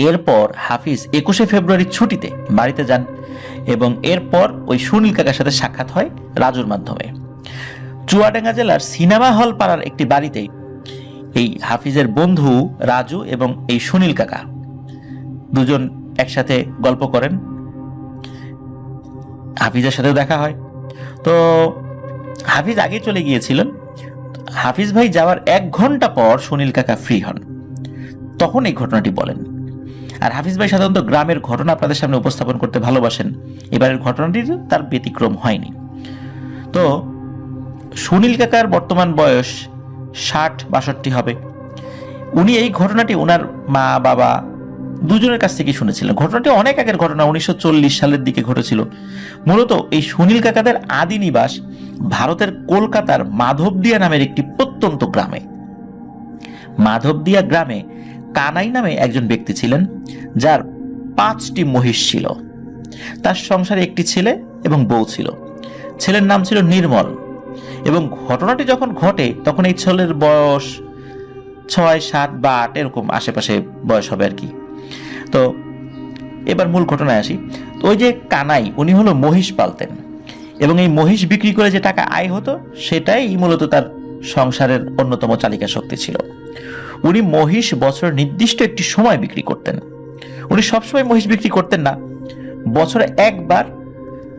এরপর হাফিজ 21শে ফেব্রুয়ারি ছুটিতে বাড়িতে যান এবং এরপর ওই সুনীল কাকার সাথে সাক্ষাৎ হয় রাজুর মাধ্যমে। চুয়াডাঙ্গা জেলার সিনেমা হল পাড়ার একটি বাড়িতে এই হাফিজের বন্ধু রাজু এবং এই সুনীল কাকা দুজন একসাথে গল্প করেন। হাফিজের সাথেও দেখা হয়। তো হাফিজ আগে চলে গিয়েছিলেন। হাফিজ ভাই যাওয়ার 1 ঘন্টা পর সুনীল কাকা ফ্রি হন, তখন এই ঘটনাটি বলেন। আর হাফিজ ভাই সাধারণত গ্রামের ঘটনা আপনাদের সামনে উপস্থাপন করতে ভালোবাসেন, এবারের ঘটনাটি তার ব্যতিক্রম হয়নি। তো সুনীল কাকার বর্তমান বয়স 60-62 হবে। উনি এই ঘটনাটি ওনার মা বাবা দুজনের কাছ থেকে শুনেছিলেন। ঘটনাটি অনেক আগের ঘটনা, 1940 সালের দিকে ঘটেছিল। মূলত এই সুনীল কাকাদের আদি নিবাস ভারতের কলকাতার মাধবদিয়া নামের একটি প্রত্যন্ত গ্রামে। মাধবদিয়া গ্রামে কানাই নামে একজন ব্যক্তি ছিলেন, যার 5টি মহিষ ছিল। তার সংসারে একটি ছেলে এবং বউ ছিল। ছেলের নাম ছিল নির্মল। এবং ঘটনাটি যখন ঘটে তখন এই ছেলের বয়স 6, 7 বা 8 এরকম আশেপাশে বয়স হবে আর কি। তো এবার মূল ঘটনায় আসি। ওই যে কানাই, উনি হলো মহিষ পালতেন এবং এই মহিষ বিক্রি করে যে টাকা আয় হতো সেটাই মূলত তার সংসারের অন্যতম চালিকা শক্তি ছিল। উনি মহিষ বছরের নির্দিষ্ট একটি সময় বিক্রি করতেন। উনি সবসময় মহিষ বিক্রি করতেন না, বছরে একবার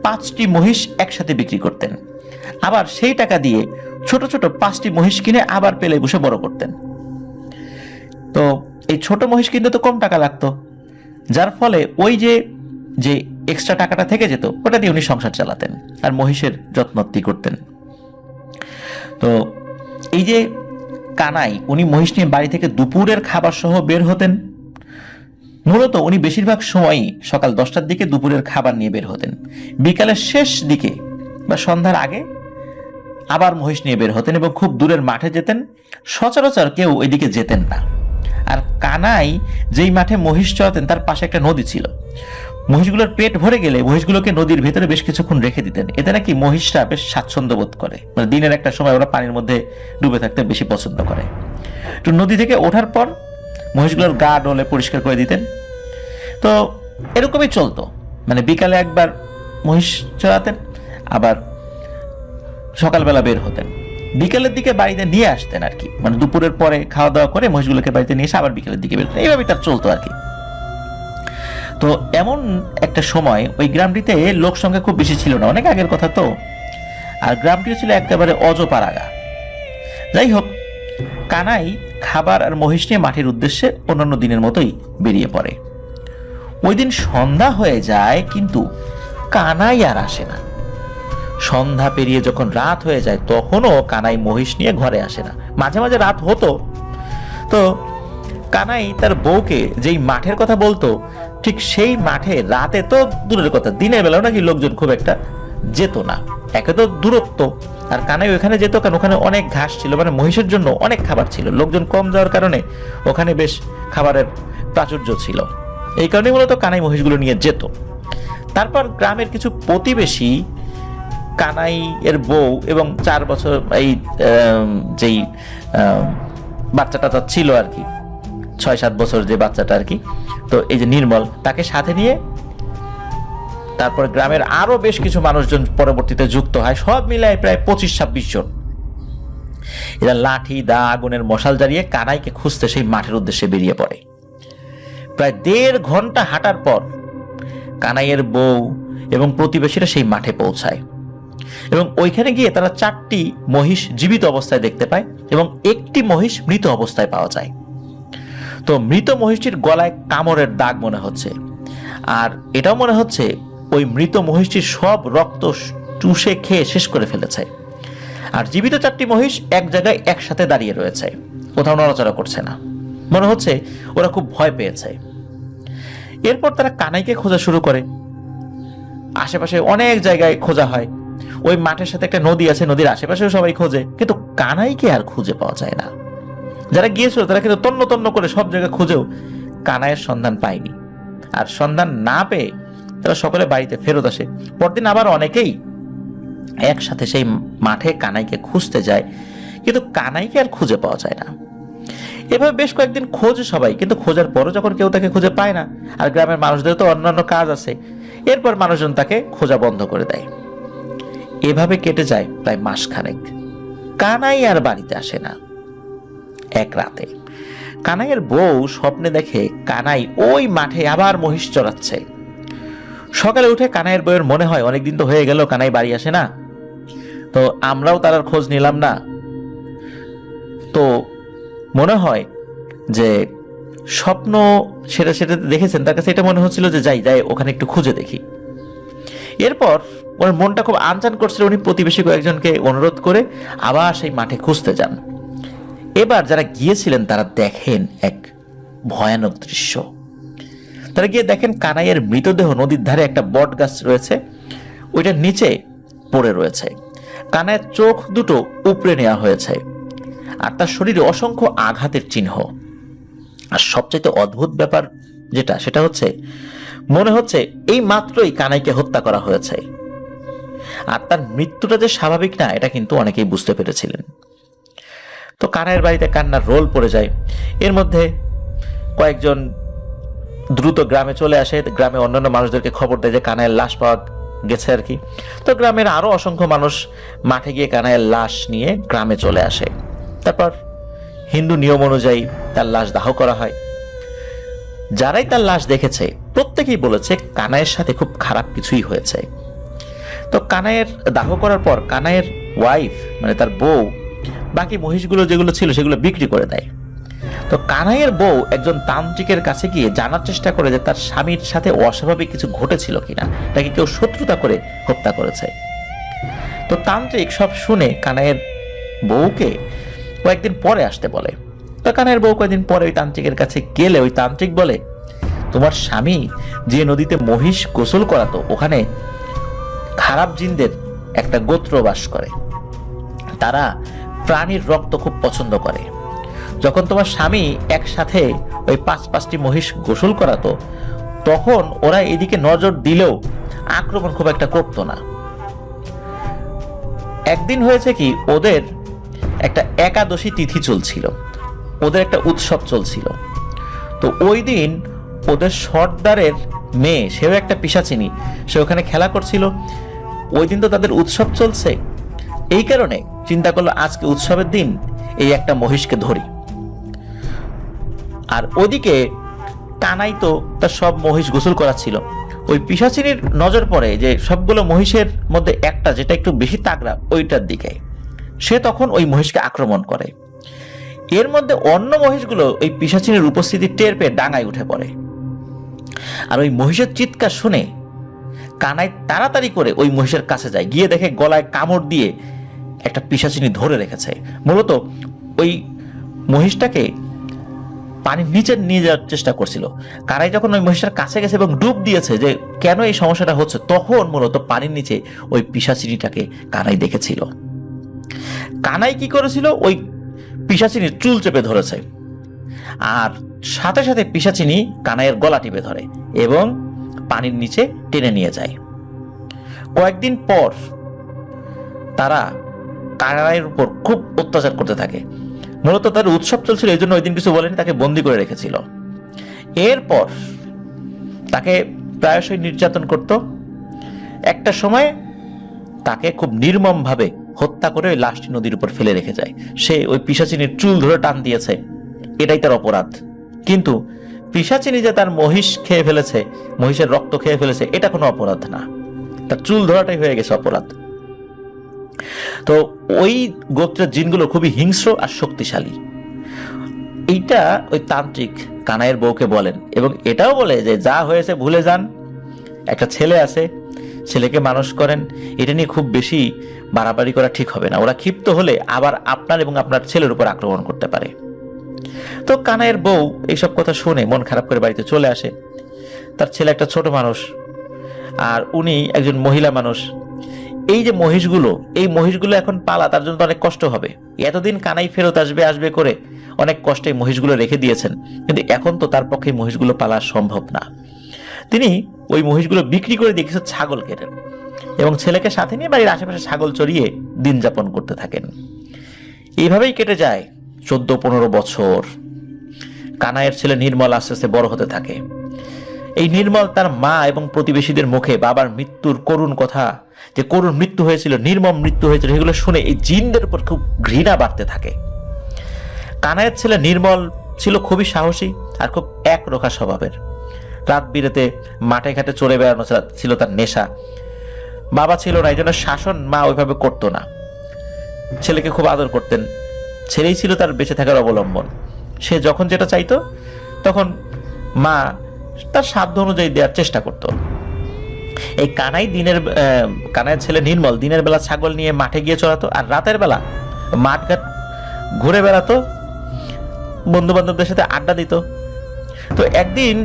5টি মহিষ একসাথে বিক্রি করতেন। আবার সেই টাকা দিয়ে ছোট ছোট 5টি মহিষ কিনে আবার পেলে বসে বড় করতেন। তো এই ছোট মহিষ কিনতে তো কম টাকা লাগতো, যার ফলে ওই যে এক্সট্রা টাকাটা থেকে যেত ওটা দিয়ে উনি সংসার চালাতেন আর মহিষের যত্নটি করতেন। তো এই যে কানাই, উনি মহিষ নিয়ে বাড়ি থেকে দুপুরের খাবার সহ বের হতেন। মূলত উনি বেশিরভাগ সময়ই সকাল 10টার দিকে দুপুরের খাবার নিয়ে বের হতেন। বিকালের শেষ দিকে বা সন্ধ্যার আগে আবার মহিষ নিয়ে বের হতেন এবং খুব দূরের মাঠে যেতেন। সচরাচর কেউ ওইদিকে যেতেন না। আর কানাই যেই মাঠে মহিষ চড়াতেন তার পাশে একটা নদী ছিল। মহিষগুলোর পেট ভরে গেলে মহিষগুলোকে নদীর ভেতরে বেশ কিছুক্ষণ রেখে দিতেন। এতে নাকি মহিষরা বেশ স্বাচ্ছন্দ্য বোধ করে, মানে দিনের একটা সময় ওরা পানির মধ্যে ডুবে থাকতে বেশি পছন্দ করে। তো নদী থেকে ওঠার পর মহিষগুলোর গা ডলে পরিষ্কার করে দিতেন। তো এরকমই চলতো, মানে বিকালে একবার মহিষ চড়াতেন, আবার সকালবেলা বের হতেন, বিকেলের দিকে বাড়িতে নিয়ে আসতেন আর কি। মানে দুপুরের পরে খাওয়া দাওয়া করে মহিষগুলোকে বাড়িতে নিয়ে এসে আবার বিকেলের দিকে বের হতেন। এইভাবেই তার চলতো আর কি। তো এমন একটা সময় ওই গ্রামটিতে লোক সংখ্যা খুব বেশি ছিল না, অনেক আগের কথা তো। আর গ্রামটিও ছিল একেবারে অজপাড়াগা। যাই হোক, কানাই খাবার আর মহিষ নিয়ে মাঠের উদ্দেশ্যে অন্যান্য দিনের মতোই বেরিয়ে পড়ে। ওই দিন সন্ধ্যা হয়ে যায়, কিন্তু কানাই আর আসে না। সন্ধ্যা পেরিয়ে যখন রাত হয়ে যায় তখনও কানাই মহিষ নিয়ে ঘরে আসে না। মাঝে মাঝে রাত হতো। তো কানাই তার বউকে যেই মাঠের কথা বলতো, ঠিক সেই মাঠে রাতে তো দূরের কথা, দিনের বেলাও নাকি লোকজন খুব একটা যেত না। একে তো দূরত্ব, আর কানাই ওখানে যেত কারণ ওখানে অনেক ঘাস ছিল, মানে মহিষের জন্য অনেক খাবার ছিল। লোকজন কম যাওয়ার কারণে ওখানে বেশ খাবারের প্রাচুর্য ছিল। এই কারণে মূলত কানাই মহিষগুলো নিয়ে যেত। তারপর গ্রামের কিছু প্রতিবেশী কানাই এর বউ এবং 4 বছর এই যেই বাচ্চাটা ছিল আর কি, 6-7 বছর যে বাচ্চাটা আর কি, তো এই যে নির্মল, তাকে সাথে নিয়ে তারপর গ্রামের আরো বেশ কিছু মানুষজন পরবর্তীতে যুক্ত হয়। সব মিলায় প্রায় 25-26 জন। এরা লাঠি দা আগুনের মশাল জ্বালিয়ে কানাইকে খুঁজতে সেই মাঠের উদ্দেশ্যে বেরিয়ে পড়ে। প্রায় 1.5 ঘন্টা হাঁটার পর কানাইয়ের বউ এবং প্রতিবেশীরা সেই মাঠে পৌঁছায় এবং ওইখানে গিয়ে তারা 4টি মহিষ জীবিত অবস্থায় দেখতে পায় এবং একটি মহিষ মৃত অবস্থায় পাওয়া যায়। তো মৃত মহিষটির গলায় কামড়ের দাগ মনে হচ্ছে, আর এটাও মনে হচ্ছে ওই মৃত মহিষটির সব রক্ত চুষে খেয়ে শেষ করে ফেলেছে। আর জীবিত 4টি মহিষ এক জায়গায় একসাথে দাঁড়িয়ে রয়েছে, কোথাও নড়াচড়া করছে না। মনে হচ্ছে ওরা খুব ভয় পেয়েছে। এরপর তারা কানাইকে খোঁজা শুরু করে। আশেপাশে অনেক জায়গায় খোঁজা হয়। ওই মাঠের সাথে একটা নদী আছে, নদীর আশেপাশেও সবাই খোঁজে, কিন্তু কানাইকে আর খুঁজে পাওয়া যায় না। যারা গিয়েছিল তারা কিন্তু তন্ন তন্ন করে সব জায়গায় খুঁজেও কানাইয়ের সন্ধান পায়নি। আর সন্ধান না পেয়ে তারা সকলে বাড়িতে ফেরত আসে। পরদিন আবার অনেকেই একসাথে সেই মাঠে কানাইকে খুঁজতে যায়, কিন্তু কানাইকে আর খুঁজে পাওয়া যায় না। এভাবে বেশ কয়েকদিন খোঁজে সবাই, কিন্তু খোঁজার পরও যখন কেউ তাকে খুঁজে পায় না, আর গ্রামের মানুষদের তো অন্যান্য কাজ আছে, এরপর মানুষজন তাকে খোঁজা বন্ধ করে দেয়। এভাবে কেটে যায় প্রায় মাসখানেক। কানাই আর বাড়িতে আসে না। এক রাতে কানাইয়ের বউ স্বপ্নে দেখে কানাই ওই মাঠে আবার মহিষ চড়াচ্ছে। সকালে উঠে কানাইয়ের বউয়ের মনে হয় অনেকদিন তো হয়ে গেল কানাই বাড়ি আসে না, তো আমরাও তার আর খোঁজ নিলাম না। তো মনে হয় যে স্বপ্ন সেটা সেটা দেখেছেন, তার কাছে এটা মনে হচ্ছিল যে যাই যাই ওখানে একটু খুঁজে দেখি। এরপর ওর মনটা খুব আনচান করছিল, উনি প্রতিবেশী কয়েকজনকে অনুরোধ করে আবার সেই মাঠে খুঁজতে যান। এবার যারা গিয়েছিলেন তারা দেখেন এক ভয়ানক দৃশ্য। তারা গিয়ে দেখেন কানাইয়ের মৃতদেহ নদীর ধারে একটা বট গাছ রয়েছে, ওইটার নিচে পড়ে রয়েছে। কানাইয়ের চোখ দুটো উপড়ে নেওয়া হয়েছে, আর তার শরীরে অসংখ্য আঘাতের চিহ্ন। আর সবচেয়ে অদ্ভুত ব্যাপার যেটা, সেটা হচ্ছে মনে হচ্ছে এই মাত্রই কানাইকে হত্যা করা হয়েছে। আর তার মৃত্যুটা যে স্বাভাবিক না, এটা কিন্তু অনেকেই বুঝতে পেরেছিলেন। তো কানাইয়ের বাড়িতে কান্নার রোল পড়ে যায়। এর মধ্যে কয়েকজন দ্রুত গ্রামে চলে আসে, গ্রামে অন্যান্য মানুষদেরকে খবর দেয় যে কানাইয়ের লাশ পাওয়া গেছে আর কি। তো গ্রামের আরো অসংখ্য মানুষ মাঠে গিয়ে কানাইয়ের লাশ নিয়ে গ্রামে চলে আসে। তারপর হিন্দু নিয়ম অনুযায়ী তার লাশ দাহ করা হয়। যারাই তার লাশ দেখেছে প্রত্যেকেই বলেছে কানাইয়ের সাথে খুব খারাপ কিছুই হয়েছে। তো কানাইয়ের দাহ করার পর কানাইয়ের ওয়াইফ মানে তার বউ বাকি মহিষগুলো যেগুলো ছিল সেগুলো বিক্রি করে দেয়। তো কানাইয়ের বউ একজন তান্ত্রিকের কাছে গিয়ে জানার চেষ্টা করে যে তার স্বামীর সাথে অস্বাভাবিক কিছু ঘটেছিল কিনা, তাকে কেউ শত্রুতা করে হত্যা করেছে। তো তান্ত্রিক সব শুনে কানাইয়ের বউকে কয়েকদিন পরে আসতে বলে। তো কানাইয়ের বউ কয়েকদিন পরে ওই তান্ত্রিকের কাছে গেলে ওই তান্ত্রিক বলে, তোমার স্বামী যে নদীতে মহিষ গোসল করাতো ওখানে খারাপ জিনদের একটা গোত্র বাস করে, তারা প্রাণীর রক্ত খুব পছন্দ করে। যখন তোমার স্বামী একসাথে ওই 5-5টি মহিষ গোসল করাতো তখন ওরা এদিকে নজর দিলেও আক্রমণ খুব একটা করতো না। একদিন হয়েছে কি, ওদের একটা একাদশী তিথি চলছিল, ওদের একটা উৎসব চলছিল। তো ওই দিন ওদের সর্দারের মেয়ে, সেও একটা পিশাচিনী, সে ওখানে খেলা করছিল। ওই দিন তো তাদের উৎসব চলছে, এই কারণে চিন্তা করলো আজকে উৎসবের দিন এই একটা মহিষকে ধরি। আর ওদিকে কানাই তো তার সব মহিষ গোসল করাচ্ছিল। ওই পিশাচিনীর নজর পড়ে যে সবগুলো মহিষের মধ্যে একটা যেটা একটু বেশি তাগড়া ওইটার দিকে, সে তখন ওই মহিষকে আক্রমণ করে। এর মধ্যে অন্য মহিষগুলো ওই পিশাচিনীর উপস্থিতি টের পেয়ে ডাঙায় উঠে পড়ে। আর ওই মহিষের চিৎকার শুনে কানাই তাড়াতাড়ি করে ওই মহিষের কাছে যায়, গিয়ে দেখে গলায় কামড় দিয়ে একটা পিশাচিনী ধরে রেখেছে। মূলত ওই মহিষটাকে পানির নিচে নিয়ে যাওয়ার চেষ্টা করছিল। কানাই যখন ওই মহিষটার কাছে গেছে এবং ডুব দিয়েছে যে কেন এই সমস্যাটা হচ্ছে, তখন মূলত পানির নিচে ওই পিশাচিনীটাকে কানাই দেখেছিল। কানাই কি করেছিল, ওই পিশাচিনীর চুল চেপে ধরেছে, আর সাথে সাথে পিশাচিনী কানাইয়ের গলা টিপে ধরে এবং পানির নিচে টেনে নিয়ে যায়। কয়েকদিন পর তারা কানাইয়ের উপর খুব অত্যাচার করতে থাকে। মূলত তার উৎসব চলছিল, এই জন্য ওই দিন কিছু বলেনি, তাকে বন্দি করে রেখেছিল। এরপর তাকে প্রায়শই নির্যাতন করত। একটা সময় তাকে খুব নির্মমভাবে হত্যা করে ওই লাশটি নদীর উপর ফেলে রেখে যায়। সে ওই পিশাচিনীর চুল ধরে টান দিয়েছে, এটাই তার অপরাধ। কিন্তু পিশাচিনী যে তার মহিষ খেয়ে ফেলেছে, মহিষের রক্ত খেয়ে ফেলেছে, এটা কোনো অপরাধ না, তার চুল ধরাটাই হয়ে গেছে অপরাধ। তো ওই গোত্রের জিনগুলো খুবই হিংস্র আর শক্তিশালী। এইটা ওই তান্ত্রিক কানাইয়ের বউকে বলেন এবং এটাও বলে যে যা হয়েছে ভুলে যান, একটা ছেলে আছে, ছেলেকে মানুষ করেন, এটা নিয়ে খুব বেশি বাড়াবাড়ি করা ঠিক হবে না। ওরা ক্ষিপ্ত হলে আবার আপনার এবং আপনার ছেলের উপর আক্রমণ করতে পারে। তো কানাইয়ের বউ এইসব কথা শুনে মন খারাপ করে বাড়িতে চলে আসে। তার ছেলে একটা ছোট মানুষ আর উনি একজন মহিলা মানুষ। এই যে মহিষগুলো, এই মহিষগুলো এখন পালা তার জন্য তো অনেক কষ্ট হবে। এতদিন কানাই ফেরত আসবে আসবে করে অনেক কষ্টে মহিষগুলো রেখে দিয়েছেন, কিন্তু এখন তো তার পক্ষে মহিষগুলো পালা সম্ভব না। তিনি ওই মহিষগুলো বিক্রি করে দিয়ে কিছু ছাগল কেনেন এবং ছেলেকে সাথে নিয়ে বাড়ির আশেপাশে ছাগল চড়িয়ে দিন যাপন করতে থাকেন। এইভাবেই কেটে যায় 14-15 বছর। কানাইয়ের ছেলে নির্মল আস্তে আস্তে বড় হতে থাকে। এই নির্মল তার মা এবং প্রতিবেশীদের মুখে বাবার মৃত্যুর করুণ কথা, যে করুণ মৃত্যু হয়েছিল, নির্মম মৃত্যু হয়েছিল, সেগুলো শুনে এই জিনদের উপর খুব ঘৃণা বাড়তে থাকে। কানাইয়ের ছেলে নির্মল ছিল খুবই সাহসী আর খুব একরোখা স্বভাবের। রাত বিরেতে মাঠে ঘাটে চড়ে বেড়ানো ছিল তার নেশা। বাবা ছিল না, এই জন্য শাসন মা ওইভাবে করতো না। ছেলেকে খুব আদর করতেন। ছেলেই ছিল তার বেঁচে থাকার অবলম্বন। সে যখন যেটা চাইতো তখন মা তার সাধ্য অনুযায়ী দেওয়ার চেষ্টা করত। এই কানাইয়ের ছেলে নির্মল দিনের বেলা ছাগল নিয়ে মাঠে গিয়ে চড়াতো, আর রাতের বেলা মাঠঘাট ঘুরে বেড়াতো, বন্ধু বান্ধবদের সাথে আড্ডা দিত। তো একদিন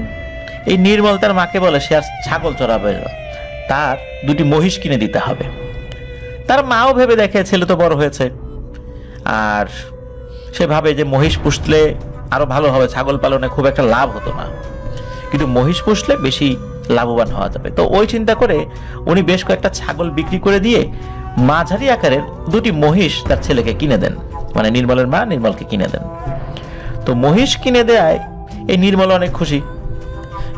এই নির্মল তার মাকে বলে সে আর ছাগল চড়াবে না, তার 2টি মহিষ কিনে দিতে হবে। তার মাও ভেবে দেখে ছেলে তো বড় হয়েছে, আর সে ভাবে যে মহিষ পুষলে আরো ভালো হবে, ছাগল পালনে খুব একটা লাভ হতো না, কিন্তু মহিষ পুষলে বেশি লাভবান হওয়া যাবে। তো ওই চিন্তা করে উনি বেশ কয়েকটা ছাগল বিক্রি করে দিয়ে মাঝারি আকারের 2টি মহিষ তার ছেলেকে কিনে দেন, মানে নির্মলের মা নির্মলকে কিনে দেন। তো মহিষ কিনে দেয় এই নির্মল অনেক খুশি,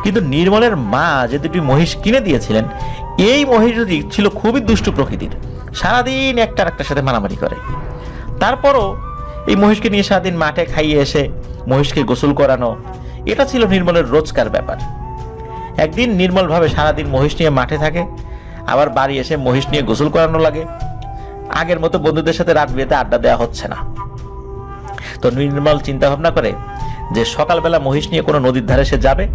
কিন্তু নির্মলের মা যে 2টি মহিষ কিনে দিয়েছিলেন, এই মহিষ দুটি ছিল খুবই দুষ্টু প্রকৃতির, সারাদিন একটার একটার সাথে মারামারি করে। তারপরও এই মহিষকে নিয়ে সারাদিন মাঠে খাইয়ে এসে মহিষকে গোসল করানো, এটা ছিল নির্মলের রোজকার ব্যাপার। একদিন নির্মল ভাবে সারাদিন মহিষ নিয়ে মাঠে থাকে, আবার বাড়ি এসে মহিষ নিয়ে গোসল করানো লাগে। আগের মতো বন্ধুদের সাথে রাত বিয়েতে আড্ডা দেওয়া হচ্ছে না। তো নির্মল চিন্তা ভাবনা করে যে সকালবেলা মহিষ নিয়ে কোনো নদীর ধারে সে যাবে,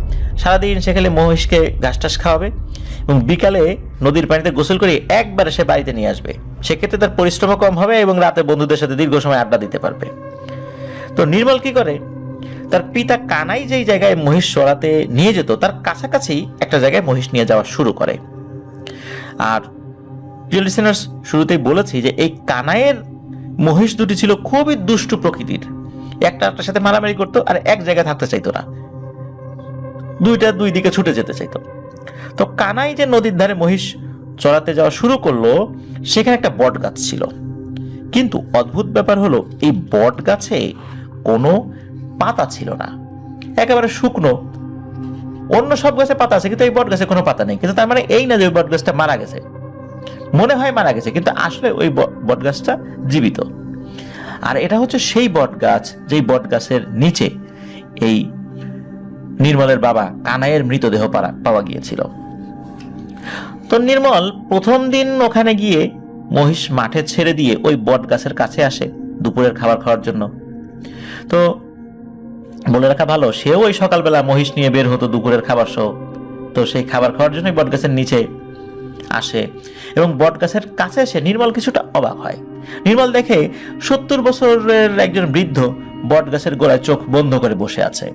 সারাদিন সেখানে মহিষকে ঘাস টাস খাওয়াবে এবং বিকালে নদীর পানিতে গোসল করে একবারে সে বাড়িতে নিয়ে আসবে। সেক্ষেত্রে তার পরিশ্রমও কম হবে এবং রাতে বন্ধুদের সাথে দীর্ঘ সময় আড্ডা দিতে পারবে। তো নির্মল কি করে, তার পিতা কানাই যেই জায়গায় মহিষ চড়াতে নিয়ে যেত তার কাছাকাছি একটা জায়গায় মহিষ নিয়ে যাওয়া শুরু করে। আর প্রিয় লিসেনার্স, শুরুতেই বলেছি যে এই কানাইয়ের মহিষ দুটি ছিল খুবই দুষ্টু প্রকৃতির, একটার সাথে মারামারি করতো আর এক জায়গায় থাকতে চাইতো না, দুই দিকে ছুটে যেতে চাইতো। তো কানাই যে নদীর ধারে মহিষ চড়াতে যাওয়া শুরু করলো, সেখানে একটা বট গাছ ছিল। কিন্তু অদ্ভুত ব্যাপার হলো এই বট গাছে কোনো পাতা ছিল না, একেবারে শুকনো। অন্য সব গাছে পাতা আছে, কিন্তু এই বট গাছে কোনো পাতা নেই। কিন্তু তার মানে এই না যে ওই বট গাছটা মারা গেছে, মনে হয় মারা গেছে, কিন্তু আসলে ওই বট গাছটা জীবিত। আর এটা হচ্ছে সেই বট গাছ যেই বট গাছের নিচে এই নির্মলের বাবা কানাইয়ের মৃতদেহ পাওয়া গিয়েছিল। তো নির্মল প্রথম দিন ওখানে গিয়ে মহিষ মাঠে ছেড়ে দিয়ে ওই বট গাছের কাছে আসে দুপুরের খাবার খাওয়ার জন্য। তো বলে রাখা ভালো, সেও ওই সকালবেলা মহিষ নিয়ে বের হতো দুপুরের খাবার সহ। তো সেই খাবার খাওয়ার জন্যই বট গাছের নিচে আসে এবং বট গাছের কাছে এসে নির্মল কিছুটা অবাক হয়। নির্মল দেখে 70 বছরের একজন বৃদ্ধ বট গাছের গোড়ায় চোখ বন্ধ করে বসে আছে।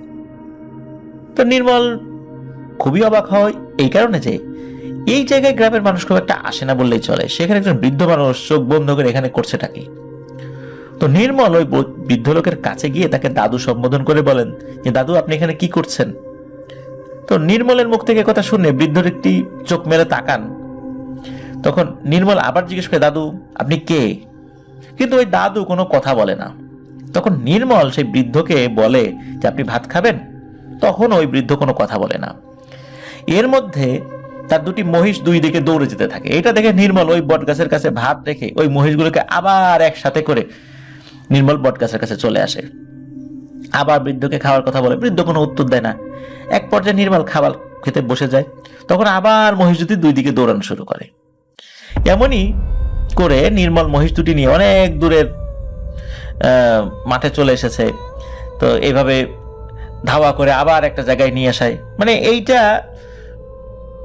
তো নির্মল খুবই অবাক হয় এই কারণে যে এই জায়গায় গ্রামের মানুষ খুব একটা আসে না বললেই চলে, সেখানে একজন বৃদ্ধ মানুষ চোখ বন্ধ করে এখানে করছেটা কি। তো নির্মল ওই বৃদ্ধ লোকের কাছে গিয়ে তাকে দাদু সম্বোধন করে বলেন যে দাদু, আপনি এখানে কি করছেন? তো নির্মলের মুখ থেকে কথা শুনে বৃদ্ধর একটি চোখ মেলে তাকান। তখন নির্মল আবার জিজ্ঞেস করে, দাদু আপনি কে? কিন্তু ওই দাদু কোনো কথা বলে না। তখন নির্মল সেই বৃদ্ধকে বলে যে আপনি ভাত খাবেন? তখন ওই বৃদ্ধ কোনো কথা বলে না। এর মধ্যে তার 2টি মহিষ 2 দিকে দৌড়ে যেতে থাকে। এটা দেখে নির্মল ওই বট গাছের কাছে ভাত রেখে ওই মহিষগুলোকে আবার একসাথে করে নির্মল বট গাছের কাছে চলে আসে। আবার বৃদ্ধকে খাওয়ার কথা বলে, বৃদ্ধ কোনো উত্তর দেয় না। এক পর্যায়ে নির্মল খাবার খেতে বসে যায়, তখন আবার মহিষ দুটি 2 দিকে দৌড়ানো শুরু করে। এমনই করে নির্মল মহিষ দুটি নিয়ে অনেক দূরের মাঠে চলে এসেছে। তো এইভাবে ধাওয়া করে আবার একটা জায়গায় নিয়ে আসায়, মানে এইটা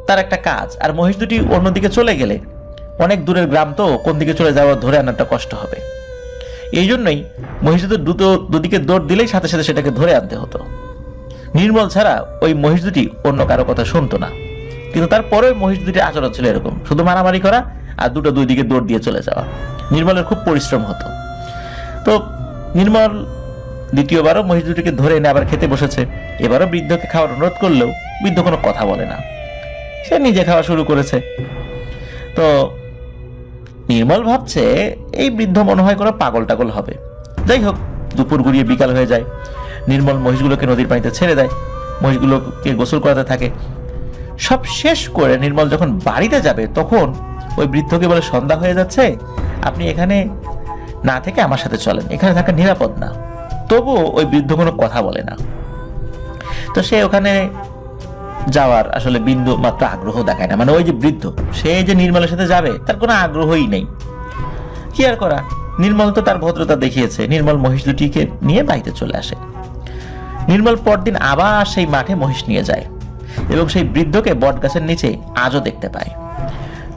তার একটা কাজ। আর মহিষ দুটি অন্যদিকে চলে গেলে অনেক দূরের গ্রাম, তো কোন দিকে চলে যাওয়া ধরে আনাটা কষ্ট হবে। এই জন্যই মহিষ দুদিকে দৌড় দিলেই সাথে সাথে সেটাকে ধরে আনতে হতো। নির্মল ছাড়া ওই মহিষ দুটি অন্য কারো কথা শুনতো না, কিন্তু তারপরে মহিষ দুটির আচরণ ছিল এরকম, শুধু মারামারি করা আর 2 দিকে দৌড় দিয়ে চলে যাওয়া। নির্মলের খুব পরিশ্রম হতো। তো নির্মল দ্বিতীয়বারও মহিষ দুটিকে ধরে এনে আবার খেতে বসেছে। এবারও বৃদ্ধকে খাওয়ার অনুরোধ করলেও বৃদ্ধ কোনো কথা বলে না, সে নিজে খাওয়া শুরু করেছে। তো নির্মল ভাবছে এই বৃদ্ধ মনে হয় কোনো পাগল টাগল হবে। যাই হোক, দুপুর গড়িয়ে বিকাল হয়ে যায়। নির্মল মহিষগুলোকে নদীর পানিতে ছেড়ে দেয়, মহিষগুলোকে গোসল করাতে থাকে। সব শেষ করে নির্মল যখন বাড়িতে যাবে তখন ওই বৃদ্ধকে বলে, সন্ধ্যা হয়ে যাচ্ছে, আপনি এখানে না থেকে আমার সাথে চলেন, এখানে থাকা নিরাপদ না। তবুও ওই বৃদ্ধ কোনো কথা বলে না। তো সে ওখানে যাওয়ার আসলে বিন্দু মাত্র আগ্রহ দেখায় না। মানে ওই যে বৃদ্ধ, সে যে নির্মলের সাথে যাবে তার কোনো আগ্রহই নেই। কি আর করা, নির্মল তো তার ভদ্রতা দেখিয়েছে। নির্মল মহিষ দুটিকে নিয়ে বাড়িতে চলে আসে। নির্মল পরদিন আবার সেই মাঠে মহিষ নিয়ে যায় এবং সেই বৃদ্ধকে বট গাছের নিচে আজও দেখতে পায়।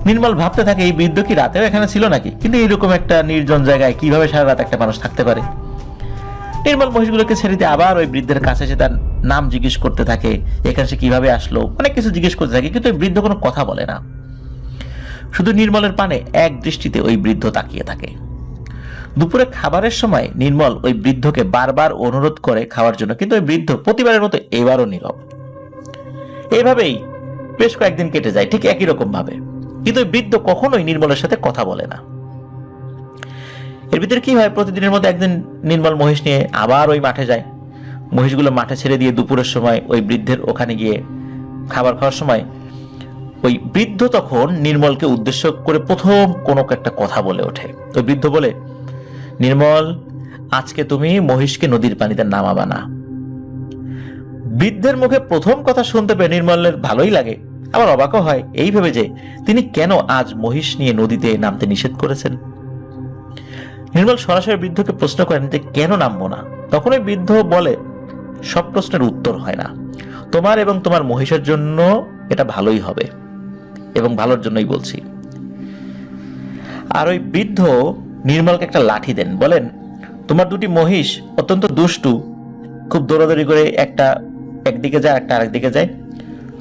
নির্মল ভাবতে থাকে, এই বৃদ্ধ কি রাতেও এখানে ছিল নাকি? কিন্তু এরকম একটা নির্জন জায়গায় কিভাবে সারা রাত একটা মানুষ থাকতে পারে? নির্মল মহিষগুলোকে ছেড়ে দিয়ে আবার ওই বৃদ্ধের কাছে এসে তার নাম জিজ্ঞেস করতে থাকে, এখানে সে কিভাবে আসলো, অনেক কিছু জিজ্ঞেস করতে থাকে। কিন্তু ওই বৃদ্ধ কোনো কথা বলে না, শুধু নির্মলের পানে এক দৃষ্টিতে ওই বৃদ্ধ তাকিয়ে থাকে। দুপুরে খাবারের সময় নির্মল ওই বৃদ্ধকে বারবার অনুরোধ করে খাওয়ার জন্য, কিন্তু ওই বৃদ্ধ প্রতিবারের মতো এবারও নীরব। এইভাবেই বেশ কয়েকদিন কেটে যায় ঠিক একই রকম ভাবে, কিন্তু ওই বৃদ্ধ কখনোই নির্মলের সাথে কথা বলে না। এর ভিতরে কি হয়, প্রতিদিনের মধ্যে একদিন নির্মল মহিষ নিয়ে আবার ওই মাঠে যায়। মহিষগুলো মাঠে ছেড়ে দিয়ে দুপুরের সময় ওই বৃদ্ধের ওখানে গিয়ে খাবার খাওয়ার সময় ওই বৃদ্ধ তখন নির্মলকে উদ্দেশ্য করে প্রথম কোনো একটা কথা বলে ওঠে। ওই বৃদ্ধ বলে, নির্মল, আজকে তুমি মহিষকে নদীর পানিতে নামাবা না। বৃদ্ধের মুখে প্রথম কথা শুনতে পেয়ে নির্মলের ভালোই লাগে, আবার অবাকও হয় এই ভেবে যে তিনি কেন আজ মহিষ নিয়ে নদীতে নামতে নিষেধ করেছেন। নির্মল সরাসরি বৃদ্ধকে প্রশ্ন করেন যে কেন নামবো না। তখন ওই বৃদ্ধ বলে, সব প্রশ্নের উত্তর হয় না, তোমার এবং তোমার মহিষের জন্য এটা ভালোই হবে এবং ভালোর জন্যই বলছি। আর ওই বৃদ্ধ নির্মলকে একটা লাঠি দেন, বলেন, তোমার দুটি মহিষ অত্যন্ত দুষ্টু, খুব দৌড়াদৌড়ি করে একটা একদিকে যায় একটা আরেকদিকে যায়।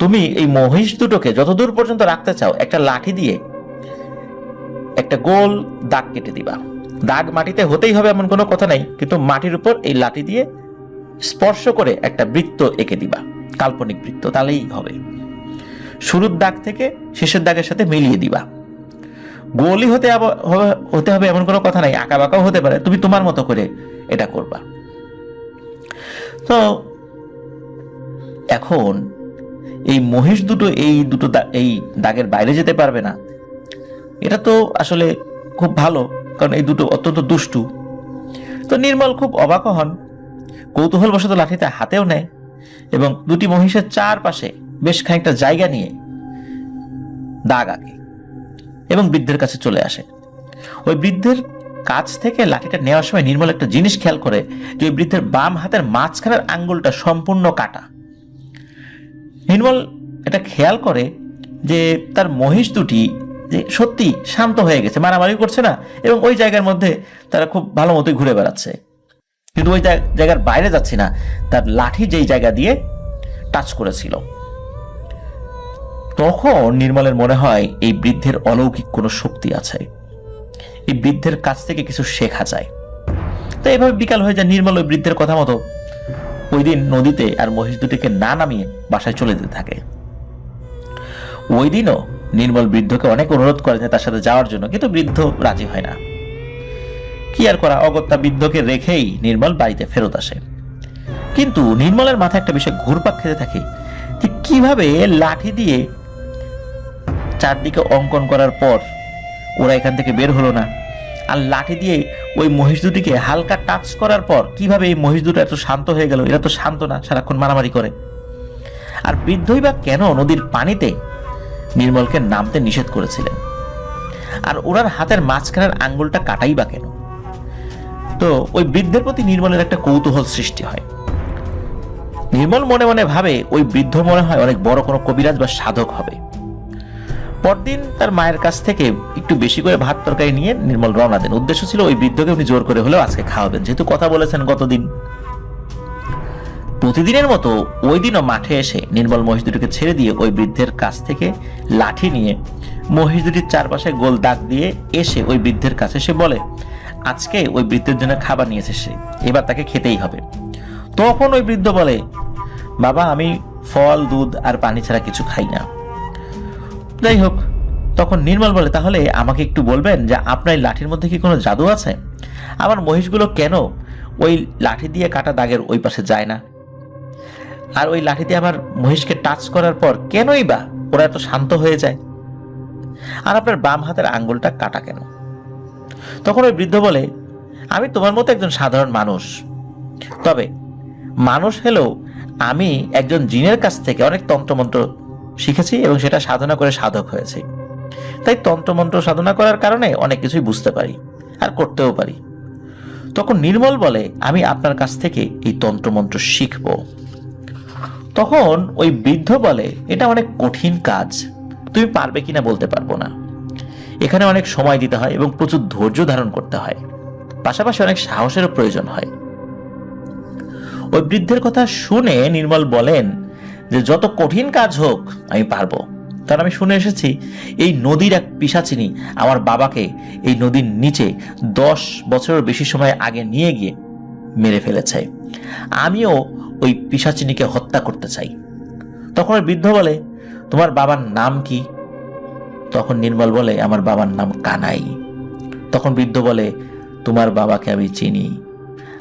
তুমি এই মহিষ দুটোকে যতদূর পর্যন্ত রাখতে চাও একটা লাঠি দিয়ে একটা গোল দাগ কেটে দিবা। দাগ মাটিতে হতেই হবে এমন কোনো কথা নাই, কিন্তু মাটির উপর এই লাঠি দিয়ে স্পর্শ করে একটা বৃত্ত এঁকে দিবা, কাল্পনিক বৃত্ত, তাহলেই হবে। শুরুর দাগ থেকে শেষের দাগের সাথে মিলিয়ে দিবা। গোলই হতে হবে এমন কোনো কথা নাই, আঁকা বাঁকাও হতে পারে, তুমি তোমার মতো করে এটা করবা। তো এখন এই মহিষ দুটো এই দাগের বাইরে যেতে পারবে না, এটা তো আসলে খুব ভালো, কারণ এই দুটো অত্যন্ত দুষ্টু। তো নির্মল খুব অবাক হন, কৌতূহলবশত লাঠিতে হাতেও নেয় এবং দুটি মহিষের চারপাশে বেশ খানিকটা জায়গা নিয়ে দাগ আঁকে এবং বৃদ্ধের কাছে চলে আসে। ওই বৃদ্ধের কাছ থেকে লাঠিটা নেওয়ার সময় নির্মল একটা জিনিস খেয়াল করে যে ওই বৃদ্ধের বাম হাতের মাঝখানের আঙ্গুলটা সম্পূর্ণ কাটা। নির্মল এটা খেয়াল করে যে তার মহিষ দুটি যে সত্যি শান্ত হয়ে গেছে, মারামারি করছে না এবং ওই জায়গার মধ্যে তারা খুব ভালো মতোই ঘুরে বেড়াচ্ছে, কিন্তু ওই জায়গার বাইরে যাচ্ছে না, তার লাঠি যেই জায়গা দিয়ে টাচ করেছিল। তখন নির্মলের মনে হয় এই বৃদ্ধের অলৌকিক কোনো শক্তি আছে, এই বৃদ্ধের কাছ থেকে কিছু শেখা যায়। তো এভাবে বিকাল হয়ে যায়। নির্মল ওই বৃদ্ধের কথা মতো ওই দিন নদীতে আর মহিষ দুটিকে না নামিয়ে বাসায় চলে যেতে থাকে। ওই দিনও নির্মল বৃদ্ধকে অনেক অনুরোধ করে তার সাথে যাওয়ার জন্য, কিন্তু বৃদ্ধ রাজি হয় না। কি আর করা, অগত্যা বৃদ্ধকে রেখেই নির্মল বাড়িতে ফেরত আসে। কিন্তু নির্মলের মাথায় একটা বিষয় ঘুরপাক খেতে থাকে যে কিভাবে লাঠি দিয়ে চারদিকে অঙ্কন করার পর ওরা এখান থেকে বের হলো না, আর লাঠি দিয়ে ওই মহিষ দুটিকে হালকা টাচ করার পর কিভাবে এই মহিষ দুটো এত শান্ত হয়ে গেল। এরা তো শান্ত না, সারাক্ষণ মারামারি করে। আর বৃদ্ধই বা কেন নদীর পানিতে নির্মলকে নামতে নিষেধ করেছিলেন, আর ওনার হাতের মাঝখানের আঙ্গুলটা কাটাই বা কেন? তো ওই বৃদ্ধের প্রতি নির্মলের একটা কৌতূহল সৃষ্টি হয়। নির্মল মনে মনে ভাবে ওই বৃদ্ধ মনে হয় অনেক বড় কোনো কবিরাজ বা সাধক হবে। পরদিন তার মায়ের কাছ থেকে একটু বেশি করে ভাত তরকারি নিয়ে নির্মল রওনা দেন। উদ্দেশ্য ছিল ওই বৃদ্ধকে উনি জোর করে হলেও আজকে খাওয়াবেন, যেহেতু কথা বলেছেন গতদিন। প্রতিদিনের মতো ওই দিনও মাঠে এসে নির্মল মহিষ দুটিকে ছেড়ে দিয়ে ওই বৃদ্ধের কাছ থেকে লাঠি নিয়ে মহিষ দুটির চারপাশে গোল দাগ দিয়ে এসে ওই বৃদ্ধের কাছে সে বলে, আজকে ওই বৃদ্ধের জন্য খাবার নিয়েছে সে, এবার তাকে খেতেই হবে। তখন ওই বৃদ্ধ বলে, বাবা, আমি ফল, দুধ আর পানি ছাড়া কিছু খাই না। যাই হোক, তখন নির্মল বলে, তাহলে আমাকে একটু বলবেন যে আপনার এই লাঠির মধ্যে কি কোনো জাদু আছে? আমার মহিষগুলো কেন ওই লাঠি দিয়ে কাটা দাগের ওই পাশে যায় না। আর ওই লাঠি দিয়ে আমার মহিষকে টাচ করার পর কেনই বা ওরা এত শান্ত হয়ে যায়? আর আপনার বাম হাতের আঙ্গুলটা কাটা কেন? তখন ওই বৃদ্ধ বলে, আমি তোমার মতো একজন সাধারণ মানুষ, তবে মানুষ হলেও আমি একজন জিনের কাছ থেকে অনেক তন্ত্রমন্ত্র শিখেছি এবং সেটা সাধনা করে সাধক হয়েছি। তাই তন্ত্রমন্ত্র সাধনা করার কারণে অনেক কিছুই বুঝতে পারি আর করতেও পারি। তখন নির্মল বলে, আমি আপনার কাছ থেকে এই তন্ত্রমন্ত্র শিখব। তখন ওই বৃদ্ধ বলে, এটা অনেক কঠিন কাজ, তুমি পারবে কিনা বলতে পারবো না। এখানে অনেক সময় দিতে হয় এবং প্রচুর ধৈর্য ধারণ করতে হয়, পাশাপাশি অনেক সাহসেরও প্রয়োজন হয়। ওই বৃদ্ধের কথা শুনে নির্মল বলেন যে যত কঠিন কাজ হোক আমি পারবো, কারণ আমি শুনে এসেছি এই নদীর এক পিশাচিনী আমার বাবাকে এই নদীর নিচে 10 বছরের বেশি সময় আগে নিয়ে গিয়ে মেরে ফেলেছে। আমিও ওই পিশাচিনীকে হত্যা করতে চাই। তখন ওই বৃদ্ধ বলে, তোমার বাবার নাম কি? তখন নির্মল বলে, আমার বাবার নাম কানাই। তখন বৃদ্ধ বলে, তোমার বাবাকে আমি চিনি,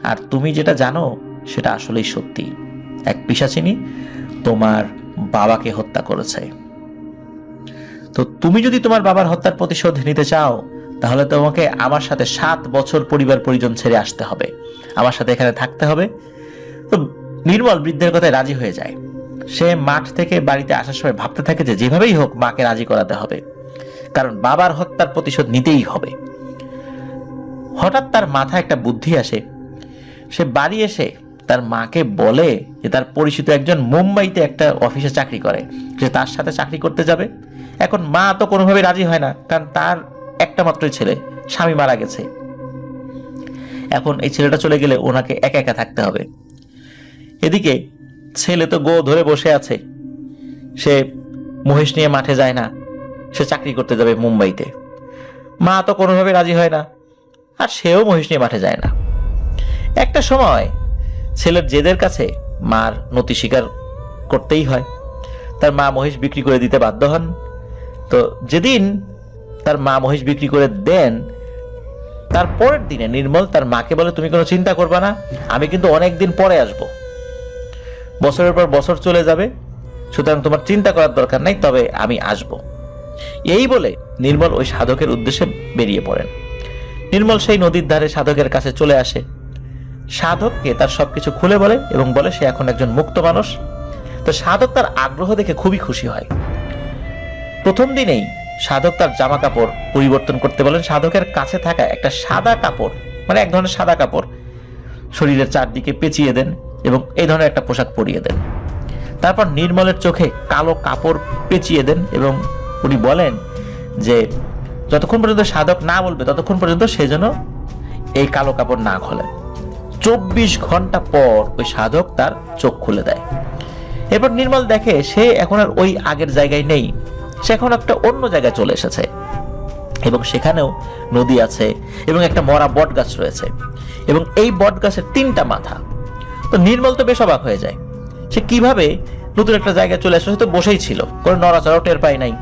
আর তুমি যেটা জানো সেটা আসলেই সত্যি। এক পিশাচিনী তোমার বাবাকে হত্যা করেছে। তো তুমি যদি তোমার বাবার হত্যার প্রতিশোধ নিতে চাও, তাহলে তোমাকে আমার সাথে 7 বছর পরিবার পরিজন ছেড়ে আসতে হবে, আমার সাথে এখানে থাকতে হবে। তো নির্মল বৃদ্ধের কথায় রাজি হয়ে যায়। সে মাঠ থেকে বাড়িতে আসার সময় ভাবতে থাকে যে যেভাবেই হোক মাকে রাজি করাতে হবে, কারণ বাবার হত্যার প্রতিশোধ নিতেই হবে। হঠাৎ তার মাথায় একটা বুদ্ধি আসে। সে বাড়ি এসে তার মাকে বলে যে তার পরিচিত একজন মুম্বাইতে একটা অফিসে চাকরি করে, সে তার সাথে চাকরি করতে যাবে। এখন মা তো কোনোভাবে রাজি হয় না, কারণ তার একটা মাত্রই ছেলে, স্বামী মারা গেছে। এখন এই ছেলেটা চলে গেলে ওনাকে একা একা থাকতে হবে। এদিকে ছেলে তো গো ধরে বসে আছে, সে মহিষ নিয়ে মাঠে যায় না, সে চাকরি করতে যাবে মুম্বাইতে। মা তো কোনোভাবে রাজি হয় না, আর সেও মহিষ নিয়ে মাঠে যায় না। একটা সময় ছেলের জেদের কাছে মার নতি স্বীকার করতেই হয়। তার মা মহিষ বিক্রি করে দিতে বাধ্য হন। তো যেদিন তার মা মহিষ বিক্রি করে দেন, তার পরের দিনে নির্মল তার মাকে বলে, তুমি কোনো চিন্তা করবা না, আমি কিন্তু অনেক দিন পরে আসব, বছরের পর বছর চলে যাবে, সুতরাং তোমার চিন্তা করার দরকার নাই, তবে আমি আসব। এই বলে নির্মল ওই সাধকের উদ্দেশ্যে বেরিয়ে পড়েন। নির্মল সেই নদীর ধারে সাধকের কাছে চলে আসে। সাধককে তার সবকিছু খুলে বলে এবং বলে সে এখন একজন মুক্ত মানুষ। তো সাধক তার আগ্রহ দেখে খুবই খুশি হয়। প্রথম দিনেই সাধক তার জামা কাপড় পরিবর্তন করতে বলেন। সাধকের কাছে থাকা একটা সাদা কাপড়, মানে এক ধরনের সাদা কাপড় শরীরের চারদিকে পেঁচিয়ে দেন এবং এই ধরনের একটা পোশাক পরিয়ে দেন। তারপর নির্মলের চোখে কালো কাপড় পেঁচিয়ে দেন এবং উনি বলেন যে যতক্ষণ পর্যন্ত সাধক না বলবে ততক্ষণ পর্যন্ত সে যেন এই কালো কাপড় না খোলে। 24 ঘন্টা পর ওই সাধক তার চোখ খুলে দেয়। এরপর নির্মল দেখে সে এখন আর ওই আগের জায়গায় নেই, সে এখন একটা অন্য জায়গায় চলে এসেছে এবং সেখানেও নদী আছে এবং একটা মরা বট গাছ রয়েছে এবং এই বট গাছের 3টা মাথা। তো নির্মল তো বেশ অবাক হয়ে যায়, সে কিভাবে নতুন একটা জায়গায় চলে আসে, তো বসেই ছিল, কোনো নড়াচড়াও টের পায় নাই।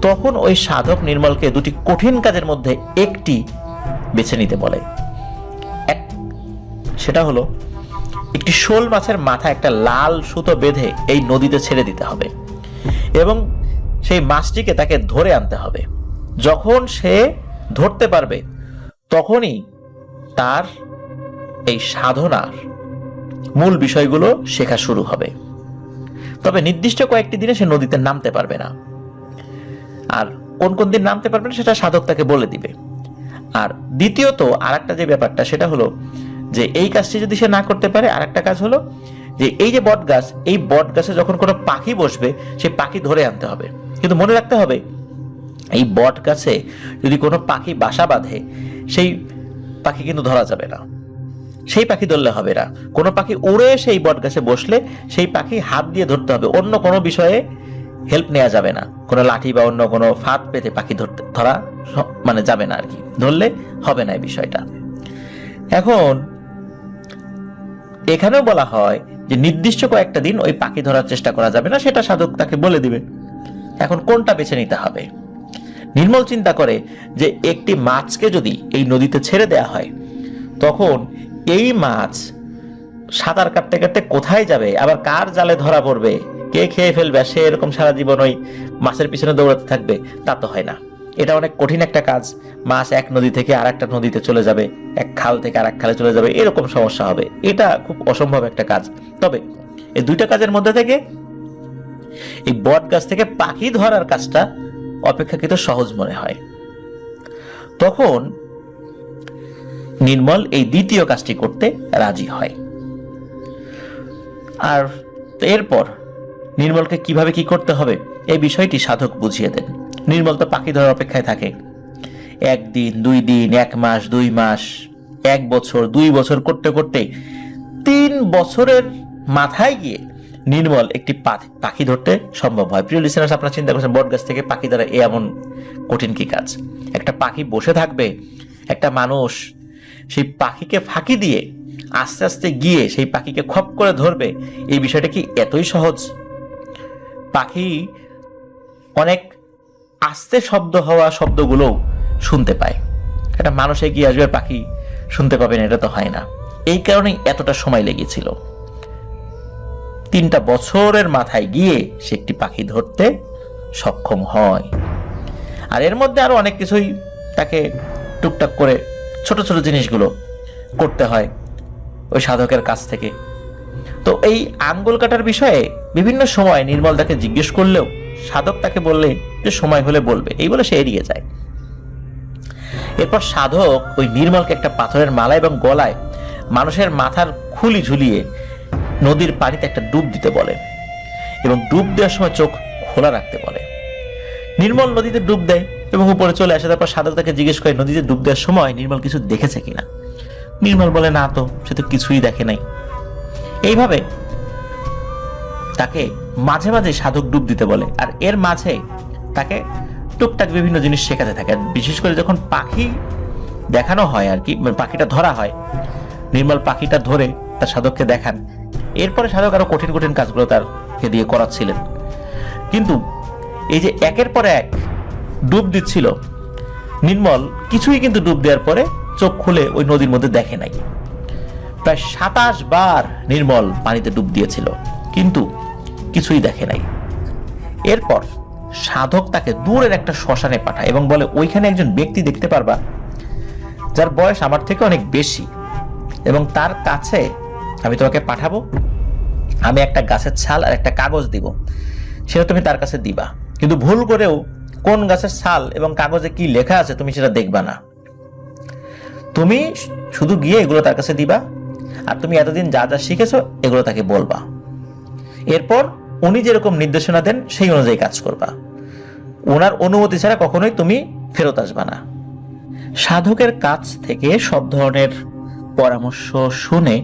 তখন ওই সাধক নির্মলকে 2টি কঠিন কাজের মধ্যে একটি বেছে নিতে বলে। সেটা হলো একটি শোল মাছের মাথা একটা লাল সুতো বেঁধে এই নদীতে ছেড়ে দিতে হবে এবং সেই মাছটিকে তাকে ধরে আনতে হবে। যখন সে ধরতে পারবে তখনই তার এই সাধনার মূল বিষয়গুলো শেখা শুরু হবে। তবে নির্দিষ্ট কয়েকটি দিনে সে নদীতে নামতে পারবে না, আর কোন কোন দিন নামতে পারবে না সেটা সাধক তাকে বলে দিবে। আর দ্বিতীয়ত আরেকটা যে ব্যাপারটা সেটা হলো যে এই কাজটি যদি সে না করতে পারে, আরেকটা কাজ হলো যে এই যে বট গাছ, এই বট গাছে যখন কোনো পাখি বসবে সেই পাখি ধরে আনতে হবে। কিন্তু মনে রাখতে হবে এই বট গাছে যদি কোনো পাখি বাসা বাঁধে সেই পাখি কিন্তু ধরা যাবে না, সেই পাখি ধরলে হবে না। কোনো পাখি উড়ে সেই বট গাছে বসলে সেই পাখি হাত দিয়ে ধরতে হবে, অন্য কোনো বিষয়ে হেল্প নেওয়া যাবে না। কোনো লাঠি বা অন্য কোনো ফাঁদ পেতে পাখি ধরা মানে যাবে না আর কি, ধরলে হবে না এই বিষয়টা। এখন এখানেও বলা হয় যে নির্দিষ্ট কয়েকটা দিন ওই পাখি ধরার চেষ্টা করা যাবে না, সেটা সাধক তাকে বলে দিবে। এখন কোনটা বেছে নিতে হবে? নির্মল চিন্তা করে যে একটি মাছকে যদি এই নদীতে ছেড়ে দেয়া হয় তখন এই মাছ সাঁতার কাটতে কাটতে কোথায় যাবে, আবার কার জালে ধরা পড়বে, কে খেয়ে ফেলবে, সে এরকম সারা জীবন ওই মাছের পিছনে দৌড়াতে থাকবে, তা তো হয় না। এটা অনেক কঠিন একটা কাজ। মাছ এক নদী থেকে আর একটা নদীতে চলে যাবে, এক খাল থেকে আর এক খালে চলে যাবে, এরকম সমস্যা হবে। এটা খুব অসম্ভব একটা কাজ। তবে এই দুইটা কাজের মধ্যে থেকে এই বট গাছ থেকে পাখি ধরার কাজটা অপেক্ষাকৃত সহজ মনে হয়। তখন নির্মল এই দ্বিতীয় কাজটি করতে রাজি হয়। আর এরপর নির্মলকে কিভাবে কি করতে হবে এই বিষয়টি সাধক বুঝিয়ে দেন। নির্মল তো পাখি ধরার অপেক্ষায় থাকে। 1 দিন 2 দিন, 1 মাস 2 মাস, 1 বছর 2 বছর করতে করতে 3 বছরের মাথায় গিয়ে নির্মল একটি পাখি ধরতে সম্ভব হয়। প্রিয় লিসেনার্স, আপনারা চিন্তা করছেন বট গাছ থেকে পাখি ধরা এমন কঠিন কি কাজ? একটা পাখি বসে থাকবে, একটা মানুষ সেই পাখিকে ফাঁকি দিয়ে আস্তে আস্তে গিয়ে সেই পাখিকে খপ করে ধরবে, এই বিষয়টা কি এতই সহজ? পাখি অনেক আস্তে শব্দ হওয়া শব্দগুলো শুনতে পায়, একটা মানুষ এগিয়ে আসবে পাখি শুনতে পাবে না, এটা তো হয় না। এই কারণেই এতটা সময় লেগেছিল। 3টা বছরের মাথায় গিয়ে সে একটি পাখি ধরতে সক্ষম হয়। আর এর মধ্যে আরো অনেক কিছুই তাকে টুকটাক করে ছোট ছোট জিনিসগুলো করতে হয় ওই সাধকের কাছ থেকে। তো এই আঙ্গুল কাটার বিষয়ে বিভিন্ন সময় নির্মল তাকে জিজ্ঞেস করলেও সাধক তাকে বললে যে সময় হলে বলবে, এই বলে সে এড়িয়ে যায়। এরপর সাধক ওই নির্মলকে একটা পাথরের মালা এবং গলায় মানুষের মাথার খুলি ঝুলিয়ে নদীর পানিতে একটা ডুব দিতে বলে এবং ডুব দেওয়ার সময় চোখ খোলা রাখতে বলে। নির্মল নদীতে ডুব দেয় এবং উপরে চলে আসে। তারপর সাধক তাকে জিজ্ঞেস করে নদীতে ডুব দেওয়ার সময় নির্মল কিছু দেখেছে কিনা। নির্মল বলে না তো, সে তো কিছুই দেখে নাই। এইভাবে তাকে মাঝে মাঝে সাধক ডুব দিতে বলে, আর এর মাঝে তাকে টুকটাক বিভিন্ন জিনিস শেখাতে থাকে। বিশেষ করে যখন পাখি দেখানো হয় আর কি, পাখিটা ধরা হয়, নির্মল পাখিটা ধরে তার সাধককে দেখান। এরপরে সাধক আরো কঠিন কঠিন কাজগুলো তারকে দিয়ে করাচ্ছিলেন। কিন্তু এই যে একের পর এক ডুব দিচ্ছিল নির্মল, কিছুই কিন্তু ডুব দেওয়ার পরে চোখ খুলে ওই নদীর মধ্যে দেখে নাই। প্রায় 27 বার নির্মল পানিতে ডুব দিয়েছিল, কিন্তু কিছুই দেখে নাই। এরপর সাধক তাকে দূরের একটা শ্মশানে পাঠায় এবং বলে ওইখানে একজন ব্যক্তি দেখতে পারবা যার বয়স আমার থেকে অনেক বেশি, এবং তার কাছে আমি তোমাকে পাঠাবো। আমি একটা গাছের ছাল আর একটা কাগজ দিব, সেটা তুমি তার কাছে দিবা, কিন্তু ভুল করেও কোন গাছের ছাল এবং কাগজে কি লেখা আছে তুমি সেটা দেখবা না। তুমি শুধু গিয়ে এগুলো তার কাছে দিবা, আর তুমি এতদিন যা যা শিখেছো এগুলো তাকে বলবা। এরপর উনি যেরকম নির্দেশনা দেন সেই অনুযায়ী কাজ করবা। ওনার অনুমতি ছাড়া কখনোই তুমি ফেরত আসবা না। সাধকের কাছ থেকে সব ধরনের পরামর্শ শুনে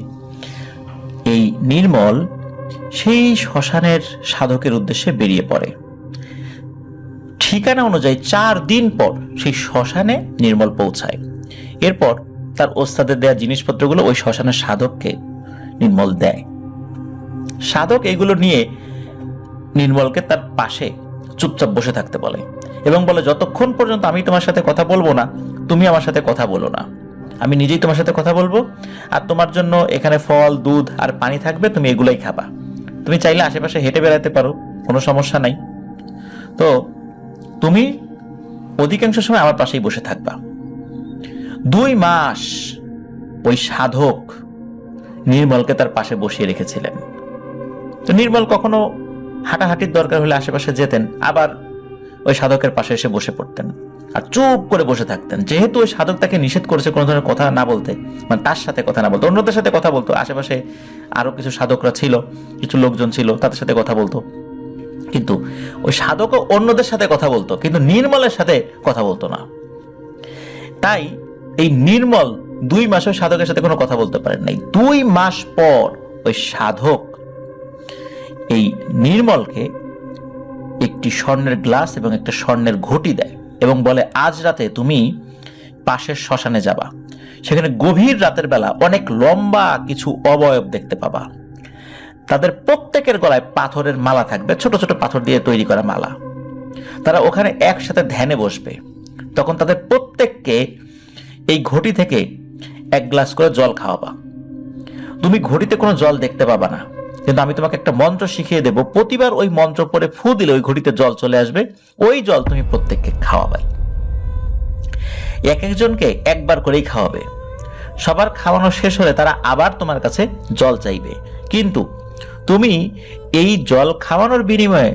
এই নির্মল সেই শ্মশানের সাধকের উদ্দেশ্যে বেরিয়ে পড়ে। ঠিকানা অনুযায়ী 4 দিন পর সেই শ্মশানে নির্মল পৌঁছায়। এরপর তার ওস্তাদের দেয়া জিনিসপত্রগুলো ওই শ্মশানের সাধককে নির্মল দেয়। সাধক এগুলো নিয়ে নির্মলকে তার পাশে চুপচাপ বসে থাকতে বলে এবং বলে যতক্ষণ পর্যন্ত আমি তোমার সাথে কথা বলবো না তুমি আমার সাথে কথা বলো না। আমি নিজেই তোমার সাথে কথা বলবো, আর তোমার জন্য এখানে ফল, দুধ আর পানি থাকবে, তুমি এগুলাই খাবা। তুমি চাইলে আশেপাশে হেঁটে বেড়াতে পারো, কোনো সমস্যা নাই। তো তুমি অধিকাংশ সময় আমার পাশেই বসে থাকবা। 2 মাস ওই সাধক নির্মলকে তার পাশে বসিয়ে রেখেছিলেন। তো নির্মল কখনো হাঁটাহাঁটির দরকার হলে আশেপাশে যেতেন, আবার ওই সাধকের পাশে এসে বসে পড়তেন আর চুপ করে বসে থাকতেন। যেহেতু ওই সাধক তাকে নিষেধ করেছে কোনো ধরনের কথা না বলতে, মানে তার সাথে কথা না বলতো, অন্যদের সাথে কথা বলতো। আশেপাশে আরো কিছু সাধকরা ছিল, কিছু লোকজন ছিল, তাদের সাথে কথা বলতো, কিন্তু ওই সাধকও অন্যদের সাথে কথা বলতো, কিন্তু নির্মলের সাথে কথা বলতো না। তাই এই নির্মল 2 মাস ওই সাধকের সাথে কোনো কথা বলতে পারেন নাই। 2 মাস পর ওই সাধক এই নির্মলকে একটি স্বর্ণের গ্লাস এবং একটা স্বর্ণের ঘটি দেয় এবং বলে আজ রাতে তুমি পাশের শ্মশানে যাবা, সেখানে গভীর রাতের বেলা অনেক লম্বা কিছু অবয়ব দেখতে পাবা। তাদের প্রত্যেকের গলায় পাথরের মালা থাকবে, ছোট ছোট পাথর দিয়ে তৈরি করা মালা। তারা ওখানে একসাথে ধ্যানে বসবে। তখন তাদের প্রত্যেককে এই ঘটি থেকে 1 গ্লাস করে জল খাওয়াবা। তুমি ঘটিতে কোনো জল দেখতে পাবা না, কিন্তু আমি তোমাকে একটা মন্ত্র শিখিয়ে দেব, প্রতিবার ওই মন্ত্র পরে ফু দিলে ওই ঘটিতে জল চলে আসবে, ওই জল তুমি প্রত্যেককে খাওয়াবে, এক একজনকে একবার করেই খাওয়াবে। সবার খাওয়ানো শেষ হলে তারা আবার তোমার কাছে জল চাইবে, কিন্তু তুমি এই জল খাওয়ানোর বিনিময়ে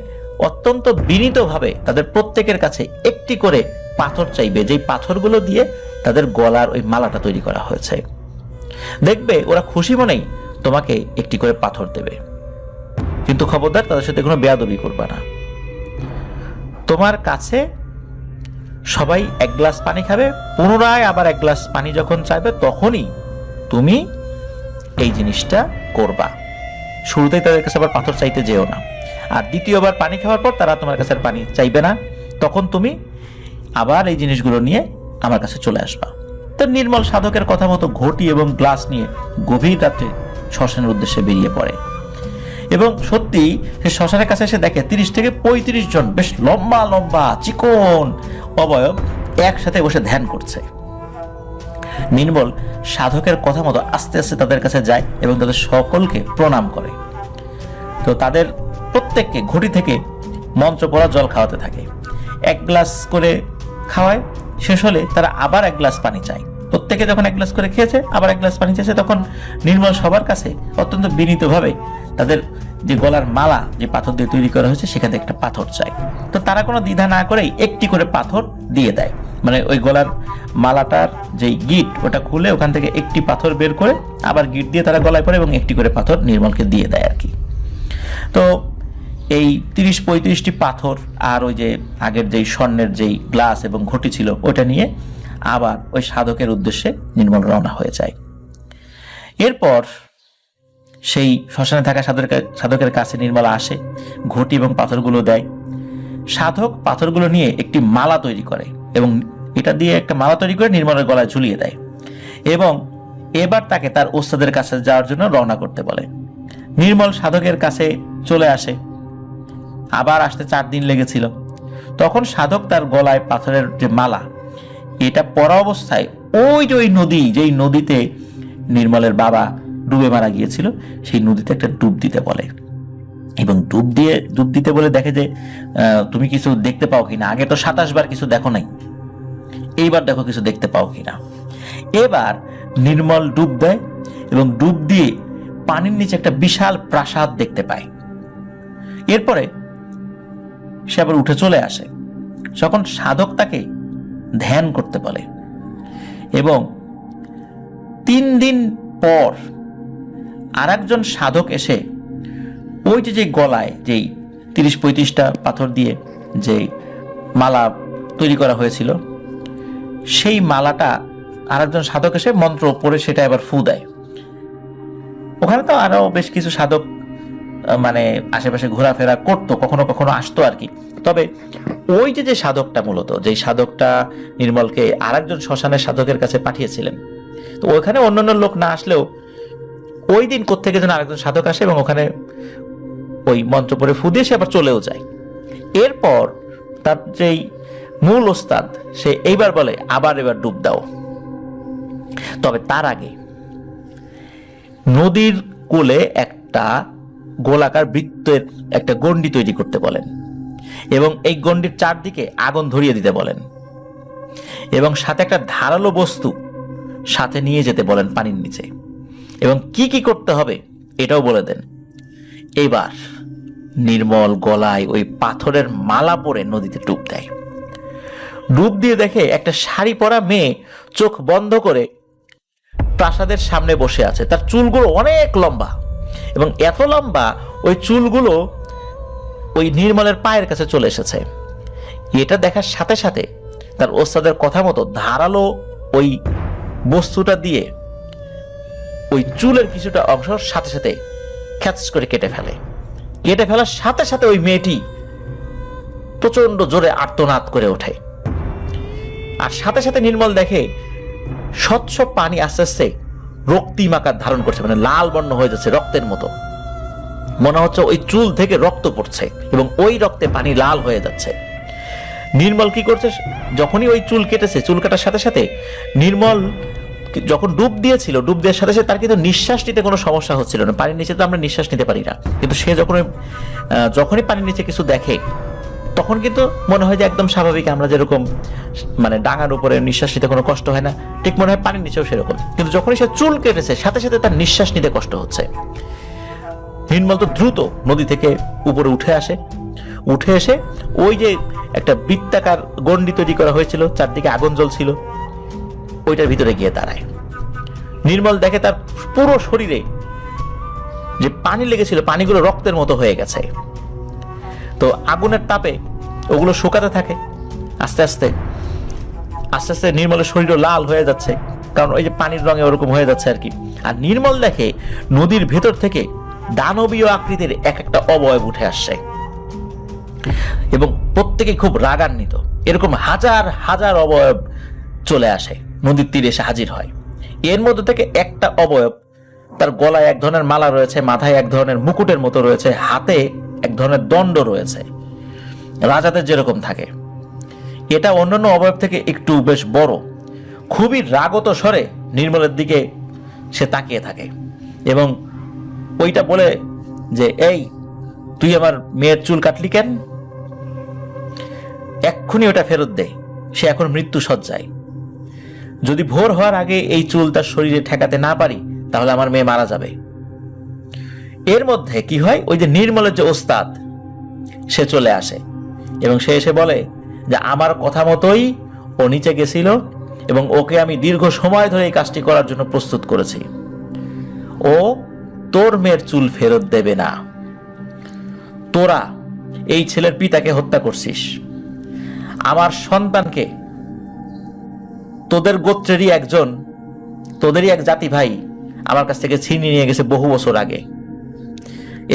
অত্যন্ত বিনীতভাবে তাদের প্রত্যেকের কাছে একটি করে পাথর চাইবে, যেই পাথরগুলো দিয়ে তাদের গলার ওই মালাটা তৈরি করা হয়েছে। দেখবে ওরা খুশি মনেই তোমাকে একটি করে পাথর দেবে, কিন্তু খবরদার তাদের সাথে কোনো বেয়াদবি করবে না। তোমার কাছে সবাই এক গ্লাস পানি খাবে, পুনরায় আবার এক গ্লাস পানি যখন চাইবে তখনই তুমি এই জিনিসটা করবা। শুরুতেই তাদের কাছে আবার পাথর চাইতে যেও না, আর দ্বিতীয়বার পানি খাওয়ার পর তারা তোমার কাছে পানি চাইবে না, তখন তুমি আবার এই জিনিসগুলো নিয়ে আমার কাছে চলে আসবা। তো নির্মল সাধকের কথা মতো ঘটি এবং গ্লাস নিয়ে গভীর রাত্রে শ্মশানের উদ্দেশ্যে বেরিয়ে পড়ে, এবং সত্যি সে শ্মশানের কাছে এসে দেখে 30 থেকে 35 জন বেশ লম্বা লম্বা চিকন অবয়ব একসাথে বসে ধ্যান করছে। নির্মল সাধকের কথা মতো আস্তে আস্তে তাদের কাছে যায় এবং তাদের সকলকে প্রণাম করে। তো তাদের প্রত্যেককে ঘটি থেকে মন্ত্র পড়া জল খাওয়াতে থাকে, এক গ্লাস করে খাওয়ায়, শেষ হলে তারা আবার এক গ্লাস পানি চায়। প্রত্যেকে যখন এক গ্লাস করে খেয়েছে আবার এক গ্লাস পানি চেয়েছে, তখন নির্মল সবার কাছে অত্যন্ত বিনীতভাবে তাদের যে গলার মালা যে পাথর দিয়ে তৈরি করা হয়েছে সেখানে একটা পাথর চায়। তো তারা কোনো দ্বিধা না করেই একটি করে পাথর দিয়ে দেয়, মানে ওই গলার মালাটার যেই গিট ওটা খুলে ওখান থেকে একটি পাথর বের করে আবার গিট দিয়ে তারা গলায় পড়ে এবং একটি করে পাথর নির্মলকে দিয়ে দেয় আর কি। তো এই 30-35টি পাথর আর ওই যে আগের যেই স্বর্ণের যেই গ্লাস এবং ঘটি ছিল ওটা নিয়ে আবার ওই সাধকের উদ্দেশ্যে নির্মল রওনা হয়ে যায়। এরপর সেই শ্মশানে থাকা সাধকের কাছে নির্মলা আসে, ঘটি এবং পাথরগুলো দেয়। সাধক পাথরগুলো নিয়ে একটি মালা তৈরি করে এবং এটা দিয়ে একটা মালা তৈরি করে নির্মলের গলায় ঝুলিয়ে দেয়, এবং এবার তাকে তার ওস্তাদের কাছে যাওয়ার জন্য রওনা করতে বলে। নির্মল সাধকের কাছে চলে আসে, আবার আসতে 4 দিন লেগেছিল। তখন সাধক তার গলায় পাথরের যে মালা এটা পরা অবস্থায় ওই যে ওই নদী, যেই নদীতে নির্মলের বাবা ডুবে মারা গিয়েছিল, সেই নদীতে একটা ডুব দিতে বলে, এবং ডুব দিতে বলে দেখে যে তুমি কিছু দেখতে পাও কিনা, আগে তো 27 বার কিছু দেখো নাই, এইবার দেখো কিছু দেখতে পাও কিনা। এবার নির্মল ডুব দেয় এবং ডুব দিয়ে পানির নিচে একটা বিশাল প্রাসাদ দেখতে পায়। এরপরে সে আবার উঠে চলে আসে, যখন সাধক তাকে ধ্যান করতে বলে, এবং 3 দিন পর আরেকজন সাধক এসে ওই যে গলায় যেই 30-35টা পাথর দিয়ে যে মালা তৈরি করা হয়েছিল সেই মালাটা আরেকজন সাধক এসে মন্ত্র পড়ে সেটা আবার ফু দেয়। ওখানে তো আরো বেশ কিছু সাধক মানে আশেপাশে ঘোরাফেরা করতো, কখনো কখনো আসতো আর কি। তবে ওই যে সাধকটা, মূলত যেই সাধকটা নির্মলকে আরেকজন শ্মশানের সাধকের কাছে পাঠিয়েছিলেন, তো ওখানে অন্যান্য লোক না আসলেও ওই দিন কোত্থেকে যেন আরেকজন সাধক আসে এবং ওখানে ওই মন্ত্র পড়ে ফু দিয়ে সে আবার চলেও যায়। এরপর তার যেই মূল ওস্তাদ সে এইবার বলে এবার ডুব দাও। তবে তার আগে নদীর কোলে একটা গোলাকার বৃত্তের একটা গণ্ডি তৈরি করতে বলেন, এবং এই গণ্ডির চারদিকে আগুন ধরিয়ে দিতে বলেন, এবং সাথে একটা ধারালো বস্তু সাথে নিয়ে যেতে বলেন পানির নিচে, এবং কি কি করতে হবে এটাও বলে দেন। এবার নির্মল গলায় ওই পাথরের মালা পরে নদীতে ডুব দেয়। ডুব দিয়ে দেখে একটা শাড়ি পরা মেয়ে চোখ বন্ধ করে প্রাসাদের সামনে বসে আছে। তার চুলগুলো অনেক লম্বা, এবং এত লম্বা ওই চুলগুলো ওই নির্মলের পায়ের কাছে চলে এসেছে। এটা দেখার সাথে সাথে তার ওস্তাদের কথা মতো ধারালো ওই বস্তুটা দিয়ে ওই চুলের কিছুটা অংশ সাথে সাথে খ্যাচ করে কেটে ফেলে। কেটে ফেলার সাথে সাথে ওই মেয়েটি প্রচন্ড জোরে আর্তনাদ করে ওঠে, আর সাথে সাথে নির্মল দেখে স্বচ্ছ পানি আস্তে আস্তে রক্তিম আকার ধারণ করছে, মানে লাল বর্ণ হয়ে যাচ্ছে রক্তের মতো। মনে হচ্ছে ওই চুল থেকে রক্ত পড়ছে এবং ওই রক্তে পানি লাল হয়ে যাচ্ছে। নির্মল কি করছে, যখনই ওই চুল কেটেছে, চুল কাটার সাথে সাথে নির্মল যখন ডুব দিয়েছিল, ডুব দেওয়ার সাথে সাথে তার কিন্তু নিঃশ্বাস নিতে কোনো সমস্যা হচ্ছিল না। পানির নিচে তো আমরা নিঃশ্বাস নিতে পারি না, কিন্তু সে যখনই পানির নিচে কিছু দেখে তখন কিন্তু মনে হয় যে একদম স্বাভাবিক, আমরা যেরকম মানে ডাঙার উপরে নিঃশ্বাস নিতে কোনো কষ্ট হয় না, ঠিক মনে হয় পানির নিচেও সেরকম। কিন্তু যখনই সে চুল কেটেছে সাথে সাথে তার নিঃশ্বাস নিতে কষ্ট হচ্ছে। নির্মল তো দ্রুত নদী থেকে উপরে উঠে এসে ওই যে একটা বৃত্তাকার গণ্ডি তৈরি করা হয়েছিল, চারদিকে আগুন জ্বলছিল, ওইটার ভিতরে গিয়ে দাঁড়ায়। নির্মল দেখে তার পুরো শরীরে যে পানি লেগেছিল পানিগুলো রক্তের মতো হয়ে গেছে। তো আগুনের তাপে ওগুলো শুকাতে থাকে। আস্তে আস্তে নির্মলের শরীরও লাল হয়ে যাচ্ছে, কারণ ওই যে পানির রঙে ওরকম হয়ে যাচ্ছে আর কি। আর নির্মল দেখে নদীর ভেতর থেকে দানবীয় আকৃতির এক একটা অবয়ব উঠে আসছে এবং প্রত্যেকে খুব রাগান্বিত। এরকম হাজার হাজার অবয়ব চলে আসে, নদীর তীরে এসে হাজির হয়। এর মধ্যে থেকে একটা অবয়ব, তার গলায় এক ধরনের মালা রয়েছে, মাথায় এক ধরনের মুকুটের মতো রয়েছে, হাতে এক ধরনের দণ্ড রয়েছে, রাজাদের যেরকম থাকে। এটা অন্যান্য অবয়ব থেকে একটু বেশ বড়। খুবই রাগত স্বরে নির্মলের দিকে সে তাকিয়ে থাকে এবং ওইটা বলে যে, এই তুই আমার মেয়ের চুল কাটলি কেন? এক্ষুনি ওটা ফেরত দে, সে এখন মৃত্যু শয্যায়। যদি ভোর হওয়ার আগে এই চুল তার শরীরে ঠেকাতে না পারি তাহলে আমার মেয়ে মারা যাবে। এর মধ্যে কি হয়, ওই যে নির্মলের যে ওস্তাদ সে চলে আসে এবং সে এসে বলে যে আমার কথা মতোই ও নিচে গেছিল এবং ওকে আমি দীর্ঘ সময় ধরে এই কাজটি করার জন্য প্রস্তুত করেছি। ও তোর মেয়ের চুল ফেরত দেবে না। তোরা এই ছেলের পিতাকে হত্যা করছিস, আমার সন্তানকে তোদের গোত্রেরই একজন, তোদেরই এক জাতি ভাই আমার কাছ থেকে ছিনিয়ে নিয়ে গেছে বহু বছর আগে।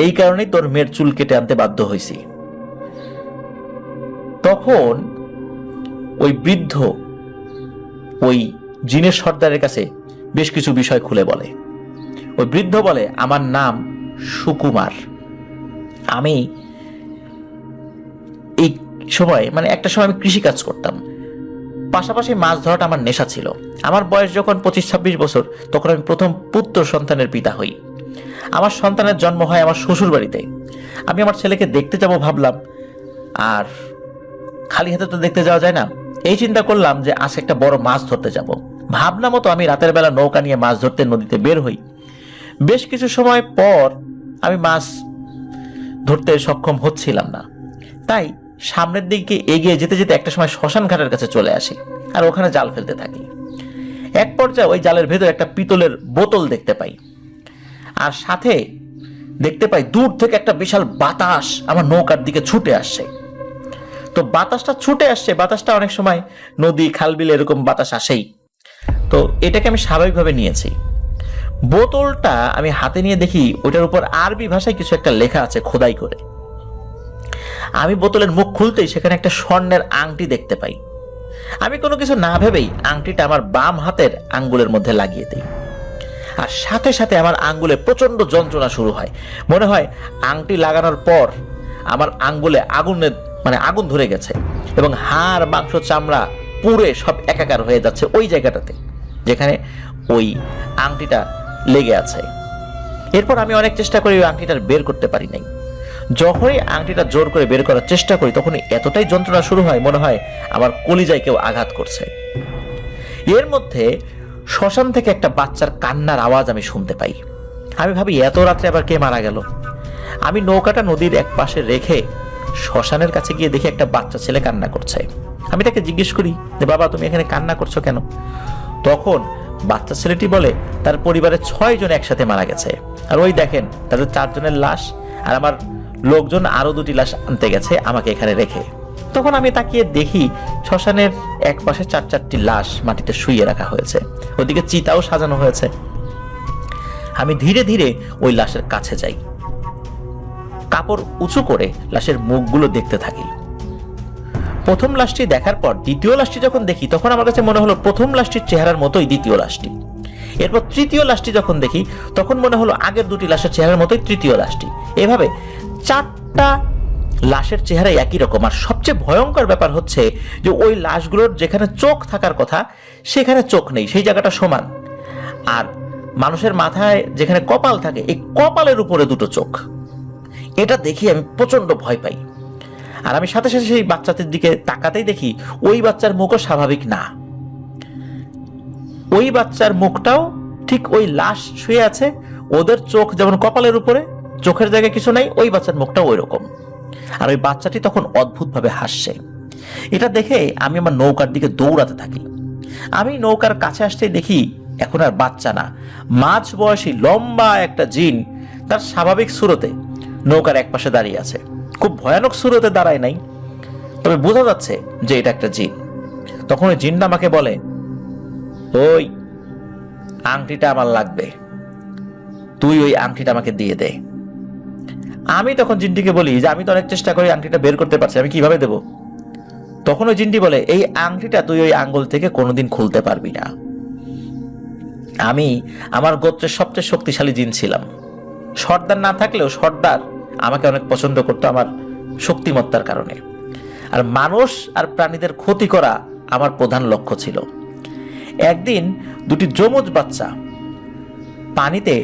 এই কারণেই তোর মেয়ের চুল কেটে আনতে বাধ্য হয়েছি। তখন ওই বৃদ্ধ ওই জিনের সর্দারের কাছে বেশ কিছু বিষয় খুলে বলে। ওই বৃদ্ধ বলে, আমার নাম সুকুমার। আমি এই সময় মানে একটা সময় আমি কৃষিকাজ করতাম, পাশাপাশি মাছ ধরাটা আমার নেশা ছিল। আমার বয়স যখন 25-26 বছর তখন আমি প্রথম পুত্র সন্তানের পিতা হই। আমার সন্তানের জন্ম হয় আমার শ্বশুর বাড়িতে। আমি আমার ছেলেকে দেখতে যাব ভাবলাম, আর খালি হাতে তো দেখতে যাওয়া যায় না। এই চিন্তা করলাম যে আজ একটা বড় মাছ ধরতে যাব। ভাবনা মতো আমি রাতের বেলা নৌকা নিয়ে মাছ ধরতে নদীতে বের হই। বেশ কিছু সময় পর আমি মাছ ধরতে সক্ষম হচ্ছিলাম না, তাই সামনের দিকে এগিয়ে যেতে যেতে একটা সময় শ্মশান ঘাটের কাছে চলে আসি আর ওখানে জাল ফেলতে থাকি। এক পর্যায়ে ওই জালের ভেতর একটা পিতলের বোতল দেখতে পাই, আর সাথে দেখতে পাই দূর থেকে একটা বিশাল বাতাস আমার নৌকার দিকে ছুটে আসছে। তো বাতাসটা ছুটে আসছে, বাতাসটা অনেক সময় নদী খালবিল এরকম বাতাস আসেই, তো এটাকে আমি স্বাভাবিকভাবে নিয়েছি। বোতলটা আমি হাতে নিয়ে দেখি ওটার উপর আরবি ভাষায় কিছু একটা লেখা আছে খোদাই করে। আমি বোতলের মুখ খুলতেই সেখানে একটা স্বর্ণের আংটি দেখতে পাই। আমি কোনো কিছু না ভেবেই আংটিটা আমার বাম হাতের আঙ্গুলের মধ্যে লাগিয়ে দিই, আর সাথে সাথে আমার আঙ্গুলে প্রচন্ড যন্ত্রণা শুরু হয়। মনে হয় আংটি লাগানোর পর আমার আঙ্গুলে আগুন ধরে গেছে এবং হাড় মাংস চামড়া পুড়ে সব একাকার হয়ে যাচ্ছে ওই জায়গাটাতে যেখানে ওই আংটিটা লেগে আছে। এরপর আমি অনেক চেষ্টা করি ওই আংটিটা বের করতে পারি নাই। যখনই আংটিটা জোর করে বের করার চেষ্টা করি তখনই এতটাই যন্ত্রণা শুরু হয় মনে হয় আমার কলিজায় কেউ আঘাত করছে। এর মধ্যে শ্মশান থেকে একটা বাচ্চার কান্নার আওয়াজ আমি শুনতে পাই। আমি ভাবি এত রাত্রে আবার কে মারা গেল। আমি নৌকাটা নদীর এক পাশে রেখে শ্মশানের কাছে গিয়ে দেখি একটা বাচ্চা ছেলে কান্না করছে। আমি তাকে জিজ্ঞেস করি যে বাবা তুমি এখানে কান্না করছো কেন? তখন বাচ্চা ছেলেটি বলে তার পরিবারের 6 জন একসাথে মারা গেছে, আর ওই দেখেন তাদের 4 জনের লাশ, আর আমার লোকজন আরো 2টি লাশ আনতে গেছে আমাকে এখানে রেখে। তখন আমি তাকিয়ে দেখি শ্মশানের এক পাশে 4-4টি লাশ মাটিতে শুইয়ে রাখা হয়েছে, ওদিকে চিতাও সাজানো হয়েছে। আমি ধীরে ধীরে ওই লাশের কাছে যাই, কাপড় উঁচু করে লাশের মুখগুলো দেখতে থাকি। প্রথম লাশটি দেখার পর দ্বিতীয় লাশটি যখন দেখি তখন আমার কাছে মনে হলো প্রথম লাশটির চেহারার মতোই দ্বিতীয় লাশটি। এরপর তৃতীয় লাশটি যখন দেখি তখন মনে হলো আগের 2টি লাশের চেহারার মতোই তৃতীয় লাশটি। এভাবে 4টা লাশের চেহারা একই রকম। আর সবচেয়ে ভয়ঙ্কর ব্যাপার হচ্ছে যে ওই লাশগুলোর যেখানে চোখ থাকার কথা সেখানে চোখ নেই, সেই জায়গাটা সমান। আর মানুষের মাথায় যেখানে কপাল থাকে এই কপালের উপরে দুটো চোখ। এটা দেখি আমি প্রচন্ড ভয় পাই। আর আমি সাথে সাথে সেই বাচ্চাটির দিকে তাকাতেই দেখি ওই বাচ্চার মুখও স্বাভাবিক না। ওই বাচ্চার মুখটাও ঠিক ওই লাশ শুয়ে আছে, ওদের চোখ যেমন কপালের উপরে, চোখের জায়গায় কিছু নাই, ওই বাচ্চার মুখটাও ওই রকম। আর ওই বাচ্চাটি তখন অদ্ভুতভাবে হাসছে। এটা দেখে আমি আমার নৌকার দিকে দৌড়াতে থাকি। আমি নৌকার কাছে আসতেই দেখি এখন আর বাচ্চা না, মাঝ বয়সী লম্বা একটা জিন তার স্বাভাবিক সুরতে নৌকার এক পাশে দাঁড়িয়ে আছে। খুব ভয়ানক সুরতে দাঁড়ায় নাই, তবে বোঝা যাচ্ছে যে এটা একটা জিন। তখন ওই জিনটা আমাকে বলে, ওই আংটিটা আমার লাগবে, তুই ওই আংটিটা আমাকে দিয়ে দে। আমি তখন জিনটিকে বলি যে আমি তো অনেক চেষ্টা করি আংটিটা বের করতে পারছি, আমি কিভাবে দেব? তখন ওই জিনটি বলে, এই আংটিটা তুই ওই আঙ্গুল থেকে কোনোদিন খুলতে পারবি না। আমি আমার গোত্রের সবচেয়ে শক্তিশালী জিন ছিলাম। সর্দার না থাকলেও সর্দার আমাকে অনেক পছন্দ করতো আমার শক্তিমত্তার কারণে। আর মানুষ আর প্রাণীদের ক্ষতি করা আমার প্রধান লক্ষ্য ছিল। একদিন দুটি যমজ বাচ্চা পানিতে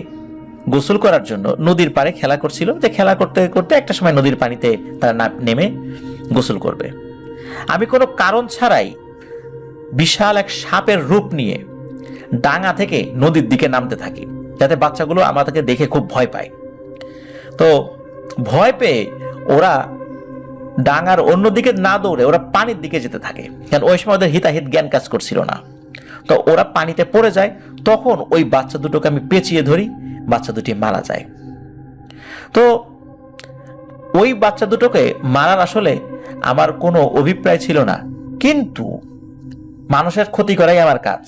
গোসল করার জন্য নদীর পাড়ে খেলা করছিল। যে খেলা করতে করতে একটা সময় নদীর পানিতে তারা নেমে গোসল করবে। আমি কোনো কারণ ছাড়াই বিশাল এক সাপের রূপ নিয়ে ডাঙা থেকে নদীর দিকে নামতে থাকি, যাতে বাচ্চাগুলো আমাদেরকে দেখে খুব ভয় পায়। তো ভয় পেয়ে ওরা ডাঙার অন্যদিকে না দৌড়ে ওরা পানির দিকে যেতে থাকে, কারণ ওই সময় ওদের হিতাহিত জ্ঞান কাজ করছিল না। তো ওরা পানিতে পড়ে যায়, তখন ওই বাচ্চা দুটোকে আমি পেঁচিয়ে ধরি, বাচ্চা দুটি মারা যায়। তো ওই বাচ্চা দুটোকে মারার আসলে আমার কোনো অভিপ্রায় ছিল না, কিন্তু মানুষের ক্ষতি করাই আমার কাজ।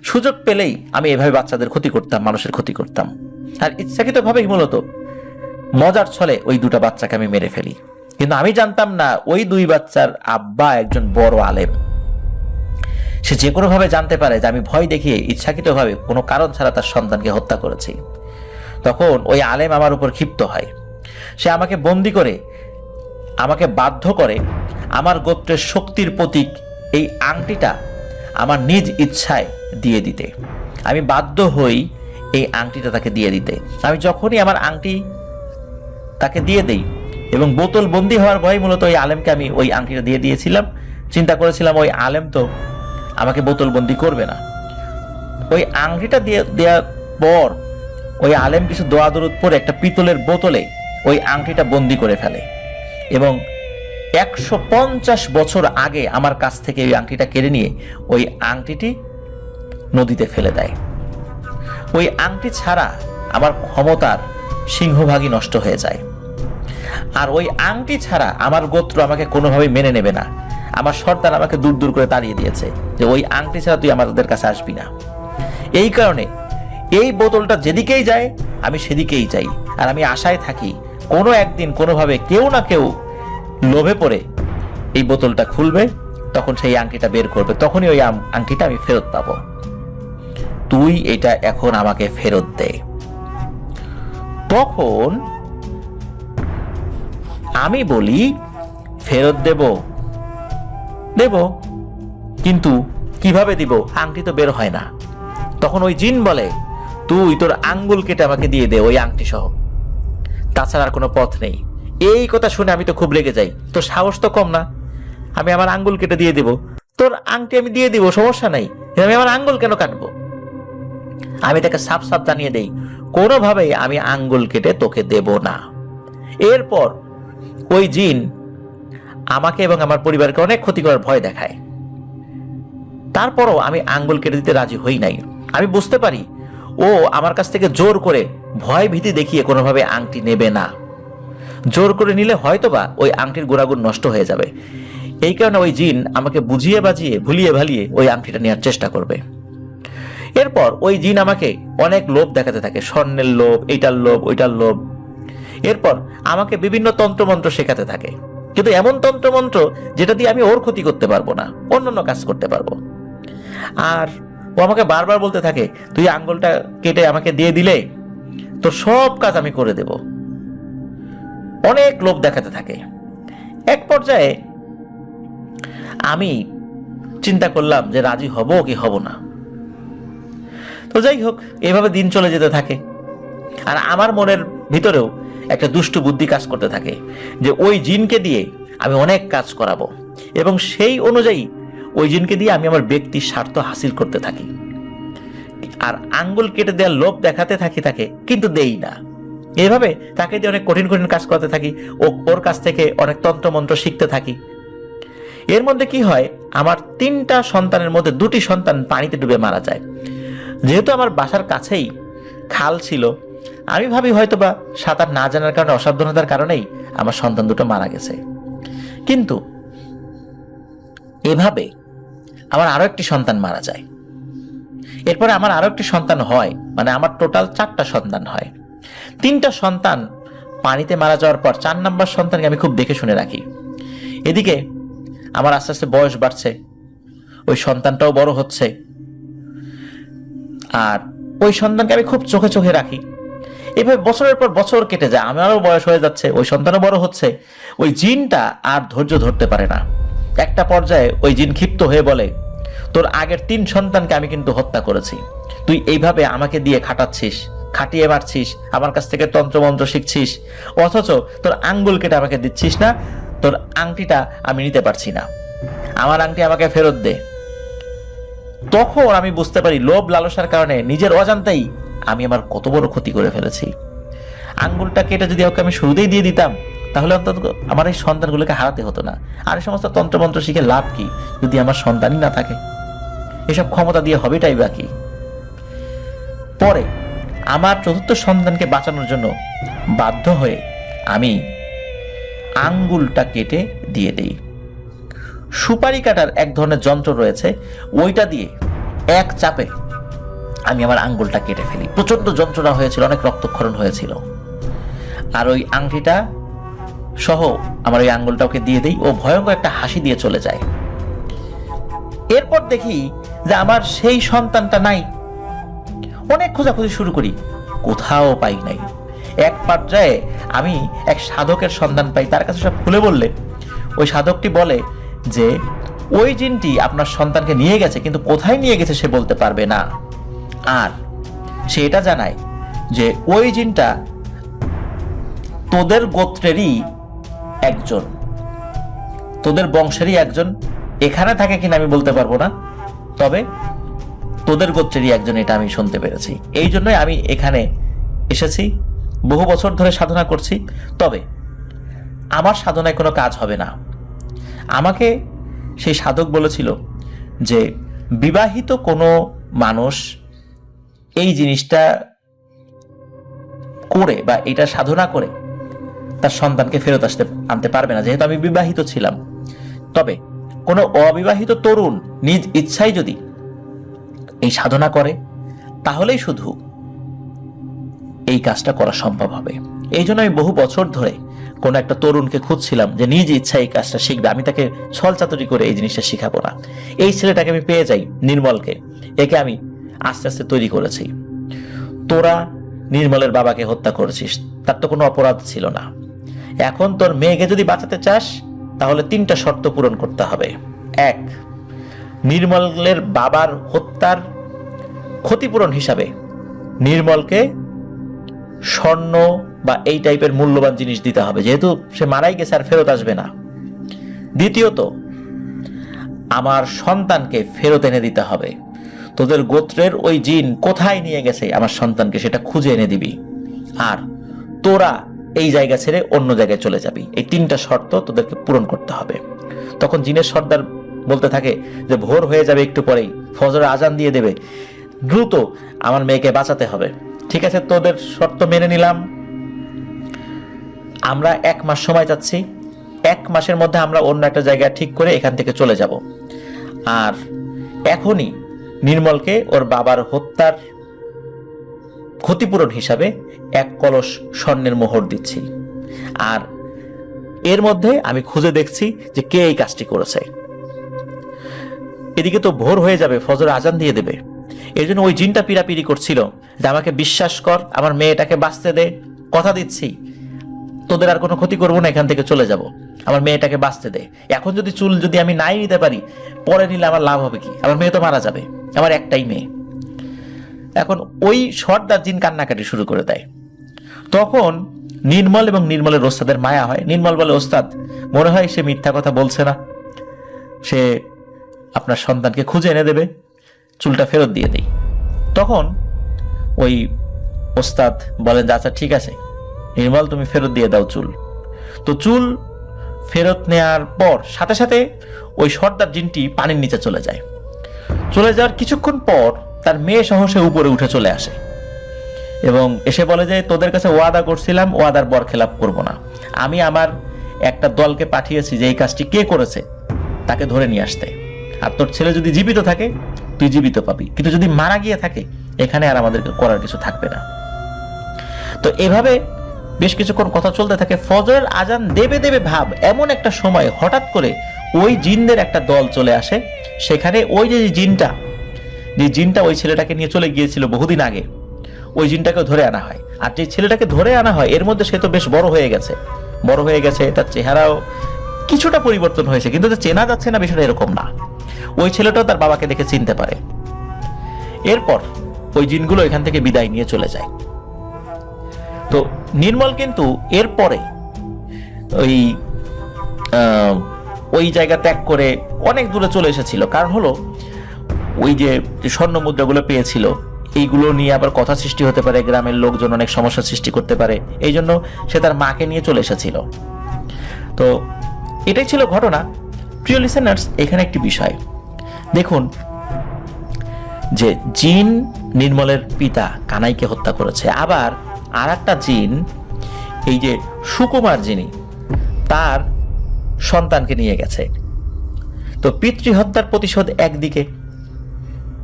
সুযোগ পেলেই আমি এভাবে বাচ্চাদের ক্ষতি করতাম, মানুষের ক্ষতি করতাম। আর ইচ্ছাকৃতভাবেই মূলত মজার ছলে ওই দুটো বাচ্চাকে আমি মেরে ফেলি। কিন্তু আমি জানতাম না ওই দুই বাচ্চার আব্বা একজন বড় আলেম। সে যে কোনো ভাবে জানতে পারে যে আমি ভয় দেখিয়ে ইচ্ছাকৃতভাবে কোনো কারণ ছাড়া তার সন্তানকে হত্যা করেছি। তখন ওই আলেম আমার উপর ক্ষিপ্ত হয়। সে আমাকে বন্দি করে আমাকে বাধ্য করে আমার গোত্রের শক্তির প্রতীক এই আংটিটা আমার নিজ ইচ্ছায় দিয়ে দিতে। আমি বাধ্য হই এই আংটিটা তাকে দিয়ে দিতে। আমি যখনই আমার আংটি তাকে দিয়ে দেই, এবং বোতল বন্দি হওয়ার ভয় মূলত ওই আলেমকে আমি ওই আংটিটা দিয়ে দিয়েছিলাম। চিন্তা করেছিলাম ওই আলেম তো আমাকে বোতল বন্দি করবে না। ওই আংটিটা দিয়ে দেওয়ার পর ওই আলেম কিছু দোয়া দরুদ পরে একটা পিতলের বোতলে ওই আংটিটা বন্দি করে ফেলে, এবং 150 বছর আগে আমার কাছ থেকে ওই আংটিটা কেড়ে নিয়ে ওই আংটিটি নদীতে ফেলে দেয়। ওই আংটি ছাড়া আমার ক্ষমতার সিংহভাগই নষ্ট হয়ে যায়। আর ওই আংটি ছাড়া আমার গোত্র আমাকে কোনোভাবেই মেনে নেবে না। আমার সর্দার আমাকে দূর দূর করে তাড়িয়ে দিয়েছে যে ওই আংটি ছাড়া তুই আমাদের কাছে আসবি না। এই কারণে এই বোতলটা যেদিকেই যায় আমি সেদিকেই যাই। আর আমি আশায় থাকি কোনো একদিন কোনোভাবে কেউ না কেউ লোভে পড়ে এই বোতলটা খুলবে, তখন সেই আংটিটা বের করবে, তখনই ওই আংটিটা আমি ফেরত পাবো। তুই এটা এখন আমাকে ফেরত দে। তখন আমি বলি, ফেরত দেব, কিন্তু কিভাবে দিব? আংটি তো বের হয় না। তখন ওই জিন বলে, তুই তোর আঙ্গুল কেটে আমাকে দিয়ে দে ওই আংটি সহ, তাছাড়া আর কোনো পথ নেই। এই কথা শুনে আমি তো খুব রেগে যাই। তোর সাহস তো কম না, আমি আমার আঙ্গুল কেটে দিয়ে দিব? তোর আংটি আমি দিয়ে দিব, সমস্যা নাই, আমি আমার আঙ্গুল কেন কাটবো? আমি তাকে সাফ সাফ জানিয়ে দেই, কোনোভাবেই আমি আঙ্গুল কেটে তোকে দেব না। এরপর ওই জিন আমাকে এবং আমার পরিবারকে অনেক ক্ষতি করার ভয় দেখায়। তারপরও আমি আঙ্গুল কেটে দিতে রাজি হই নাই। আমি বুঝতে পারি ও আমার কাছ থেকে জোর করে ভয় ভীতি দেখিয়ে কোনোভাবে আংটি নেবে না। জোর করে নিলে হয়তোবা ওই আংটির গুণাগুণ নষ্ট হয়ে যাবে। এই কারণে ওই জিন আমাকে বুঝিয়ে বাজিয়ে ভুলিয়ে ভালিয়ে ওই আংটিটা নেওয়ার চেষ্টা করবে। এরপর ওই জিন আমাকে অনেক লোভ দেখাতে থাকে, স্বর্ণের লোভ, এইটার লোভ, ওইটার লোভ। এরপর আমাকে বিভিন্ন তন্ত্রমন্ত্র শেখাতে থাকে, কিন্তু এমন তন্ত্রমন্ত্র যেটা দিয়ে আমি ওর ক্ষতি করতে পারবো না, অন্যান্য কাজ করতে পারবো। আর ও আমাকে বারবার বলতে থাকে, তুই আঙ্গুলটা কেটে আমাকে দিয়ে দিলে তোর সব কাজ আমি করে দেব। অনেক লোভ দেখাতে থাকে। এক পর্যায়ে আমি চিন্তা করলাম যে রাজি হব কি হব না। তো যাই হোক, এভাবে দিন চলে যেতে থাকে। আর আমার মনের ভিতরেও একটা দুষ্টু বুদ্ধি কাজ করতে থাকে যে ওই জিনকে দিয়ে আমি অনেক কাজ করাবো, এবং সেই অনুযায়ী ওই জিনকে দিয়ে আমি আমার ব্যক্তির স্বার্থ হাসিল করতে থাকি। আর আঙ্গুল কেটে দেওয়ার লোভ দেখাতে থাকি তাকে, কিন্তু দেই না। এইভাবে তাকে দিয়ে অনেক কঠিন কঠিন কাজ করতে থাকি, ওর কাছ থেকে অনেক তন্ত্রমন্ত্র শিখতে থাকি। এর মধ্যে কি হয়, আমার 3টা সন্তানের মধ্যে 2টি সন্তান পানিতে ডুবে মারা যায়। যেহেতু আমার বাসার কাছেই খাল ছিল, আমি ভাবি হয়তোবা সাঁতার না জানার কারণে, অসাবধানতার কারণেই আমার সন্তান দুটো মারা গেছে। কিন্তু এভাবে আমার আরো একটি সন্তান মারা যায়। এরপরে আমার আরো একটি সন্তান হয়, মানে আমার টোটাল 4টা সন্তান হয়। 3টা সন্তান পানিতে মারা যাওয়ার পর 4 নম্বর সন্তানকে আমি খুব দেখে শুনে রাখি। এদিকে আমার আস্তে আস্তে বয়স বাড়ছে, ওই সন্তানটাও বড় হচ্ছে, আর ওই সন্তানকে আমি খুব চোখে চোখে রাখি। এভাবে বছরের পর বছর কেটে যায়, আমারও বয়স হয়ে যাচ্ছে, ওই সন্তানও বড় হচ্ছে। ওই জিনটা আর ধৈর্য ধরতে পারে না। একটা পর্যায়ে ওই জিন ক্ষিপ্ত হয়ে বলে, তোর আগের 3 সন্তানকে আমি কিন্তু হত্যা করেছি, তুই এইভাবে আমাকে দিয়ে খাটাচ্ছিস, খাটিয়ে মারছিস, আমার কাছ থেকে তন্ত্রমন্ত্র শিখছিস, অথচ তোর আঙ্গুল কেটে আমাকে দিচ্ছিস না, তোর আংটিটা আমি নিতে পারছি না, আমার আংটি আমাকে ফেরত দে। তখন আমি বুঝতে পারি লোভ লালসার কারণে নিজের অজান্তেই আমি আমার কত বড় ক্ষতি করে ফেলেছি। আঙ্গুলটা কেটে যদি ওকে আমি শুরুতেই দিয়ে দিতাম, তাহলে অন্তত আমার এই সন্তানগুলোকে হারাতে হতো না। আর এই সমস্ত তন্ত্রমন্ত্র শিখে লাভ কি যদি আমার সন্তানই না থাকে? এসব ক্ষমতা দিয়ে হবেটাই বা কি? পরে আমার 4র্থ সন্তানকে বাঁচানোর জন্য বাধ্য হয়ে আমি আঙ্গুলটা কেটে দিয়ে দেই। সুপারি কাটার এক ধরনের যন্ত্র রয়েছে, ওইটা দিয়ে এক চাপে আমি আমার আঙ্গুলটা কেটে ফেলি। প্রচন্ড যন্ত্রণা হয়েছিল, অনেক রক্তক্ষরণ হয়েছিল। আর ওই আংটিটা সহ আমার ওই আঙ্গুলটা ওকে দিয়ে দেই, ও ভয়ঙ্কর একটা হাসি দিয়ে চলে যায়। এরপর দেখি যে আমার সেই সন্তানটা নাই। অনেক খোঁজাখুঁজি শুরু করি, কোথাও পাই নাই। এক পর্যায়ে আমি এক সাধকের সন্ধান পাই, তার কাছে সব খুলে বললে ওই সাধকটি বলে যে ওই জিনটি আপনার সন্তানকে নিয়ে গেছে, কিন্তু কোথায় নিয়ে গেছে সে বলতে পারবে না। আর সে এটা জানায় যে ওই জিনটা তোদের গোত্রেরই একজন, তোদের বংশেরই একজন। এখানে থাকে কিনা আমি বলতে পারবো না, তবে তোদের গোত্রেরই একজন, এটা আমি শুনতে পেরেছি। এই জন্যই আমি এখানে এসেছি, বহু বছর ধরে সাধনা করছি। তবে আমার সাধনায় কোনো কাজ হবে না। আমাকে সেই সাধক বলেছিল যে বিবাহিত কোনো মানুষ এই জিনিসটা করে বা এটা সাধনা করে তার সন্তানকে ফেরত আনতে পারবে না, যেহেতু আমি বিবাহিত ছিলাম। তবে কোনো অবিবাহিত তরুণ নিজ ইচ্ছায় যদি এই সাধনা করে, তাহলেই শুধু এই কাজটা করা সম্ভব হবে। এই জন্য আমি বহু বছর ধরে কোনো একটা তরুণকে খুঁজছিলাম যে নিজ ইচ্ছায় এই কাজটা শিখবে, আমি তাকে ছলচাতুরি করে এই জিনিসটা শিখাবো না। এই ছেলেটাকে আমি পেয়ে যাই, নির্মলকে। একে আমি আস্তে আস্তে তৈরি করেছি। তোরা নির্মলের বাবাকে হত্যা করেছিস, তার তো কোনো অপরাধ ছিল না। এখন তোর মেয়েকে যদি বাঁচাতে চাস, তাহলে 3টা শর্ত পূরণ করতে হবে। 1, নির্মলের বাবার হত্যার ক্ষতিপূরণ হিসাবে নির্মলকে স্বর্ণ বা এই টাইপের মূল্যবান জিনিস দিতে হবে, যেহেতু সে মারাই গেছে আর ফেরত আসবে না। দ্বিতীয়ত, আমার সন্তানকে ফেরত এনে দিতে হবে। তোদের গোত্রের ওই জিন কোথায় নিয়ে গেছে আমার সন্তানকে, সেটা খুঁজে এনে দিবি। আর তোরা এই জায়গা ছেড়ে অন্য জায়গায় চলে যাবি। এই 3টা শর্ত তোদেরকে পূরণ করতে হবে। তখন জিনের সর্দার বলতে থাকে যে ভোর হয়ে যাবে, একটু পরেই ফজরের আজান দিয়ে দেবে, দ্রুত আমার মেয়েকে বাঁচাতে হবে। ঠিক আছে, তোদের শর্ত মেনে নিলাম। আমরা 1 মাস সময় চাচ্ছি। 1 মাসের মধ্যে আমরা অন্য একটা জায়গা ঠিক করে এখান থেকে চলে যাব। আর এখনই নির্মলকে ওর বাবার হত্যার ক্ষতিপূরণ হিসাবে 1 কলস স্বর্ণের মোহর দিচ্ছি। আর এর মধ্যে আমি খুঁজে দেখছি যে কে এই কাজটি করেছে। এদিকে তো ভোর হয়ে যাবে, ফজর আজান দিয়ে দেবে। এই জন্য ওই জিনটা পিড়াপিড়ি করছিল যে আমাকে বিশ্বাস কর, আমার মেয়েটাকে বাঁচতে দে, কথা দিচ্ছি তোদের আর কোনো ক্ষতি করবো না, এখান থেকে চলে যাব, আমার মেয়েটাকে বাঁচতে দে। এখন যদি চুল যদি আমি নাই নিতে পারি, পরে নিলে আমার লাভ হবে কি? আমার মেয়ে তো মারা যাবে, আমার একটাই মেয়ে। এখন ওই সর্দার জিন কান্নাকাটি শুরু করে দেয়। তখন নির্মল এবং নির্মলের ওস্তাদের মায়া হয়। নির্মল বলে, ওস্তাদ মনে হয় সে মিথ্যা কথা বলছে না, সে আপনার সন্তানকে খুঁজে এনে দেবে, চুলটা ফেরত দিয়ে দেই। তখন ওই ওস্তাদ বলেন, আচ্ছা ঠিক আছে নির্মল, তুমি ফেরত দিয়ে দাও চুল। তো চুল ফেরত নেয়ার পর সাথে সাথে ওই সর্দার জিনটি পানির নিচে চলে যায়। চলে যাওয়ার কিছুক্ষণ পর তার মেয়ে সহ সে উপরে উঠে চলে আসে এবং এসে বলে যে, তোদের কাছে ওয়াদা করছিলাম, ওয়াদার বরখেলাপ করব না। আমি আমার একটা দলকে পাঠিয়েছি যে এই কাজটি কে করেছে তাকে ধরে নিয়ে আসতে, আর তোর ছেলে যদি জীবিত থাকে তুই জীবিত পাবি, কিন্তু যদি মারা গিয়ে থাকে এখানে আর আমাদেরকে করার কিছু থাকবে না। তো এভাবে বেশ কিছুক্ষণ কথা চলতে থাকে। ফজরের আজান দেবে দেবে ভাব, এমন একটা সময় হঠাৎ করে ওই জিনদের একটা দল চলে আসে। সেখানে ওই যে জিনটা ওই ছেলেটাকে নিয়ে চলে গিয়েছিল বহুদিন আগে, ওই জিনটাকে ধরে আনা হয়। আর যে ছেলেটাকে ধরে আনা হয় এর মধ্যে সে তো বেশ বড় হয়ে গেছে, তার চেহারাও কিছুটা পরিবর্তন হয়েছে, কিন্তু চেনা যাচ্ছে না বিষয়টা এরকম না। ওই ছেলেটাও তার বাবাকে দেখে চিনতে পারে। এরপর ওই জিনগুলো এখান থেকে বিদায় নিয়ে চলে যায়। তো নির্মল কিন্তু এরপরে ওই জায়গা ত্যাগ করে অনেক দূরে চলে এসেছিল। কারণ হলো ওই যে স্বর্ণ মুদ্রাগুলো পেয়েছিল, এইগুলো নিয়ে আবার কথা সৃষ্টি হতে পারে, গ্রামের লোকজন অনেক সমস্যা সৃষ্টি করতে পারে, এই জন্য সে তার মাকে নিয়ে চলে এসেছিল। তো এটাই ছিল ঘটনা। প্রিয় লিসেনার্স, এখানে একটি বিষয় দেখুন যে জিন নির্মলের পিতা কানাইকে হত্যা করেছে, আবার আর একটা জিন এই যে সুকুমার যিনি তার সন্তানকে নিয়ে গেছে। তো পিতৃহত্যার প্রতিশোধ একদিকে,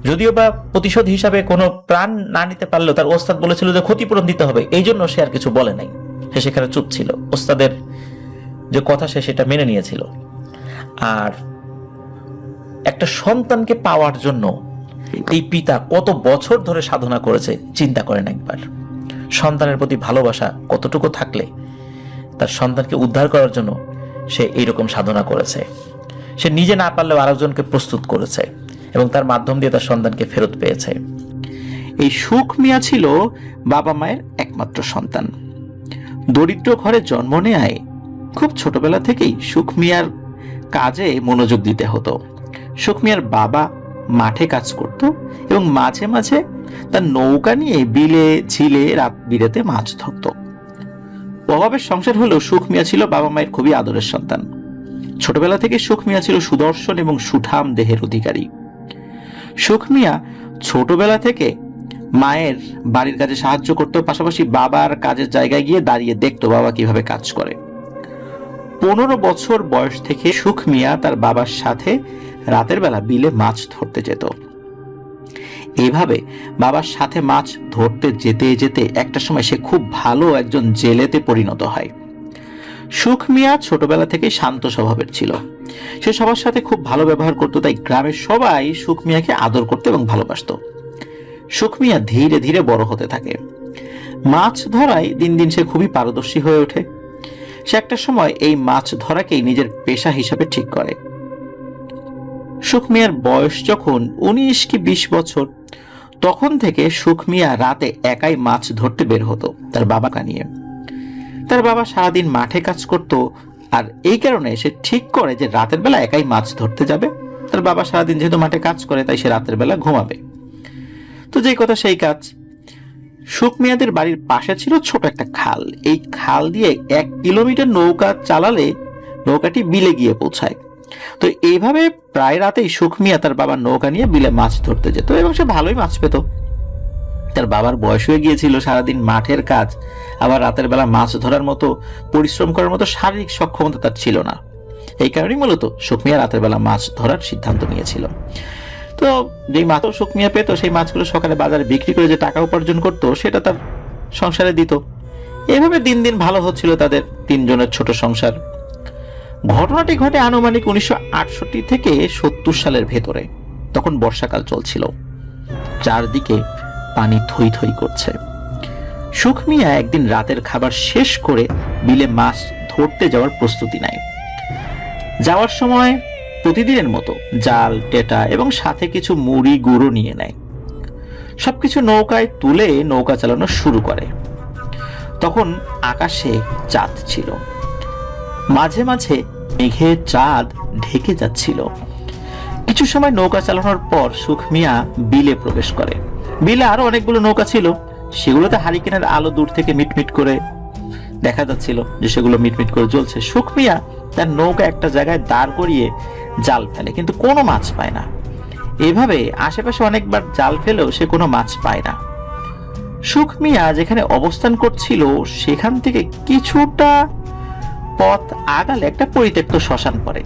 যদিও বা প্রতিশোধ হিসাবে কোনো প্রাণ না নিতে পারলেও তার ওস্তাদ বলেছিল যে ক্ষতিপূরণ দিতে হবে, এই জন্য সে আর কিছু বলে নাই, সে সেখানে চুপ ছিল, ওস্তাদের যে কথা সে সেটা মেনে নিয়েছিল। আর একটা সন্তানকে পাওয়ার জন্য এই পিতা কত বছর ধরে সাধনা করেছে চিন্তা করেন একবার। সন্তানের প্রতি ভালোবাসা কতটুকু থাকলে তার সন্তানকে উদ্ধার করার জন্য সে এইরকম সাধনা করেছে। সে নিজে না পারলেও আরেকজনকে প্রস্তুত করেছে এবং তার মাধ্যম দিয়ে তার সন্তানকে ফেরত পেয়েছে। এই সুখ মিয়া ছিল বাবা মায়ের একমাত্র সন্তান। দরিদ্র ঘরে জন্ম নেয় খুব ছোটবেলা থেকেই সুখ মিয়ার কাজে মনোযোগ দিতে হতো। সুখ মিয়ার বাবা মাঠে কাজ করত এবং মাঝে মাঝে তার নৌকা নিয়ে বিলে ঝিলে রাত বিরেতে মাছ ধরত। অভাবের সংসার হলেও সুখ মিয়া ছিল বাবা মায়ের খুবই আদরের সন্তান। ছোটবেলা থেকে সুখ মিয়া ছিল সুদর্শন এবং সুঠাম দেহের অধিকারী। সুখ মিয়া ছোটবেলা থেকে মায়ের বাড়ির কাজে সাহায্য করত, পাশাপাশি বাবার কাজের জায়গায় গিয়ে দাঁড়িয়ে দেখতো বাবা কিভাবে কাজ করে। 15 বছর বয়স থেকে সুখ মিয়া তার বাবার সাথে রাতের বেলা বিলে মাছ ধরতে যেত। এইভাবে বাবার সাথে মাছ ধরতে যেতে যেতে একটা সময় সে খুব ভালো একজন জেলেতে পরিণত হয়। সুখ মিয়া ছোটবেলা থেকে শান্ত স্বভাবের ছিল। সে সবার সাথে খুব ভালো ব্যবহার করত, তাই গ্রামের সবাই সুখ মিয়াকে আদর করত এবং ভালোবাসত। সুখ মিয়া ধীরে ধীরে বড় হতে থাকে। মাছ ধরায় দিন দিন সে খুবই পারদর্শী হয়ে ওঠে। সে একটা সময় এই মাছ ধরাকেই নিজের পেশা হিসাবে ঠিক করে। সুখ মিয়ার বয়স যখন 19 কি 20 বছর, তখন থেকে সুখ মিয়া রাতে একাই মাছ ধরতে বের হতো তার বাবাকে নিয়ে। তার বাবা সারাদিন মাঠে কাজ করত, আর এই কারণে সে ঠিক করে যে রাতের বেলা একাই মাছ ধরতে যাবে। তার বাবা সারাদিন যেহেতু মাঠে কাজ করে তাই সে রাতের বেলা ঘুমাবে। তো যেই কথা সেই কাজ। সুখ মিয়াদের বাড়ির পাশে ছিল ছোট একটা খাল। এই খাল দিয়ে 1 কিলোমিটার নৌকা চালালে নৌকাটি বিলে গিয়ে পৌঁছায়। তো এইভাবে প্রায় রাতেই সুখ মিয়া তার বাবার নৌকা নিয়ে বিলে মাছ ধরতে যেত এবং সে ভালোই মাছ পেত। তার বাবার বয়স হয়ে গিয়েছিল, সারাদিন মাঠের কাজ, আবার রাতের বেলা মাছ ধরার মতো পরিশ্রম করার মতো শারীরিক সক্ষমতা তার ছিল না। এই কারণেই মূলত সুখ মিয়া রাতের বেলা মাছ ধরার সিদ্ধান্ত নিয়েছিল। তো যেই মাছ সুখ মিয়া পেত সেই মাছগুলো সকালে বাজারে বিক্রি করে যে টাকা উপার্জন করত সেটা তার সংসারে দিত। এভাবে দিন দিন ভালো হচ্ছিল তাদের 3 জনের ছোট সংসার। ঘটনাটি ঘটে আনুমানিক 1968 থেকে 70 সালের ভেতরে। তখন বর্ষাকাল চলছিল, চারদিকে পানি থই থই করছে। সুখ মিয়া একদিন রাতের খাবার শেষ করে বিলে মাছ ধরতে যাওয়ার প্রস্তুতি নেয়। যাওয়ার সময় প্রতিদিনের মতো জাল, টেটা এবং সাথে কিছু মুড়ি গুঁড়ো নিয়ে নেয়। সবকিছু নৌকায় তুলে নৌকা চালানো শুরু করে। তখন আকাশে চাঁদ ছিল, মাঝে মাঝে মেঘে চাঁদ ঢেকে যাচ্ছিল। কিছু সময় নৌকা চালানোর পর সুখ মিয়া বিলে প্রবেশ করে। বিলে আরো অনেকগুলো নৌকা ছিল, সেগুলোতে হারিকেনের আলো দূর থেকে মিটমিট করে দেখা যাচ্ছিল যে সেগুলো মিটমিট করে জ্বলছে। সুখ মিয়া তার নৌকা একটা জায়গায় দাঁড় করিয়ে জাল ফেলে, কিন্তু কোনো মাছ পায় না। এভাবে আশেপাশে অনেকবার জাল ফেলেও সে কোনো মাছ পায় না। সুখ মিয়া যেখানে অবস্থান করছিল সেখান থেকে কিছুটা পথ আগালে একটা পরিত্যক্ত শ্মশান পড়ে।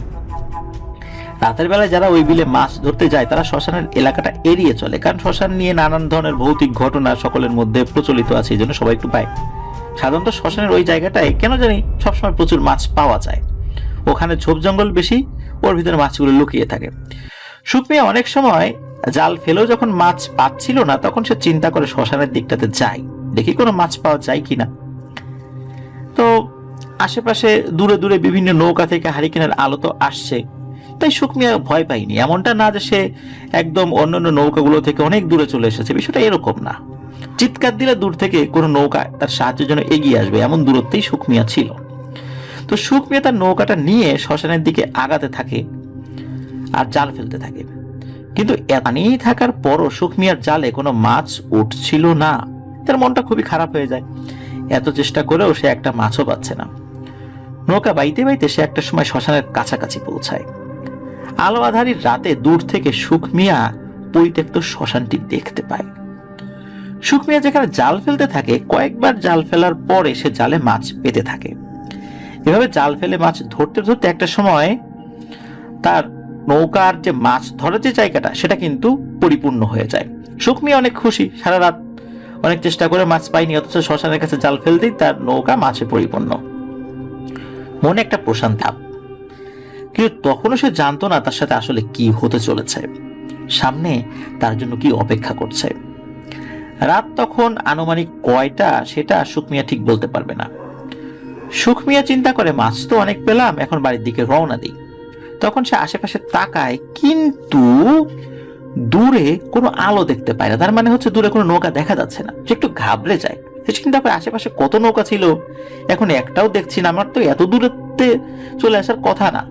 রাতের বেলায় যারা ওই বিলে মাছ ধরতে যায় তারা শ্মশানের এলাকাটা এড়িয়ে চলে, কারণ শ্মশান নিয়ে নানান ধরনের ভৌতিক ঘটনা সকলের মধ্যে প্রচলিত আছে, এই জন্য সবাই একটু পায়। সাধারণত শ্মশানের ওই জায়গাটায় কেন জানি সবসময় প্রচুর মাছ পাওয়া যায়, ওখানে ঝোপ জঙ্গল বেশি, ওর ভিতরে মাছগুলো লুকিয়ে থাকে। সুখ মিয়া অনেক সময় জাল ফেলেও যখন মাছ পাচ্ছিল না তখন সে চিন্তা করে শ্মশানের দিকটাতে যাই, দেখি কোনো মাছ পাওয়া যায় কিনা। তো আশেপাশে দূরে দূরে বিভিন্ন নৌকা থেকে হারিকেনের আলো তো আসছে, তাই সুখ মিয়া ভয় পায়নি। এমনটা না যে সে একদম অন্যান্য নৌকাগুলো থেকে অনেক দূরে চলে এসেছে, বিষয়টা এরকম না। চিৎকার দিলে দূর থেকে কোনো নৌকা তার সাহায্যের জন্য এগিয়ে আসবে এমন দূরত্বেই সুখ মিয়া ছিল। তো সুখ মিয়া তার নৌকাটা নিয়ে শ্মশানের দিকে আগাতে থাকে আর জাল ফেলতে থাকে, কিন্তু পানি থাকার পরও সুখ মিয়ার জালে কোনো মাছ উঠছিল না। তার মনটা খুবই খারাপ হয়ে যায়, এত চেষ্টা করেও সে একটা মাছও পাচ্ছে না। নৌকা বাইতে বাইতে সে একটা সময় শ্মশানের কাছাকাছি পৌঁছায়। আলো আধারির রাতে দূর থেকে সুখ মিয়া পরিত্যক্ত শ্মশানটি দেখতে পায়। সুখ মিয়া যেখানে জাল ফেলতে থাকে কয়েকবার জাল ফেলার পরে সে জালে মাছ পেতে থাকে। এভাবে জাল ফেলে মাছ ধরতে ধরতে একটা সময় তার নৌকার যে মাছ ধরার যে জায়গাটা সেটা কিন্তু পরিপূর্ণ হয়ে যায়। সুখ মিয়া অনেক খুশি, সারা রাত অনেক চেষ্টা করে মাছ পায়নি, অথচ শ্মশানের কাছে জাল ফেলতেই তার নৌকা মাছে পরিপূর্ণ। মনে একটা প্রশান্তি ভাব, কিন্তু তখনও সে জানতো না তার সাথে আসলে কি হতে চলেছে, সামনে তার জন্য কি অপেক্ষা করছে। রাত তখন আনুমানিক কয়টা সেটা সুখ মিয়া ঠিক বলতে পারবে না। সুখ মিয়া চিন্তা করে মাছ তো অনেক পেলাম, এখন বাড়ির দিকে রওনা দিই। তখন সে আশেপাশে তাকায়, কিন্তু দূরে কোনো আলো দেখতে পায় না, তার মানে হচ্ছে দূরে কোনো নৌকা দেখা যাচ্ছে না। সে একটু ঘাবড়ে যায়, সে চিন্তা করে আশেপাশে কত নৌকা ছিল, এখন একটাও দেখছি না, আমার তো এত দূরত্বে চলে আসার কথা না,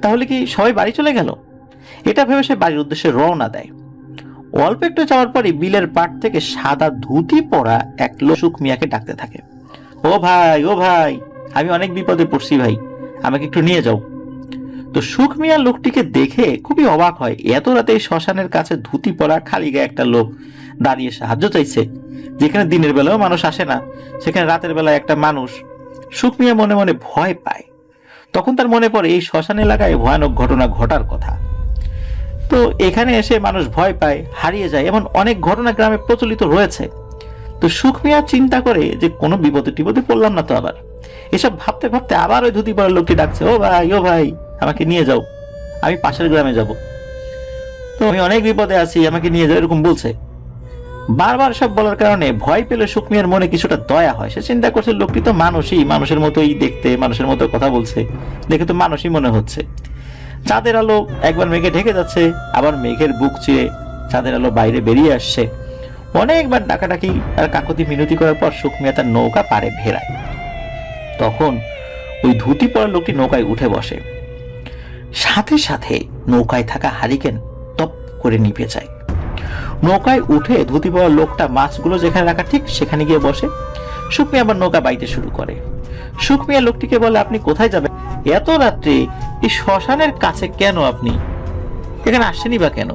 তাহলে কি সবাই বাড়ি চলে গেল? এটা ভেবে সে বাড়ির উদ্দেশ্যে রওনা দেয়। অল্প একটু যাওয়ার পরে বিলের পাড় থেকে সাদা ধুতি পরা এক লোক সুখ মিয়াকে ডাকতে থাকে, ও ভাই, ও ভাই, আমি অনেক বিপদে পড়ছি ভাই, আমাকে একটু নিয়ে যাও। তো সুখ মিয়া লোকটিকে দেখে খুবই অবাক হয়, এত রাতে শ্মশানের কাছে ধুতি পরা খালি গায়ে একটা লোক দাঁড়িয়ে সাহায্য চাইছে, যেখানে দিনের বেলাও মানুষ আসে না সেখানে রাতের বেলায় একটা মানুষ। সুখ মিয়া মনে মনে ভয় পায়। তখন তার মনে পড়ে এই শ্মশান এলাকায় ভয়ানক ঘটনা ঘটার কথা। তো এখানে এসে মানুষ ভয় পায়, হারিয়ে যায়, এমন অনেক ঘটনা গ্রামে প্রচলিত রয়েছে। তো সুখ মিয়া চিন্তা করে যে কোনো বিপদে টিপদে পড়লাম না তো আবার। এসব ভাবতে ভাবতে আবার ওই ধুতি পরা লোকটি ডাকছে, ও ভাই, ও ভাই, আমাকে নিয়ে যাও, আমি পাশের গ্রামে যাব, তো আমি অনেক বিপদে আছি, আমাকে নিয়ে যাও, এরকম বলছে। বারবার সব বলার কারণে ভয় পেলে সুখ মিয়ার মনে কিছুটা দয়া হয়। সে চিন্তা করছে লোকটি তো মানুষই, মানুষের মতোই দেখতে, মানুষের মতো কথা বলছে, দেখে তো মানুষই মনে হচ্ছে। চাঁদের আলো একবার মেঘে ঢেকে যাচ্ছে, আবার মেঘের বুক চিরে চাঁদের আলো বাইরে বেরিয়ে আসছে। অনেকবার ডাকাডাকি আর কাকতি মিনতি করার পর সুখ মিয়া তার নৌকা পাড়ে ভেড়ায়। তখন ওই ধুতি পরা লোকটি নৌকায় উঠে বসে, সাথে সাথে নৌকায় থাকা হারিকেন টপ করে নিভে যায়। নৌকায় উঠে ধুতি পরা লোকটা মাছগুলো যেখানে রাখা ঠিক সেখানে গিয়ে বসে। সুখ মিয়া আবার নৌকা বাইতে শুরু করে। সুখ মিয়া লোকটিকে বলে, আপনি কোথায় যাবেন? এত রাত্রে এই শ্মশানের কাছে কেন? আপনি এখানে আসছেনই বা কেন?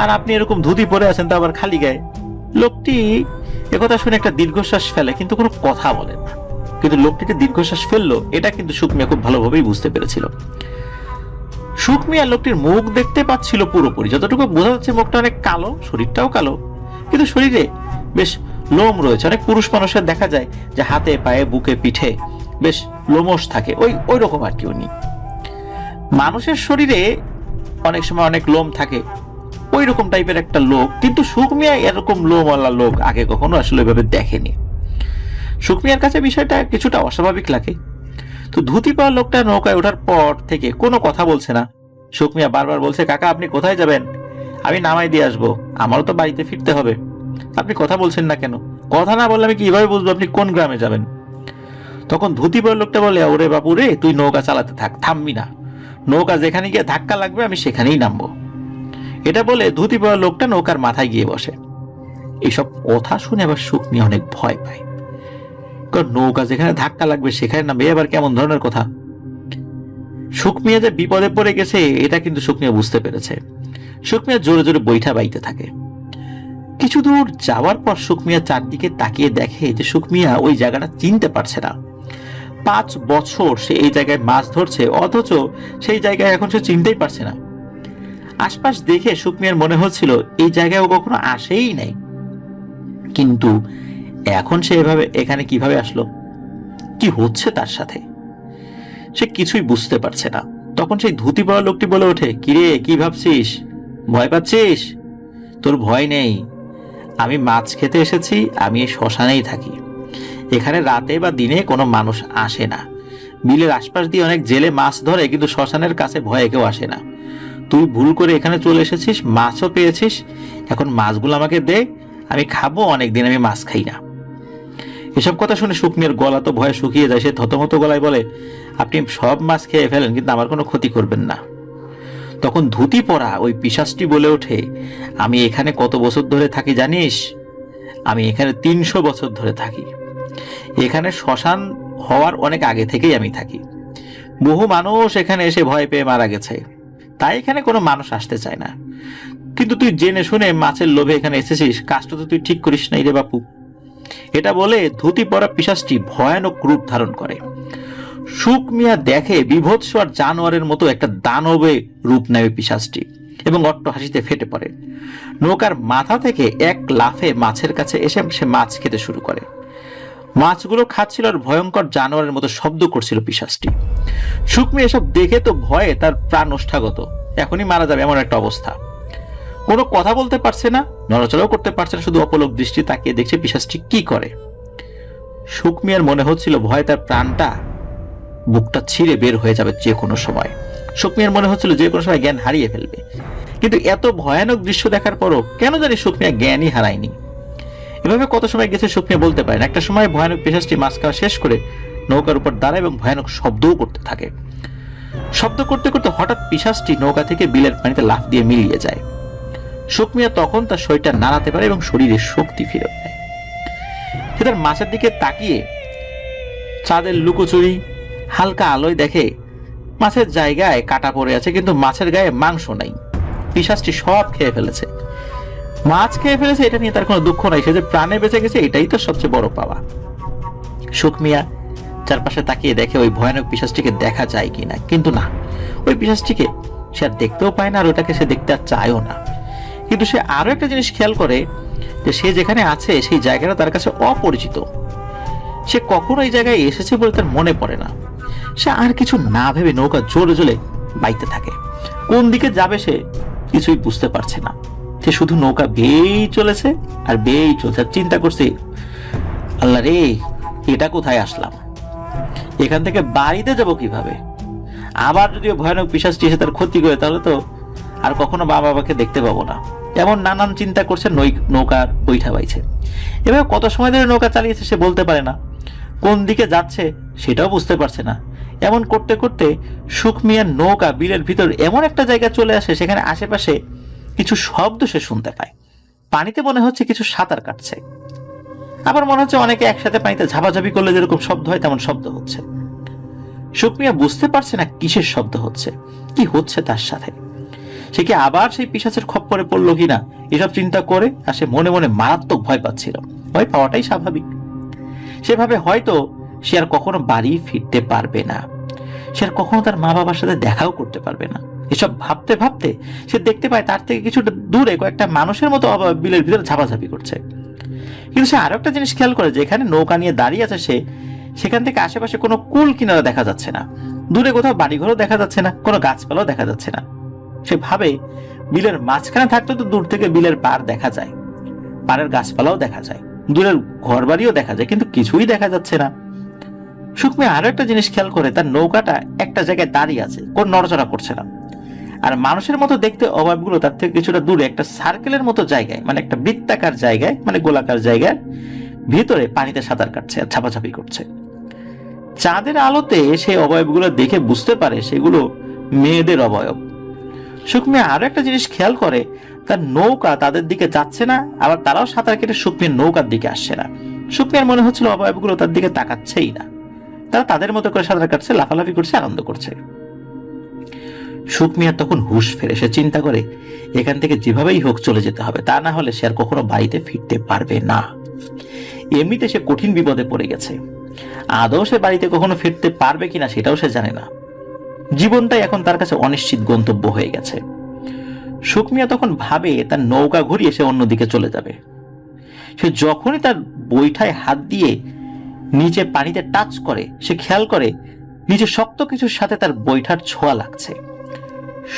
আর আপনি এরকম ধুতি পরে আছেন, তো আবার খালি গায়ে। লোকটি একথা শুনে একটা দীর্ঘশ্বাস ফেলে, কিন্তু কোনো কথা বলে না। কিন্তু লোকটিকে দীর্ঘশ্বাস ফেললো এটা কিন্তু সুখ মিয়া খুব ভালোভাবেই বুঝতে পেরেছিল। সুখ মিয়া লোকটির মুখ দেখতে পাচ্ছিল পুরোপুরি, যতটুকু বোঝা যাচ্ছে মুখটা অনেক কালো, শরীরটাও কালো, কিন্তু শরীরে বেশ লোম রয়েছে। অনেক পুরুষ মানুষের দেখা যায় যে হাতে পায়ে বুকে পিঠে বেশ লোমশ থাকে, ওই রকম আর কি। উনি মানুষের শরীরে অনেক সময় অনেক লোম থাকে, ওই রকম টাইপের একটা লোক, কিন্তু সুখ মিয়া এরকম লোমওয়ালা লোক আগে কখনো আসলে এভাবে দেখেনি। সুখ মিয়ার কাছে বিষয়টা কিছুটা অস্বাভাবিক লাগে। তো ধুতি পরা লোকটা নৌকায় ওঠার পর থেকে কোনো কথা বলছে না। সুখ মিয়া বারবার বলছে, কাকা আপনি কোথায় যাবেন? আমি নামাই দিয়ে আসবো, আমারও তো বাড়িতে ফিরতে হবে। আপনি কথা বলছেন না কেন? কথা না বললে আমি কিভাবে বুঝবো আপনি কোন গ্রামে যাবেন? তখন ধুতি পরা লোকটা বলে, ওরে বাপু রে, তুই নৌকা চালাতে থাক, থামবি না। নৌকা যেখানে গিয়ে ধাক্কা লাগবে আমি সেখানেই নামবো। এটা বলে ধুতি পরা লোকটা নৌকার মাথায় গিয়ে বসে। এইসব কথা শুনে আবার শুকমিয়া অনেক ভয় পায়, কারণ নৌকা যেখানে ধাক্কা লাগবে সেখানে নামবে, আবার কেমন ধরনের কথা। শুকমিয়া যে বিপদে পড়ে গেছে এটা কিন্তু শুকমিয়া বুঝতে পেরেছে। শুকমিয়া জোরে জোরে বৈঠা বাইতে থাকে। কিছু দূর যাওয়ার পর শুকমিয়া চারদিকে তাকিয়ে দেখে যে শুকমিয়া ওই জায়গাটা চিনতে পারছে না। 5 বছর সে এই জায়গায় মাছ ধরছে, অথচ সেই জায়গায় এখন সে চিনতেই পারছে না। আশপাশ দেখে শুকমিয়ার মনে হচ্ছিল এই জায়গায় ও কখনো আসেই নাই, কিন্তু এখন সে এভাবে এখানে কিভাবে আসলো, কি হচ্ছে তার সাথে, সে কিছুই বুঝতে পারছে না। তখন সেই ধুতি পরা লোকটি বলে ওঠে, কিরে কি ভাবছিস, ভয় পাচ্ছিস? তোর ভয় নেই, আমি মাছ খেতে এসেছি, আমি এই শ্মশানেই থাকি। এখানে রাতে বা দিনে কোনো মানুষ আসে না। বিলের আশপাশ দিয়ে অনেক জেলে মাছ ধরে, কিন্তু শ্মশানের কাছে ভয়ে কেউ আসে না। তুই ভুল করে এখানে চলে এসেছিস, মাছও পেয়েছিস, এখন মাছগুলো আমাকে দে, আমি খাবো। অনেকদিন আমি মাছ খাই না। এসব কথা শুনে শুকমিয়ার গলা তো ভয়ে শুকিয়ে যায়। সে থতমত গলায় বলে, আপনি সব মাছ খেয়ে ফেলেন, কিন্তু আমার কোনো ক্ষতি করবেন না। তখন ধুতি পরা ওই পিশাচটি বলে ওঠে, আমি এখানে কত বছর ধরে থাকি জানিস? আমি এখানে 300 বছর ধরে থাকি। এখানে শ্মশান হওয়ার অনেক আগে থেকেই আমি থাকি। বহু মানুষ এখানে এসে ভয় পেয়ে মারা গেছে, তাই এখানে কোনো মানুষ আসতে চায় না। কিন্তু তুই জেনে শুনে মাছের লোভে এখানে এসেছিস, কাজটা তো তুই ঠিক করিস নাই রে বাপু। এটা বলে ধুতি পরা পিশাচটি ভয়ানক রূপ ধারণ করে। শুকমিয়া দেখে বিভৎস আর জানোয়ারের মতো একটা দানবে রূপ নেয় পিশাচটি, এবং অট্ট হাসিতে ফেটে পড়ে। নৌকার মাথা থেকে এক লাফে মাছের কাছে এসে সে মাছ খেতে শুরু করে। মাছগুলো খাচ্ছিল আর ভয়ঙ্কর জানোয়ারের মতো শব্দ করছিল পিশাচটি। শুকমিয়া এসব দেখে তো ভয়ে তার প্রাণ ওষ্ঠাগত, এখনই মারা যাবে এমন একটা অবস্থা। কোনো কথা বলতে পারছে না, নড়াচড়াও করতে পারছে না, শুধু অপলক দৃষ্টি তাকিয়ে দেখছে পিশাচটি কি করে। শুকমিয়ার মনে হচ্ছিল ভয় তার প্রাণটা বুকটা ছিঁড়ে বের হয়ে যাবে যে কোনো সময়। শুকমিয়ার মনে হচ্ছিল যে কোনো সময় জ্ঞান হারিয়ে ফেলবে, কিন্তু এত ভয়ানক দৃশ্য দেখার পরও কেন জানি শুকমিয়া জ্ঞানই হারায়নি। এভাবে কত সময় গেছে শুকমিয়া বলতে পারে না। একটা সময় ভয়ানক পিশাচটি মাছ খাওয়া শেষ করে নৌকার উপর দাঁড়ায় এবং ভয়ানক শব্দও করতে থাকে। শব্দ করতে করতে হঠাৎ পিশাচটি নৌকা থেকে বিলের পানিতে লাফ দিয়ে মিলিয়ে যায়। শুকমিয়া তখন তার শরীরটা নাড়াতে পারে এবং শরীরে শক্তি ফিরে পায়। সে তার মাছের দিকে তাকিয়ে চাঁদের লুকোচুরি হালকা আলোয় দেখে মাছের জায়গায় কাটা পড়ে আছে, কিন্তু মাছের গায়ে মাংস নাই। পিশাচটি সব খেয়ে ফেলেছে। মাছ খেয়ে ফেলেছে এটা নিয়ে তার কোনো দুঃখ নাই, সে যে প্রাণে বেঁচে গেছে এটাই তো সবচেয়ে বড় পাওয়া। শুকমিয়া চারপাশে তাকিয়ে দেখে ওই ভয়ানক পিশাচটিকে দেখা যায় কিনা, কিন্তু না, ওই পিশাচটিকে সে আর দেখতেও পায় না, আর ওটাকে সে দেখতে আর চায়ও না। কিন্তু সে আরো একটা জিনিস খেয়াল করে যে সে যেখানে আছে সেই জায়গাটা তার কাছে অপরিচিত। সে কখনো এই জায়গায় এসেছে বলে তার মনে পড়ে না। সে আর কিছু না ভেবে নৌকা জোরে জোরে বাইতে থাকে। কোন দিকে যাবে সে কিছুই বুঝতে পারছে না। সে শুধু নৌকা বেয়েই চলেছে আর বেয়েই চলছে, আর চিন্তা করছে, আল্লাহ রে, এটা কোথায় আসলাম, এখান থেকে বাড়িতে যাব কিভাবে? আবার যদি ভয়ানক পিশাচটি এসে তার ক্ষতি করে তাহলে তো আর কখনো মা বাবাকে দেখতে পাবো না। এমন নানান চিন্তা করছে, নৌকার বৈঠা বাইছে। এবার কত সময় ধরে নৌকা চালিয়েছে সে বলতে পারে না, কোন দিকে যাচ্ছে সেটাও বুঝতে পারছে না। এমন করতে করতে শুকমিয়ার নৌকা বিলের ভিতর এমন একটা জায়গায় চলে আসে, সেখানে আশেপাশে কিছু শব্দ সে শুনতে পায়। পানিতে মনে হচ্ছে কিছু সাঁতার কাটছে, আবার মনে হচ্ছে অনেকে একসাথে পানিতে ঝাপাঝাপি করলে যেরকম শব্দ হয় তেমন শব্দ হচ্ছে। শুকমিয়া বুঝতে পারছে না কিসের শব্দ হচ্ছে, কি হচ্ছে তার সাথে। সে কি আবার সেই পিশাচের খপ্পরে পড়লো কিনা এসব চিন্তা করে আর সে মনে মনে মারাত্মক ভয় পাচ্ছিল। ভয় পাওয়াটাই স্বাভাবিক। সেভাবে হয়তো সে আর কখনো বাড়ি ফিরতে পারবে না, সে আর কখনো তার মা বাবার সাথে দেখাও করতে পারবে না। এসব ভাবতে ভাবতে সে দেখতে পায় তার থেকে কিছুটা দূরে কয়েকটা মানুষের মতো বিলের ভিতরে ঝাপাঝাপি করছে। কিন্তু সে আরো একটা জিনিস খেয়াল করে, যেখানে নৌকা নিয়ে দাঁড়িয়ে আছে সে, সেখান থেকে আশেপাশে কোনো কুল কিনারা দেখা যাচ্ছে না, দূরে কোথাও বাড়িঘরও দেখা যাচ্ছে না, কোনো গাছপালাও দেখা যাচ্ছে না। সে ভাবে বিলের মাঝখানে থাকলে তো দূর থেকে বিলের পাড় দেখা যায়, পাড়ের গাছপালাও দেখা যায়, দূরের ঘর বাড়িও দেখা যায়, কিন্তু কিছুই দেখা যাচ্ছে না। শুকমিয়া আরো একটা জিনিস খেয়াল করে, তার নৌকাটা একটা জায়গায় দাঁড়িয়ে আছে, কোন নড়াচড়া করছে না। আর মানুষের মতো দেখতে অবয়বগুলো তার থেকে কিছুটা দূরে একটা সার্কেলের মতো জায়গায়, মানে একটা বৃত্তাকার জায়গায়, মানে গোলাকার জায়গায় ভিতরে পানিতে সাঁতার কাটছে আর ছাপাছাপি করছে। চাঁদের আলোতে সেই অবয়বগুলো দেখে বুঝতে পারে সেগুলো মেয়েদের অবয়ব। সুকমিয়া আরো একটা জিনিস খেয়াল করে, তার নৌকা তাদের দিকে যাচ্ছে না, আবার তারাও সাঁতার কেটে সুকমিয়ার নৌকার দিকে আসছে না। সুকমিয়ার মনে হচ্ছিল অবয়বগুলো তার দিকে তাকাচ্ছেই না, তারা তাদের মতো করে সাঁতার কাটছে, লাফালাফি করছে, আনন্দ করছে। সুকমিয়ার তখন হুঁশ ফেরে, সে চিন্তা করে এখান থেকে যেভাবেই হোক চলে যেতে হবে, তা না হলে সে আর কখনো বাড়িতে ফিরতে পারবে না। এমনিতে সে কঠিন বিপদে পড়ে গেছে, আদৌ সে বাড়িতে কখনো ফিরতে পারবে কিনা সেটাও সে জানে না। জীবনটাই এখন তার কাছে অনিশ্চিত গন্তব্য হয়ে গেছে। সুকমিয়া তখন ভাবে তার নৌকা ঘুরিয়ে সে অন্যদিকে চলে যাবে। সে যখনই তার বৈঠায় হাত দিয়ে নিচে পানিতে টাচ করে, সে খেয়াল করে নিচে শক্ত কিছুর সাথে তার বৈঠার ছোঁয়া লাগছে।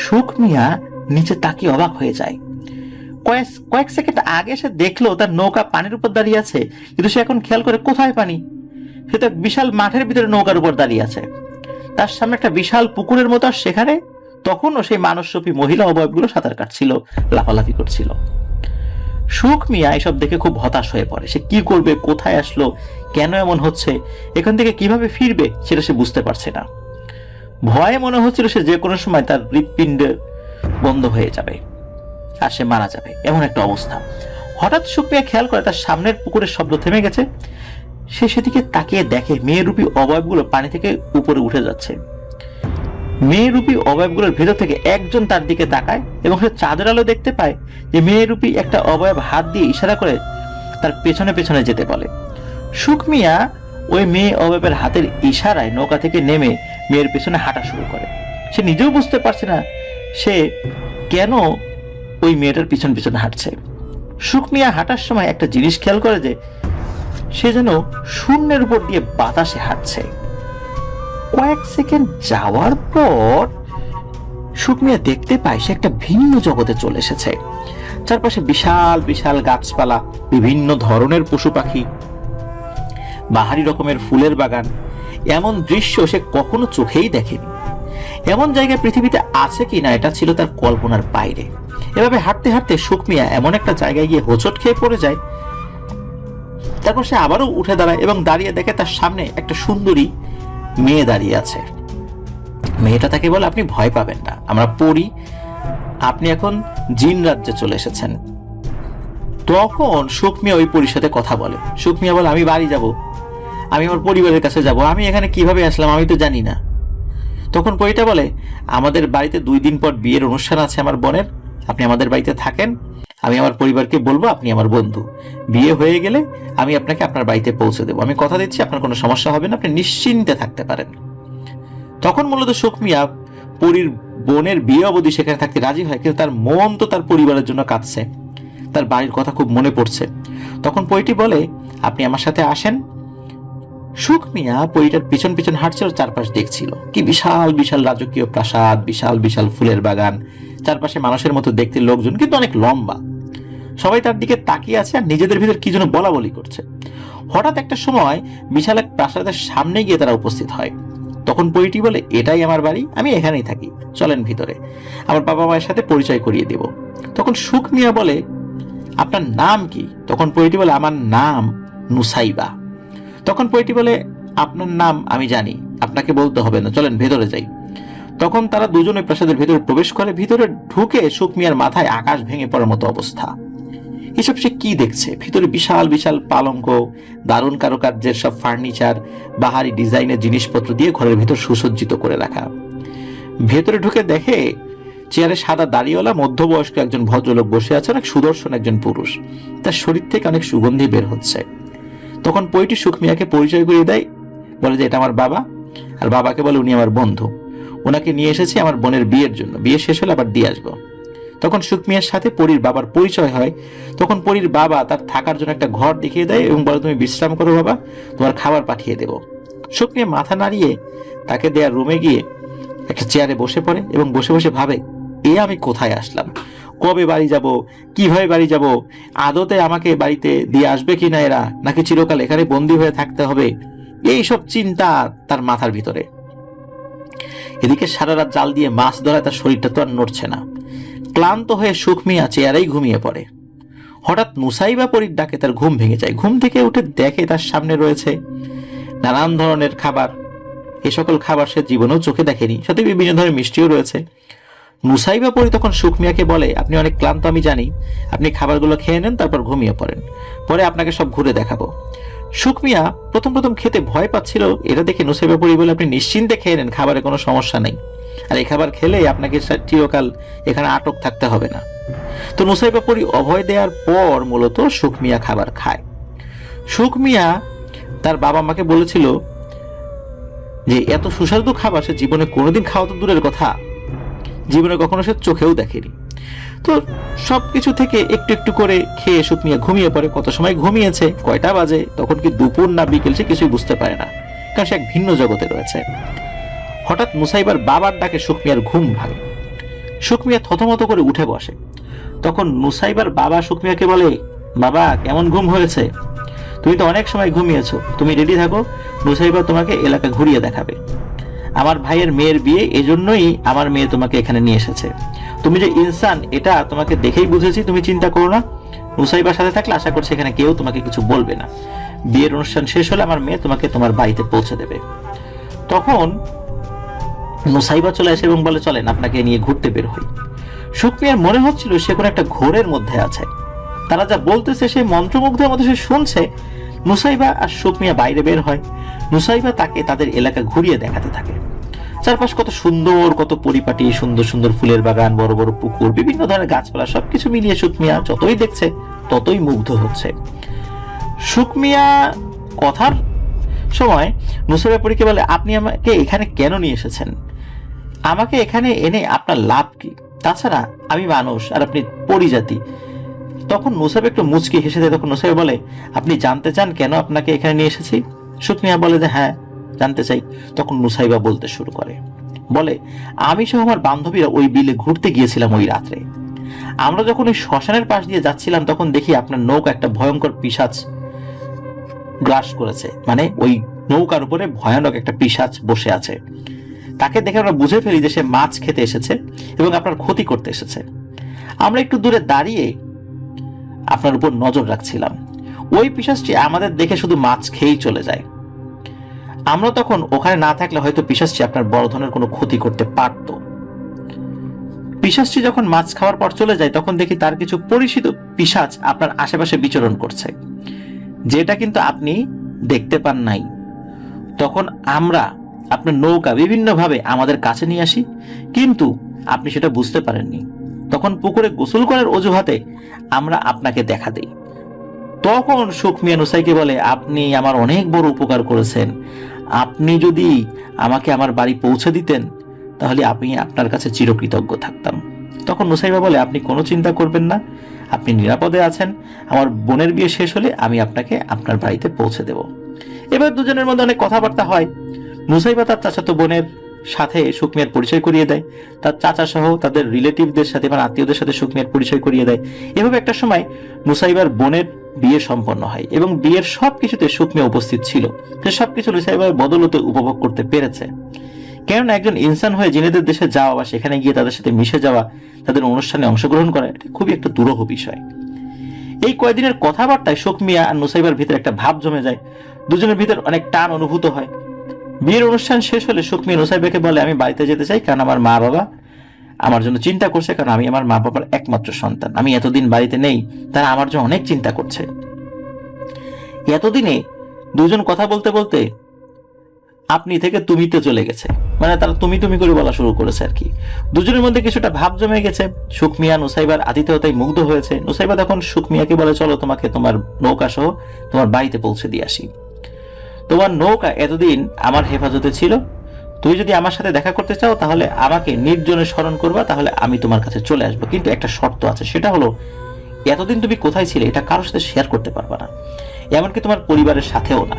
সুকমিয়া নিচে তাকিয়ে অবাক হয়ে যায়। কয়েক সেকেন্ড আগে সে দেখলো তার নৌকা পানির উপর দাঁড়িয়ে আছে, কিন্তু সে এখন খেয়াল করে কোথায় পানি। সে তো বিশাল মাঠের ভিতরে নৌকার উপর দাঁড়িয়ে আছে, তার সামনে একটা বিশাল পুকুরের মতো, আর সেখানে তখনও সেই মানসরূপী মহিলা অবয়বগুলো সাঁতার কাটছিল, লাফালাফি করছিল। সুকমিয়া এসব দেখে খুব হতাশ হয়ে পড়ে। সে কি করবে, কোথায় আসলো, কেন এমন হচ্ছে, এখান থেকে কিভাবে ফিরবে সেটা সে বুঝতে পারছে না। ভয়ে মনে হচ্ছিল সে যে কোনো সময় তার হৃৎপিণ্ড বন্ধ হয়ে যাবে আর সে মারা যাবে, এমন একটা অবস্থা। হঠাৎ সুকমিয়া খেয়াল করে তার সামনের পুকুরের শব্দ থেমে গেছে। সে সেদিকে তাকিয়ে দেখে মেয়েরূপী অবয়বগুলো পানি থেকে উপরে উঠে যাচ্ছে। মেয়েরূপী অবয়বগুলোর ভেতর থেকে একজন তার দিকে তাকায় এবং সে চাঁদের আলো দেখতে পায় যে মেয়েরূপী একটা অবয়ব হাত দিয়ে ইশারা করে তার পেছনে পেছনে যেতে বলে। সুকমিয়া ওই মেয়ে অবয়বের হাতের ইশারায় নৌকা থেকে নেমে মেয়ের পেছনে হাঁটা শুরু করে। সে নিজেও বুঝতে পারছে না সে কেন ওই মেয়েটার পিছন পিছনে হাঁটছে। সুকমিয়া হাঁটার সময় একটা জিনিস খেয়াল করে যে সে যেন শূন্যের উপর দিয়ে বাতাসে হাঁটছে। কয়েক সেকেন্ড যাওয়ার পর সুকমিয়া দেখতে পায় সে একটা ভিন্ন জগতে চলে এসেছে। চারপাশে বিশাল বিশাল গাছপালা, বিভিন্ন ধরনের পশু পাখি, বাহারি রকমের ফুলের বাগান। এমন দৃশ্য সে কখনো চোখেই দেখেনি। এমন জায়গায় পৃথিবীতে আছে কিনা এটা ছিল তার কল্পনার বাইরে। এভাবে হাঁটতে হাঁটতে সুকমিয়া এমন একটা জায়গায় গিয়ে হোঁচট খেয়ে পড়ে যায়। তারপর সে আবারও উঠে দাঁড়ায় এবং দাঁড়িয়ে দেখে তার সামনে একটা সুন্দরী মেয়ে দাঁড়িয়ে আছে। মেয়েটা তাকে বলে, আপনি ভয় পাবেন না, আমরা পড়ি, আপনি এখন জিন রাজ্যে চলে এসেছেন। তখন সুকমিয়া ওই পরীর সাথে কথা বলে। সুকমিয়া বলে, আমি বাড়ি যাব, আমি আমার পরিবারের কাছে যাব, আমি এখানে কিভাবে আসলাম আমি তো জানি না। তখন পরীটা বলে, আমাদের বাড়িতে 2 দিন পর বিয়ের অনুষ্ঠান আছে আমার বোনের, আপনি আমাদের বাড়িতে থাকেন, আমি আমার পরিবারকে বলবো আপনি আমার বন্ধু, বিয়ে হয়ে গেলে আমি আপনাকে আপনার বাড়িতে পৌঁছে দেবো, আমি কথা দিচ্ছি আপনার কোনো সমস্যা হবে না, আপনি নিশ্চিন্তে থাকতে পারেন। তখন মূলত সুকমিয়া পরীর বোনের বিয়ে অবধি সেখানে থাকতে রাজি হয়, কিন্তু তার মন তো তার পরিবারের জন্য কাঁদছে, তার বাড়ির কথা খুব মনে পড়ছে। তখন পরীটি বলে, আপনি আমার সাথে আসেন। সুকমিয়া পরীটার পিছন পিছন হাঁটছিল, চারপাশ দেখছিল। কি বিশাল বিশাল রাজকীয় প্রাসাদ, বিশাল বিশাল ফুলের বাগান, চারপাশে মানুষের মতো দেখতে লোকজন, কিন্তু অনেক লম্বা। সবাই তার দিকে তাকিয়ে আছে আর নিজেদের ভিতর কি যেন বলা বলি করছে। হঠাৎ একটা সময় বিশাল এক প্রাসাদের সামনে গিয়ে তারা উপস্থিত হয়। তখন পরীটি বলে, এটাই আমার বাড়ি, আমি এখানেই থাকি, চলেন ভিতরে, আমার বাবা মায়ের সাথে পরিচয় করিয়ে দেব। তখন সুকমিয়া বলে, আপনার নাম কি? তখন পরীটি বলে, আমার নাম নুসাইবা। তখন পরীটি বলে, আপনার নাম আমি জানি, আপনাকে বলতে হবে না, চলেন ভেতরে যাই। তখন তারা দুজনে প্রাসাদের ভিতরে প্রবেশ করে। ভিতরে ঢুকে সুকমিয়ার মাথায় আকাশ ভেঙে পড়ার মতো অবস্থা। এসব সে কি দেখছে? ভিতরে বিশাল বিশাল পালঙ্ক, দারুণ কারুকার্যের সব ফার্নিচার, বাহারি ডিজাইনের জিনিসপত্র দিয়ে ঘরের ভিতর সুসজ্জিত করে রাখা। ভেতরে ঢুকে দেখে চেয়ারে সাদা দাড়িওয়ালা মধ্যবয়স্ক একজন ভদ্রলোক বসে আছে, অনেক সুদর্শন একজন পুরুষ, তার শরীর থেকে অনেক সুগন্ধি বের হচ্ছে। তখন পরীটি সুকমিয়াকে পরিচয় করিয়ে দেয়, বলে যে এটা আমার বাবা, আর বাবাকে বলে উনি আমার বন্ধু, ওনাকে নিয়ে এসেছি আমার বোনের বিয়ের জন্য, বিয়ে শেষ হলে আবার দিয়ে আসবো। তখন সুকমিয়ার সাথে পরীর বাবার পরিচয় হয়। তখন পরীর বাবা তার থাকার জন্য একটা ঘর দেখিয়ে দেয় এবং বলে, তুমি বিশ্রাম করো বাবা, তোমার খাবার পাঠিয়ে দেব। সুকমিয়া মাথা নাড়িয়ে তাকে দেয়ার রুমে গিয়ে একটা চেয়ারে বসে পড়ে এবং বসে বসে ভাবে, আমি কোথায় আসলাম, কবে বাড়ি যাব, কিভাবে বাড়ি যাব, আদতে আমাকে বাড়িতে দিয়ে আসবে কিনা এরা, নাকি চিরকাল এখানে বন্দী হয়ে থাকতে হবে, এই সব চিন্তা তার মাথার ভিতরে। এদিকে সারা রাত জাল দিয়ে মাছ ধরায় তার শরীরটা তো আর নড়ছে না। ক্লান্ত হয়ে সুখ মিয়া চেয়ারেই ঘুমিয়ে পড়ে। হঠাৎ নুসাইবা পরীর ডাকে তার ঘুম ভেঙে যায়। ঘুম থেকে উঠে দেখে তার সামনে রয়েছে নানান ধরনের খাবার। এ সকল খাবার সে জীবনেও চোখে দেখেনি, সাথে বিভিন্ন ধরনের মিষ্টিও রয়েছে। নুসাইবা পরী তখন সুখ মিয়াকে বলে, আপনি অনেক ক্লান্ত আমি জানি, আপনি খাবারগুলো খেয়ে নেন, তারপর ঘুমিয়ে পড়েন, পরে আপনাকে সব ঘুরে দেখাবো। সুখ মিয়া প্রথম প্রথম খেতে ভয় পাচ্ছিল। এটা দেখে নুসাইবা পরী বলে, আপনি নিশ্চিন্তে খেয়ে নেন, খাবারে কোনো সমস্যা নেই, আর এই খাবার খেলে আপনাকে চিরকাল এখানে আটক থাকতে হবে না। তো নুসাইবা পরী অভয় দেওয়ার পর মূলত সুখ মিয়া খাবার খায়। সুখ মিয়া তার বাবা মাকে বলেছিল যে এত সুস্বাদু খাবার সে জীবনে কোনোদিন খাওয়া তো দূরের কথা, জীবনে কখনো সে চোখেও দেখেনি। তো সবকিছু থেকে একটু একটু করে খেয়ে সুখ মিয়া ঘুমিয়ে পড়ে। কত সময় ঘুমিয়েছে, কয়টা বাজে, তখন কি দুপুর না বিকেল সে কিছুই বুঝতে পারে না, কারণ সে এক ভিন্ন জগতে রয়েছে। হঠাৎ মুসাইবার বাবার ডাকে সুখ মিয়ার ঘুম ভাঙে। সুখ মিয়া থতমত করে উঠে বসে। তখন মুসাইবার বাবা সুখ মিয়াকে বলে, বাবা কেমন ঘুম হয়েছে, তুমি তো অনেক সময় ঘুমিয়েছো, তুমি রেডি থাকো, মুসাইবা তোমাকে এলাকা ঘুরিয়ে দেখাবে। আমার ভাইয়ের মেয়ের বিয়ে, এজন্যই আমার মেয়ে তোমাকে এখানে নিয়ে এসেছে। তুমি যে ইনসান এটা তোমাকে দেখেই বুঝেছি, তুমি চিন্তা করো না। মুসাইবার সাথে থাকলে আশা করছি এখানে কেউ তোমাকে কিছু বলবে না। বিয়ের অনুষ্ঠান শেষ হলে আমার মেয়ে তোমাকে তোমার বাড়িতে পৌঁছে দেবে। তখন মুসাইবা চলে আসে এবং বলে, চলেন আপনাকে নিয়ে ঘুরতে বের হই। সুখ মিয়ার মনে হচ্ছিল সে কোনো একটা ঘোরের মধ্যে আছে। তারা যা বলতেছে সে মন্ত্রমুগ্ধের মধ্যে সে শুনছে। মুসাইবা আর সুখ মিয়া বাইরে বের হয়। মুসাইবা তাকে তাদের এলাকা ঘুরিয়ে দেখাতে থাকে। চারপাশ কত সুন্দর, কত পরিপাটি, সুন্দর সুন্দর ফুলের বাগান, বড় বড় পুকুর, বিভিন্ন ধরনের গাছপালা, সবকিছু মিলিয়ে সুখ মিয়া যতই দেখছে ততই মুগ্ধ হচ্ছে। সুখ মিয়া কথার সময় মুসাইবা পরীকে বলে, আপনি আমাকে এখানে কেন নিয়ে এসেছেন, আমাকে এখানে এনে আপনার লাভ কি, তাছাড়া আমি মানুষ আর আপনি পরিজাতি। তখন মুসাইবা একটু মুচকি হেসে দেয়। তখন মুসাইবা বলে, আপনি জানতে চান কেন আপনাকে এখানে নিয়ে এসেছি? সুখ মিয়া বলে যে হ্যাঁ জানতে চাই। তখন মুসাইবা বলতে শুরু করে, বলে, আমি সহ আমার বান্ধবীরা ওই বিলে ঘুরতে গিয়েছিলাম ওই রাত্রে। আমরা যখন ওই শ্মশানের পাশ দিয়ে যাচ্ছিলাম তখন দেখি আপনার নৌকা একটা ভয়ঙ্কর পিশাচ গ্রাস করেছে, মানে ওই নৌকার উপরে ভয়ানক একটা পিশাচ বসে আছে। তাকে দেখে আমরা বুঝে ফেলি যে সে মাছ খেতে এসেছে এবং আপনার ক্ষতি করতে এসেছে। আমরা একটু দূরে দাঁড়িয়ে আপনার উপর নজর রাখছিলাম। ওই পিশাচটি আমাদের দেখে শুধু মাছ খেয়েই চলে যায়। আমরা তখন ওখানে না থাকলে হয়তো পিশাচটি আপনার বড় ধরনের কোনো ক্ষতি করতে পারত। পিশাচটি যখন মাছ খাওয়ার পর চলে যায় তখন দেখি তার কিছু পরিচিত পিশাচ আপনার আশেপাশে বিচরণ করছে, যেটা কিন্তু আপনি দেখতে পান নাই। তখন আমরা আপনার নৌকা বিভিন্নভাবে আমাদের কাছে নিয়ে আসি, কিন্তু আপনি সেটা বুঝতে পারেননি। তখন পুকুরে গোসল করার অজুহাতে আমরা আপনাকে দেখা দেই। তখন সুখ মিয়া নুসাইকে বলে, আপনি আমার অনেক বড় উপকার করেছেন, আপনি যদি আমাকে আমার বাড়ি পৌঁছে দিতেন তাহলে আমি আপনার কাছে চিরকৃতজ্ঞ থাকতাম। তখন নুসাইবা বলে, আপনি কোনো চিন্তা করবেন না, আপনি নিরাপদে আছেন, আমার বোনের বিয়ে শেষ হলে আমি আপনাকে আপনার বাড়িতে পৌঁছে দেব। এবার দুজনের মধ্যে অনেক কথাবার্তা হয়। নুসাইবা তার চাচাতো বোনের সাথে সুখ মিয়ার পরিচয় করিয়ে দেয়, তার চাচা সহ তাদের রিলেটিভদের সাথে মানে আত্মীয়দের সাথে সুখ মিয়ার পরিচয় করিয়ে দেয়। এভাবে একটা সময় নুসাইবার বোনের বিয়ে সম্পন্ন হয় এবং বিয়ের সবকিছুতে সুখ মিয়া উপস্থিত ছিল। সে সবকিছু নুসাইবার বদলতে উপভোগ করতে পেরেছে। কেননা একজন ইনসান হয়ে জিনেদের দেশে যাওয়া বা সেখানে গিয়ে তাদের সাথে মিশে যাওয়া, তাদের অনুষ্ঠানে অংশগ্রহণ করা, এটা খুবই একটা দুরূহ বিষয়। এই কয়েকদিনের কথাবার্তায় সুখ মিয়া আর নুসাইবার ভিতরে একটা ভাব জমে যায়। দুজনের ভিতর অনেক টান অনুভূত হয়। বিয়ের অনুষ্ঠান শেষ হলে সুখ মিয়া নুসাইবাকে বলে, আমি বাড়িতে যেতে চাই, কারণ আমার মা বাবা আমার জন্য চিন্তা করছে, কারণ আমি আমার মা বাবার একমাত্র সন্তান। আমি এতদিন বাড়িতে নেই, তারা আমার জন্য অনেক চিন্তা করছে। এতদিনে দুজন কথা বলতে বলতে আপনি থেকে তুমিতে চলে গেছে, মানে তারা তুমি তুমি করে বলা শুরু করেছে আর কি। দুজনের মধ্যে কিছুটা ভাব জমে গেছে। সুখ মিয়া নুসাইবার আতিথেয়তায় মুগ্ধ হয়েছে। নুসাইবা তখন সুখ মিয়াকে বলে, চলো তোমাকে তোমার নৌকা সহ তোমার বাড়িতে পৌঁছে দিয়ে আসি। তোমার নৌকা এতদিন আমার হেফাজতে ছিল, তুমি যদি আমার সাথে দেখা করতে চাও তাহলে আমাকে নির্জনে স্মরণ করবা, তাহলে আমি তোমার কাছে চলে আসবো। কিন্তু একটা শর্ত আছে, সেটা হলো এতদিন তুমি কোথায় ছিলে এটা কারোর সাথে শেয়ার করতে পারবা না, এমনকি তোমার পরিবারের সাথেও না।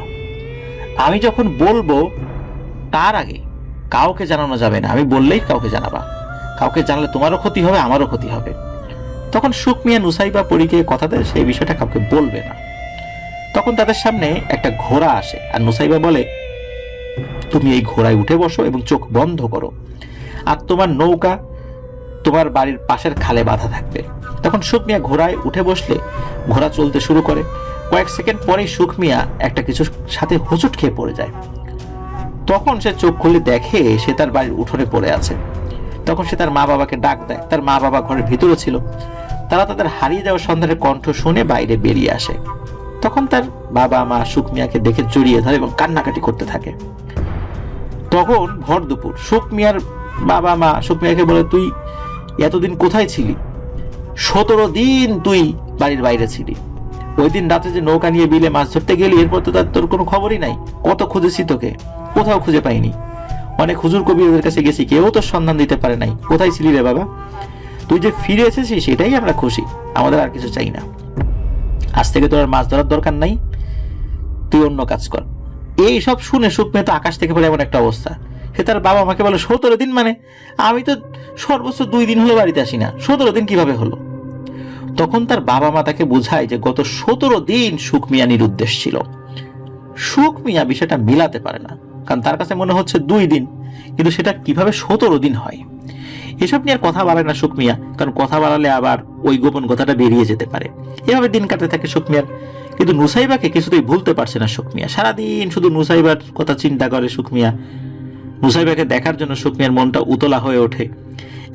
আমি যখন বলবো তার আগে কাউকে জানানো যাবে না, আমি বললেই কাউকে জানাবা, কাউকে জানলে তোমারও ক্ষতি হবে আমারও ক্ষতি হবে। তখন সুখ মিয়া নুসাইবা পরীকে কথা দেয় সেই বিষয়টা কাউকে বলবে না। তখন তাদের সামনে একটা ঘোড়া আসে আর নুসাইবা বলে, তুমি এই ঘোড়ায় উঠে বসো এবং চোখ বন্ধ করো, আর তোমার নৌকা তোমার বাড়ির পাশের খালে বাঁধা থাকবে। তখন সুখ মিয়া ঘোড়ায় উঠে বসলে ঘোড়া চলতে শুরু করে। কয়েক সেকেন্ড পরেই সুখ মিয়া একটা কিছুর সাথে হোঁচট খেয়ে পড়ে যায়। তখন সে চোখ খুলে দেখে সে তার বাড়ির উঠোনে পড়ে আছে। তখন সে তার মা বাবাকে ডাক দেয়। তার মা বাবা ঘরের ভিতরে ছিল। তারা তাদের হারিয়ে যাওয়া সন্তানের কণ্ঠ শুনে বাইরে বেরিয়ে আসে। তখন তার বাবা মা সুখ মিয়াকে দেখে জড়িয়ে ধরে এবং কান্নাকাটি করতে থাকে। তখন ভর দুপুর সুখ মিয়ার বাবা মা সুখ মিয়াকে বলে, তুই এতদিন কোথায় ছিলি? 17 দিন তুই বাড়ির বাইরে ছিলি। ওই দিন রাতে যে নৌকা নিয়ে বিলে মাছ ধরতে গেলি, এরপর তো তোর কোনো খবরই নাই। কত খুঁজেছি তোকে, কোথাও খুঁজে পাইনি। অনেক হুজুর কবিরদের কাছে গেছি, কেউ তোর সন্ধান দিতে পারে নাই। কোথায় ছিলি রে বাবা? তুই যে ফিরে এসেছিস সেটাই আমরা খুশি, আমাদের আর কিছু চাই না। আজ থেকে তোর মাছ ধরার দরকার নাই, তুই অন্য কাজ কর। এই সব শুনে সুখ মিয়া তো আকাশ থেকে পড়ে এমন একটা অবস্থা। সে তার বাবা মাকে বলে, 17 দিন মানে? আমি তো সর্বোচ্চ 2 দিন হলো বাড়িতে আসি না, 17 দিন কিভাবে হলো? তখন তার বাবা মা তাকে বোঝায় যে গত 17 দিন সুখ মিয়া নিরুদ্দেশ ছিল। সুখ মিয়া বিষয়টা মিলাতে পারে না, কারণ তার কাছে মনে হচ্ছে 2 দিন, কিন্তু সেটা কিভাবে 17 দিন হয়। এসব নিয়ে আর কথা বাড়ায় না সুখ মিয়া, কারণ কথা বাড়ালে আবার ওই গোপন কথাটা বেরিয়ে যেতে পারে। এভাবে দিন কাটতে থাকে সুখ মিয়ার। কিন্তু নুসাইবাকে কিছুতেই ভুলতে পারছে না সুখ মিয়া। সারাদিন শুধু নুসাইবার কথা চিন্তা করে সুখ মিয়া। নুসাইবাকে দেখার জন্য সুখ মিয়ার মনটা উতলা হয়ে ওঠে।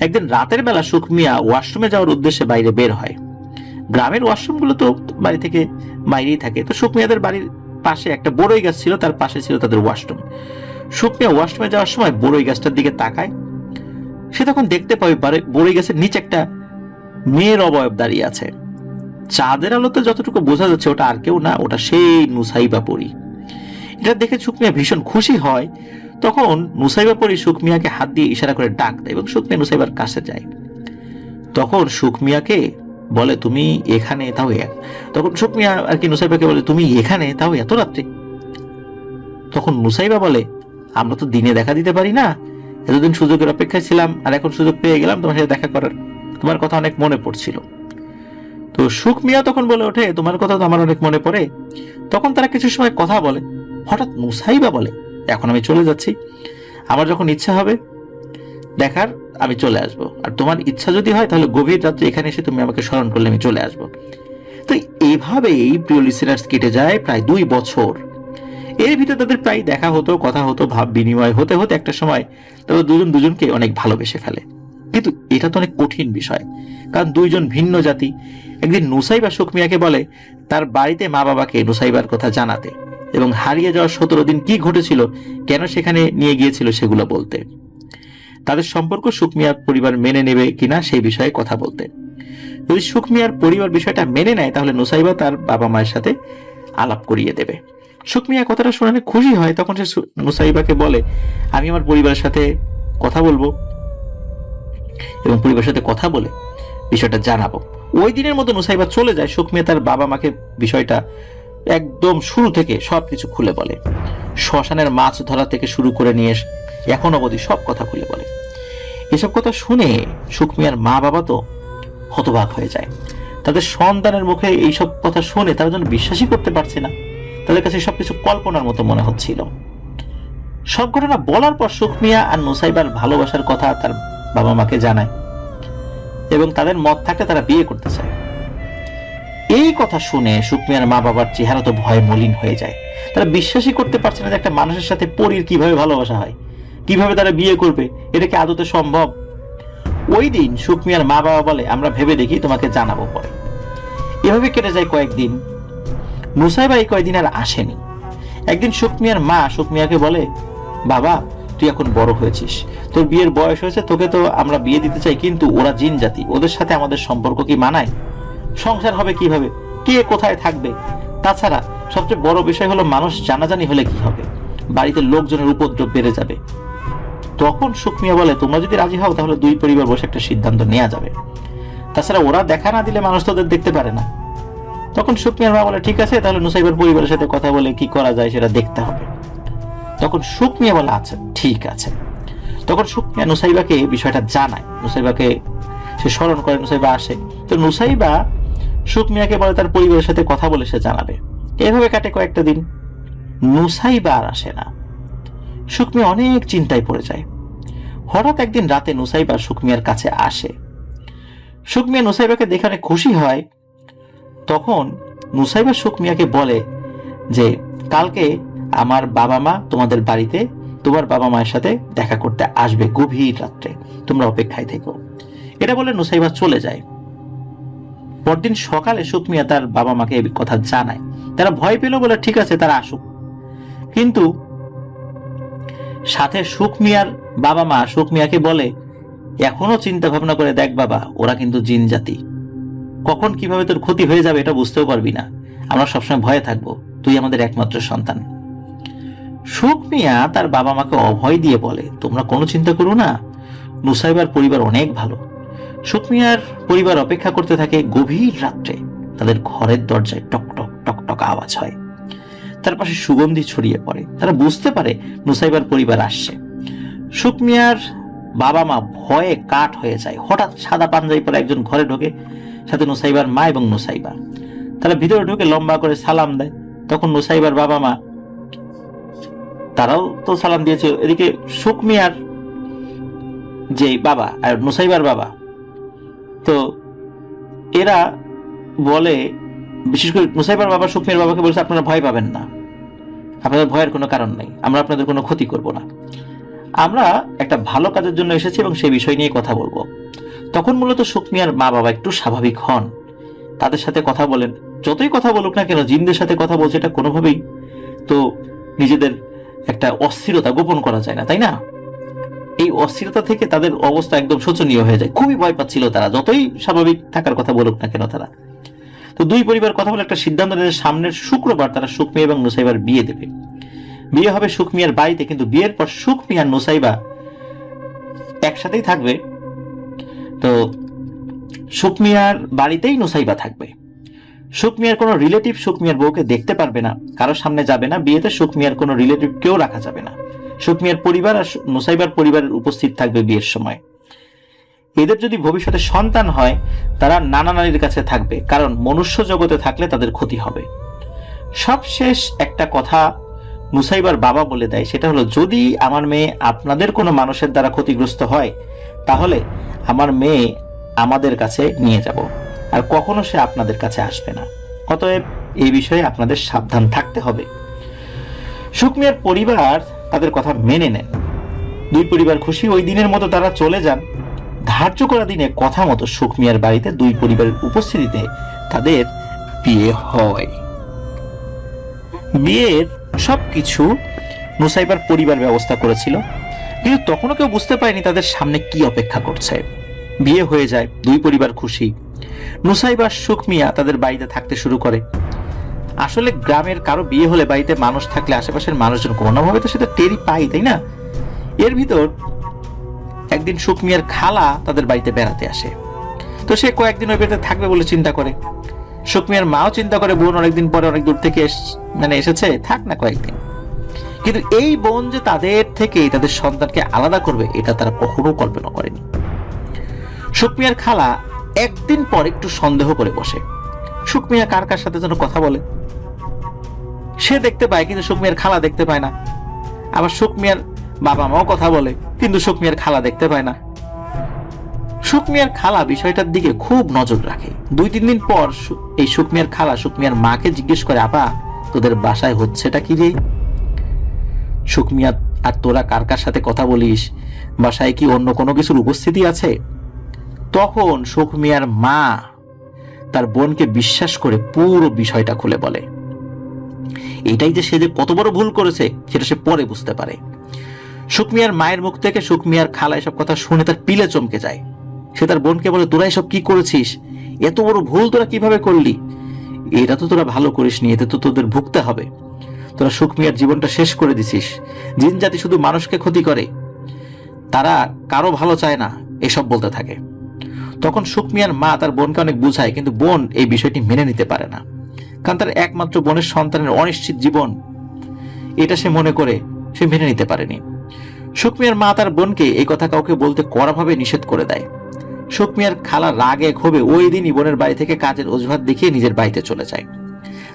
একদিন রাতের বেলা সুখ মিয়া ওয়াশরুমে যাওয়ার উদ্দেশ্যে বাইরে বের হয়। গ্রামের ওয়াশরুমগুলো তো বাড়ি থেকে বাইরেই থাকে। তো সুখ মিয়াদের বাড়ির পাশে একটা বড়ই গাছ ছিল, তার পাশে ছিল তাদের ওয়াশরুম। সুখ মিয়া ওয়াশরুমে যাওয়ার সময় বড়ই গাছটার দিকে তাকায়। সে তখন দেখতে পাবে বড়ই গাছের নিচে একটা মেয়ের অবয়ব দাঁড়িয়ে আছে। চাঁদের আলোতে যতটুকু বোঝা যাচ্ছে ওটা আর কেউ না, ওটা সেই নুসাইবা পরী। এটা দেখে সুখ মিয়া ভীষণ খুশি হয়। তখন নুসাইবা পরী সুখ মিয়াকে হাত দিয়ে ইশারা করে ডাক দেয় এবং সুখ মিয়া নুসাইবার কাছে যায়। তখন সুখ মিয়াকে বলে, তুমি এখানে তাও তখন সুখ মিয়া আর কি নুসাইবাকে বলে, তুমি এখানে তাও এত রাত্রে? তখন নুসাইবা বলে, আমরা তো দিনে দেখা দিতে পারি না, এতদিন সুযোগের অপেক্ষায় ছিলাম, আর এখন সুযোগ পেয়ে গেলাম তোমার সাথে দেখা করার। তোমার কথা অনেক মনে পড়ছিল। তো সুখ মিয়া তখন বলে ওঠে, তোমার কথা তো আমার অনেক মনে পড়ে। তখন তারা কিছু সময় কথা বলে। হঠাৎ নুসাইবা বলে, এখন আমি চলে যাচ্ছি, আমার যখন ইচ্ছা হবে দেখার আমি চলে আসবো, আর তোমার ইচ্ছা যদি হয় তাহলে গভীর রাত্রে এখানে এসে তুমি আমাকে স্মরণ করলে আমি চলে আসবো। তো এইভাবেই প্রিয় লিসেনার্স কেটে যায় প্রায় 2 বছর। এর ভিতরে তাদের প্রায় দেখা হতো, কথা হতো, ভাব বিনিময় হতে হতে একটা সময় তারা দুজনকে অনেক ভালোবেসে ফেলে। কিন্তু এটা তো অনেক কঠিন বিষয়, কারণ 2 জন ভিন্ন জাতি। একদিন নুসাইবা সুখ মিয়াকে বলে তার বাড়িতে মা বাবাকে নুসাইবার কথা জানাতে এবং হারিয়ে যাওয়া 17 দিন কি ঘটেছিল, কেন সেখানে নিয়ে গিয়েছিল সেগুলো বলতে। তাদের সম্পর্ক সুখ মিয়ার পরিবার মেনে নেবে কিনা সেই বিষয়ে কথা বলতে। যদি সুখ মিয়ার পরিবার বিষয়টা মেনে নেয় তাহলে নুসাইবা তার বাবা মায়ের সাথে আলাপ করিয়ে দেবে। সুখ মিয়া কথাটা শুনে খুশি হয়। তখন সে নুসাইবাকে বলে, আমি আমার পরিবারের সাথে কথা বলবো এবং পরিবারের সাথে কথা বলে বিষয়টা জানাবো। ওই দিনের মতো নুসাইবা চলে যায়। সুখ মিয়া তার বাবা মাকে বিষয়টা একদম শুরু থেকে সবকিছু খুলে বলে। শ্মশানের মাছ ধরা থেকে শুরু করে নিয়ে এখন অবধি সব কথা খুলে বলে। এসব কথা শুনে সুখ মিয়ার মা বাবা তো হতবাক হয়ে যায়। তাদের সন্তানের মুখে এইসব কথা শুনে তারা যেন বিশ্বাসই করতে পারছে না। তাদের কাছে সবকিছু কল্পনার মতো মনে হচ্ছিল। সব ঘটনা বলার পর সুখ মিয়া আর নুসাইবার ভালোবাসার কথা তার বাবা মাকে জানায় এবং তাদের মত থাকলে তারা বিয়ে করতে চায়। এই কথা শুনে সুখ মিয়ার মা বাবার চেহারা তো ভয়ে মলিন হয়ে যায়। তারা বিশ্বাসই করতে পারছে না যে একটা মানুষের সাথে পরীর কিভাবে ভালোবাসা হয়, কিভাবে তারা বিয়ে করবে, এটা কি আদতে সম্ভব? ওই দিন সুখ মিয়ার মা বাবা বলে, আমরা ভেবে দেখি, তোমাকে জানাবো পরে। এভাবে কেটে যায় কয়েকদিন। নুসাইবা এই কয়েকদিন আর আসেনি। একদিন সুখ মিয়ার মা সুখ মিয়াকে বলে, বাবা তুই এখন বড় হয়েছিস, তোর বিয়ের বয়স হয়েছে, তোকে তো আমরা বিয়ে দিতে চাই, কিন্তু ওরা জিন জাতি, ওদের সাথে আমাদের সম্পর্ক কি মানায়? সংসার হবে কিভাবে? কে কোথায় থাকবে? তাছাড়া সবচেয়ে বড় বিষয় হলো মানুষ জানাজানি হলে কি হবে? বাড়িতে লোকজনের উপদ্রব বেড়ে যাবে। তখন সুখ মিয়া বলে, তোমরা যদি রাজি হও তাহলে 2 পরিবার বসে একটা সিদ্ধান্ত নেওয়া যাবে। তাছাড়া ওরা দেখা না দিলে মানুষ তোদের দেখতে পারে না। তখন সুখ মিয়ার মা বলে, ঠিক আছে, তাহলে নুসাইবার পরিবারের সাথে কথা বলে কি করা যায় সেটা দেখতে হবে। তখন সুখ মিয়া বলে, আচ্ছা ঠিক আছে। তখন সুখ মিয়া নুসাইবাকে বিষয়টা জানায়। নুসাইবাকে সে স্মরণ করে, নুসাইবা আসে। তো নুসাইবা সুখ মিয়াকে বলে তার পরিবারের সাথে কথা বলে সে জানাবে। এভাবে কাটে কয়েকটা দিন। নুসাইবা আর আসে না। সুখ মিয়া অনেক চিন্তায় পড়ে যায়। হঠাৎ একদিন রাতে নুসাইবা সুখ মিয়ার কাছে আসে। সুখ মিয়া নুসাইবাকে দেখে অনেক খুশি হয়। তখন নুসাইবা সুখ মিয়াকে বলে যে কালকে আমার বাবা মা তোমাদের বাড়িতে তোমার বাবা মায়ের সাথে দেখা করতে আসবে গভীর রাত্রে, তোমরা অপেক্ষায় থেকো। এটা বলে নুসাইবা চলে যায়। পরদিন সকালে সুখ মিয়া তার বাবা মাকে এই কথা জানায়। তারা ভয় পেল বলে ঠিক আছে তারা আসুক, কিন্তু সাথে সুখ মিয়ার বাবা মা সুখ মিয়াকে বলে এখনো চিন্তা ভাবনা করে দেখ বাবা, ওরা কিন্তু জিন জাতি, কখন কিভাবে তোর ক্ষতি হয়ে যাবে এটা বুঝতেও পারবি না, আমরা সবসময় ভয়ে থাকবো, তুই আমাদের একমাত্র সন্তান। সুখ মিয়া তার বাবা মাকে অভয় দিয়ে বলে তোমরা কোনো চিন্তা করো না, নুসাইবার পরিবার অনেক ভালো। সুখ মিয়ার পরিবার অপেক্ষা করতে থাকে। গভীর রাত্রে তাদের ঘরের দরজায় টক টক টক টক আওয়াজ হয়, তার পাশে সুগন্ধি ছড়িয়ে পড়ে। তারা বুঝতে পারে নুসাইবার পরিবার আসছে। সুখ মিয়ার বাবা মা ভয়ে কাঠ হয়ে যায়। হঠাৎ সাদা পাঞ্জাবি পরে একজন ঘরে ঢোকে, সাথে নুসাইবার মা এবং নুসাইবা। তারা ভিতরে ঢুকে লম্বা করে সালাম দেয়। তখন নুসাইবার বাবা মা তারাও তো সালাম দিয়েছে। এদিকে সুখ মিয়ার যে বাবা আর নুসাইবার বাবা, তো এরা বলে, বিশেষ করে নুসাইবার বাবা সুখ মিয়ার বাবাকে বলছে আপনারা ভয় পাবেন না, আপনাদের ভয়ের কোনো কারণ নেই, আমরা আপনাদের কোনো ক্ষতি করব না, আমরা একটা ভালো কাজের জন্য এসেছি এবং সেই বিষয় নিয়ে কথা বলবো। তখন মূলত সুখ মিয়ার মা বাবা একটু স্বাভাবিক হন, তাদের সাথে কথা বলেন। যতই কথা বলুক না কেন, জিনদের সাথে কথা বলছে, এটা কোনোভাবেই তো নিজেদের একটা অস্থিরতা গোপন করা যায় না, তাই না? এই অস্থিরতা থেকে তাদের অবস্থা একদম শোচনীয় হয়ে যায়। খুবই ভয় পাচ্ছিল তারা, যতই স্বাভাবিক থাকার কথা বলুক না কেন তারা। তো দুই পরিবার কথা বলে একটা সিদ্ধান্ত নিয়ে সামনের শুক্রবার তারা সুখ মিয়া এবং নুসাইবার বিয়ে দেবে। বিয়ে হবে সুখ মিয়ার বাড়িতে, কিন্তু বিয়ের পর সুখ মিয়া নুসাইবা একসাথেই থাকবে। তো সুখ মিয়ার বাড়িতেই নুসাইবা থাকবে। সুখ মিয়ার কোনো রিলেটিভ সুখ মিয়ার বউকে দেখতে পারবে না, কারোর সামনে যাবে না। বিয়েতে সুখ মিয়ার কোনো রিলেটিভ কেউ রাখা যাবে না। সুখ মিয়ার পরিবার আর নুসাইবার পরিবারের উপস্থিত থাকবে বিয়ের সময়। এদের যদি ভবিষ্যতে সন্তান হয় তারা নানা নানির কাছে থাকবে, কারণ মনুষ্য জগতে থাকলে তাদের ক্ষতি হবে। সবশেষ একটা কথা নুসাইবার বাবা বলে দেয়, সেটা হলো যদি আমার মেয়ে আপনাদের কোনো মানুষের দ্বারা ক্ষতিগ্রস্ত হয় তাহলে আমার মেয়ে আমাদের কাছে নিয়ে যাব, আর কখনো সে আপনাদের কাছে আসবে না। অতএব এই বিষয়ে আপনাদের সাবধান থাকতে হবে। সুখ মিয়ার পরিবার তাদের কথা মেনে নেন। দুই পরিবার খুশি। ওই দিনের মতো তারা চলে যান। ধার্য করা দিনে কথা মতো সুখ মিয়ার বাড়িতে দুই পরিবারের উপস্থিতিতে তাদের বিয়ে হয়। বিয়ের সবকিছু নুসাইবার পরিবার ব্যবস্থা করেছিল, কিন্তু তখনও কেউ বুঝতে পারেনি তাদের সামনে কি অপেক্ষা করছে। বিয়ে হয়ে যায়, দুই পরিবার খুশি। নুসাইবা সুখ মিয়া তাদের বাড়িতে থাকতে শুরু করে। আসলে গ্রামের কারো বিয়ে হলে বাড়িতে মানুষ থাকলে আশেপাশের মানুষজন কোনোভাবে তো সেটা টেরি পাই, তাই না? এর ভিতর একদিন সুখ মিয়ার খালা তাদের বাড়িতে বেড়াতে আসে। তো সে কয়েকদিন ওই বাড়িতে থাকবে বলে চিন্তা করে। সুখ মিয়ার মাও চিন্তা করে বোন অনেকদিন পরে অনেক দূর থেকে এসেছে, থাক না কয়েকদিন। কিন্তু এই বোন যে তাদের থেকে তাদের সন্তানকে আলাদা করবে এটা তারা কখনো কল্পনা করেনি। সুখ মিয়ার খালা একদিন পর একটু সন্দেহ করে বসে, সুখ মিয়া কার কার সাথে যেন কথা বলে। সে দেখতে পায় কিন্তু সুখ মিয়ার খালা দেখতে পায় না। আবার সুখ মিয়ার বাবা মাও কথা বলে, কিন্তু সুখ মিয়ার খালা দেখতে পায় না। সুখ মিয়ার খালা বিষয়টার দিকে খুব নজর রাখে। 2-3 দিন পর এই সুখ মিয়ার খালা সুখ মিয়ার মাকে জিজ্ঞেস করে, আপা তোদের বাসায় হচ্ছেটা কি রে? সুখ মিয়া, আর তোরা কার কার সাথে কথা বলিস? বাসায় কি অন্য কোনো কিছুর উপস্থিতি আছে? তখন সুখ মিয়ার মা তার বোনকে বিশ্বাস করে পুরো বিষয়টা খুলে বলে। এটাই যে সে যে কত বড় ভুল করেছে সেটা সে পরে বুঝতে পারে। সুখ মিয়ার মায়ের মুখ থেকে সুখ মিয়ার খালা এসব কথা শুনে তার পিলে চমকে যায়। সে তার বোনকে বলে, তোরা এসব কি করেছিস? এত বড় ভুল তোরা কিভাবে করলি? এটা তো তোরা ভালো করিসনি, এতে তো তোদের ভুগতে হবে। তোরা সুখ মিয়ার জীবনটা শেষ করে দিছিস। জিন জাতি শুধু মানুষকে ক্ষতি করে, তারা কারো ভালো চায় না, এসব বলতে থাকে। তখন সুখ মিয়ার মা তার বোনকে অনেক বুঝায়, কিন্তু বোন এই বিষয়টি মেনে নিতে পারে না, কারণ তার একমাত্র বোনের সন্তানের অনিশ্চিত জীবন, এটা সে মনে করে সে মেনে নিতে পারেনি। সুখ মিয়ার মা তার বোনকে এই কথা কাউকে বলতে কড়াভাবে নিষেধ করে দেয়। সুখ মিয়ার খালা রাগে ক্ষোভে ওই দিনই বোনের বাড়ি থেকে কাজের অজুহাত দেখিয়ে নিজের বাড়িতে চলে যায়।